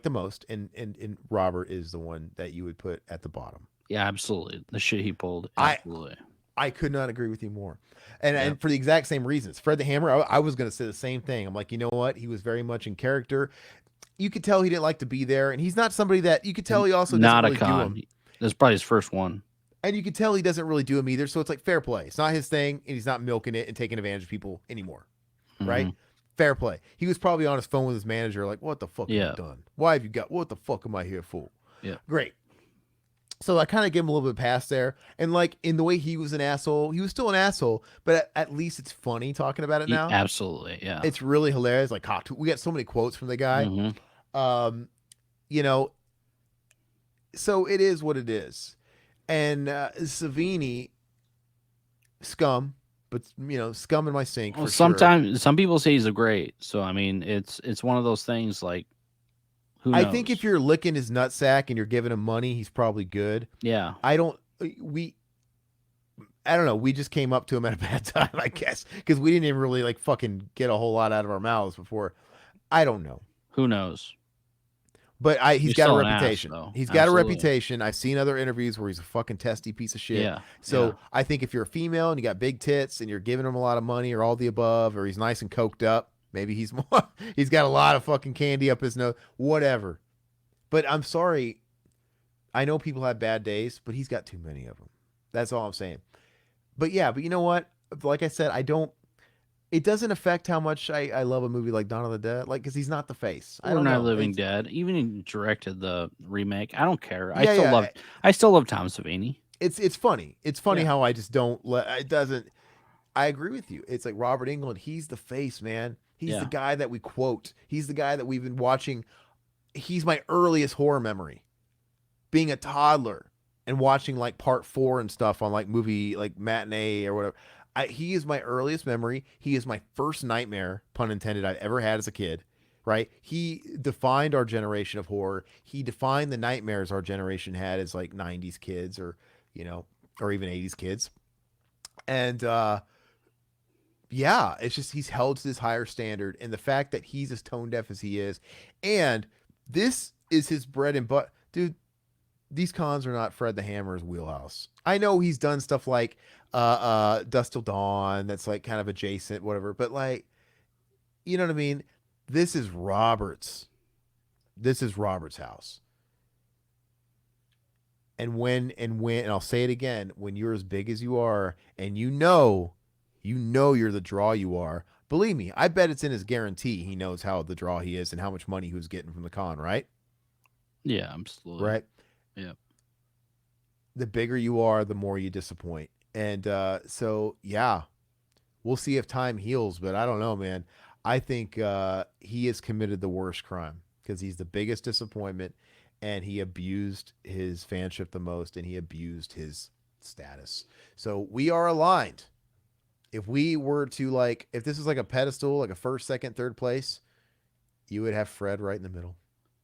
most, and Robert is the one that you would put at the bottom. Yeah, absolutely. The shit he pulled. I- Absolutely. I could not agree with you more. And Yep. and for the exact same reasons. Fred the Hammer, I was going to say the same thing. I'm like, you know what? He was very much in character. You could tell he didn't like to be there, and he's not somebody that you could tell he also Not doesn't a really do con. him. That's probably his first one. And you could tell he doesn't really do him either. So it's like fair play. It's not his thing, and he's not milking it and taking advantage of people anymore. Right? Mhm. Fair play. He was probably on his phone with his manager, like, what the fuck have Yeah. you done? Why have you got what the fuck am I here for? Yeah. Great. So I kind of give him a little bit past there. And like in the way he was an asshole, he was still an asshole, but at least it's funny talking about it now. Absolutely. Yeah. It's really hilarious. Like, we got so many quotes from the guy. Mhm. You know, so it is what it is. And Savini, scum, but scum in my sink. Well, for sometimes some people say he's a great. So I mean, it's one of those things like who knows? I think if you're licking his nutsack and you're giving him money, he's probably good. yeah. I don't know. We just came up to him at a bad time, I guess, because we didn't even really like fucking get a whole lot out of our mouths before. I don't know. Who knows? But he's He's got a still an ass, reputation. though. He's got Absolutely. a reputation. I've seen other interviews where he's a fucking testy piece of shit. Yeah. So yeah. I think if you're a female and you got big tits and you're giving him a lot of money or all the above, or he's nice and coked up, maybe he's got a lot of fucking candy up his nose, whatever. But I'm sorry. I know people have bad days, but he's got too many of them. That's all I'm saying. But you know what? Like I said, it doesn't affect how much I love a movie like Dawn of the Dead, like, because he's not the face. I Or don't Not know. Living It's- Dead. Even he directed the remake. I don't care. Yeah, I still love Tom Savini. It's funny. It's funny Yeah. how I just don't let it doesn't. I agree with you. It's like Robert Englund. He's the face, man. He's Yeah. the guy that we quote. He's the guy that we've been watching. He's my earliest horror memory. Being a toddler and watching like part 4 and stuff on like movie like matinee or whatever. He is my earliest memory. He is my first nightmare, pun intended, I've ever had as a kid. right? He defined our generation of horror. He defined the nightmares our generation had as like 90s kids or, or even 80s kids. And yeah, it's just he's held to this higher standard. And the fact that he's as tone deaf as he is, and this is his bread and butter. Dude, these cons are not Fred the Hammer's wheelhouse. I know he's done stuff like Dust Till Dawn that's like kind of adjacent, whatever, but like, you know what I mean? This is Robert's. This is Robert's house. And when and I'll say it again, when you're as big as you are and you know you're the draw you are, believe me, I bet it's in his guarantee he knows how the draw he is and how much money he was getting from the con, right? Yeah, absolutely. Right? Yeah. The bigger you are, the more you disappoint. And so, yeah, we'll see if time heals, but I don't know, man. I think he has committed the worst crime because he's the biggest disappointment and he abused his fanship the most and he abused his status. So we are aligned. If we were to like, if this was like a pedestal, like a first, second, third place, you would have Fred right in the middle.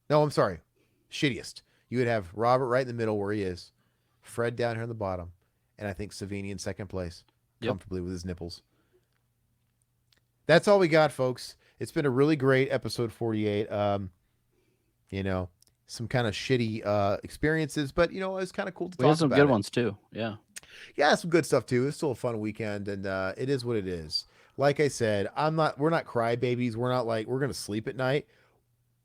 No, I'm sorry. Shittiest. You would have Robert right in the middle where he is, Fred down here in the bottom, and I think Savini in second place, comfortably with his nipples. That's all we got, folks. It's been a really great episode 48. Some kind of shitty experiences, but it's kind of cool to talk about. We had some good ones too. Yeah. Yeah, some good stuff too. It's still a fun weekend, and it is what it is. Like I said, we're not crybabies. We're not like we're gonna sleep at night.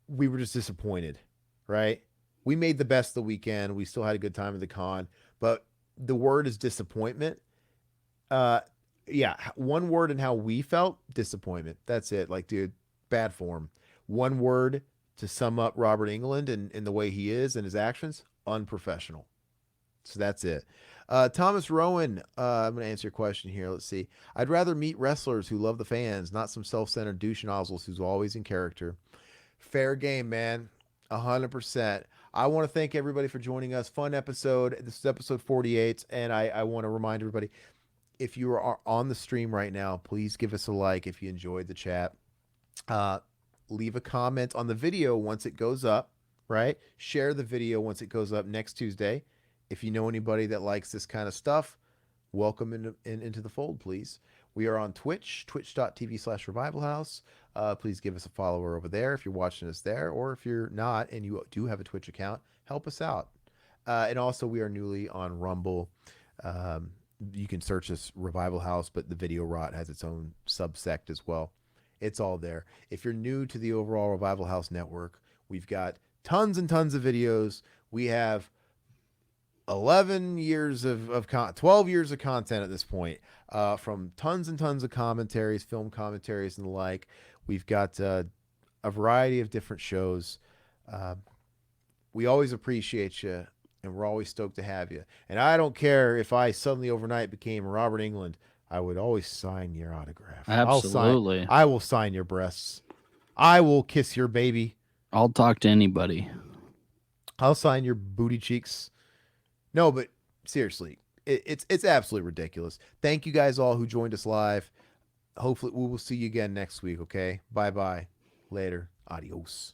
We were just disappointed, right? We made the best of the weekend. We still had a good time at the con, but the word is disappointment. Yeah, one word and how we felt, disappointment. That's it. Like, dude, bad form. One word to sum up Robert Englund and the way he is and his actions, unprofessional. So that's it. Thomas Rowan, I'm going to answer your question here. Let's see. I'd rather meet wrestlers who love the fans, not some self-centered douche nozzles who's always in character. Fair game, man. 100%. I want to thank everybody for joining us. Fun episode. This is episode 48, and I want to remind everybody, if you are on the stream right now, please give us a like if you enjoyed the chat. Leave a comment on the video once it goes up, right? Share the video once it goes up next Tuesday. If you know anybody that likes this kind of stuff, welcome into the fold, please. We are on Twitch, twitch.tv/revivalhouse. Please give us a follower over there if you're watching us there, or if you're not and you do have a Twitch account, help us out. And also, we are newly on Rumble. You can search us Revival House, but the Video Rot has its own subsect as well. It's all there. If you're new to the overall Revival House network, we've got tons and tons of videos. We have 11 years of 12 years of content at this point, from tons and tons of commentaries, film commentaries and the like. We've got a variety of different shows. We always appreciate you, and we're always stoked to have you. And I don't care if I suddenly overnight became Robert Englund. I would always sign your autograph. Absolutely. I will sign your breasts. I will kiss your baby. I'll talk to anybody. I'll sign your booty cheeks. No, but seriously, it's absolutely ridiculous. Thank you guys all who joined us live. Hopefully we will see you again next week, okay? Bye-bye. Later. Adios.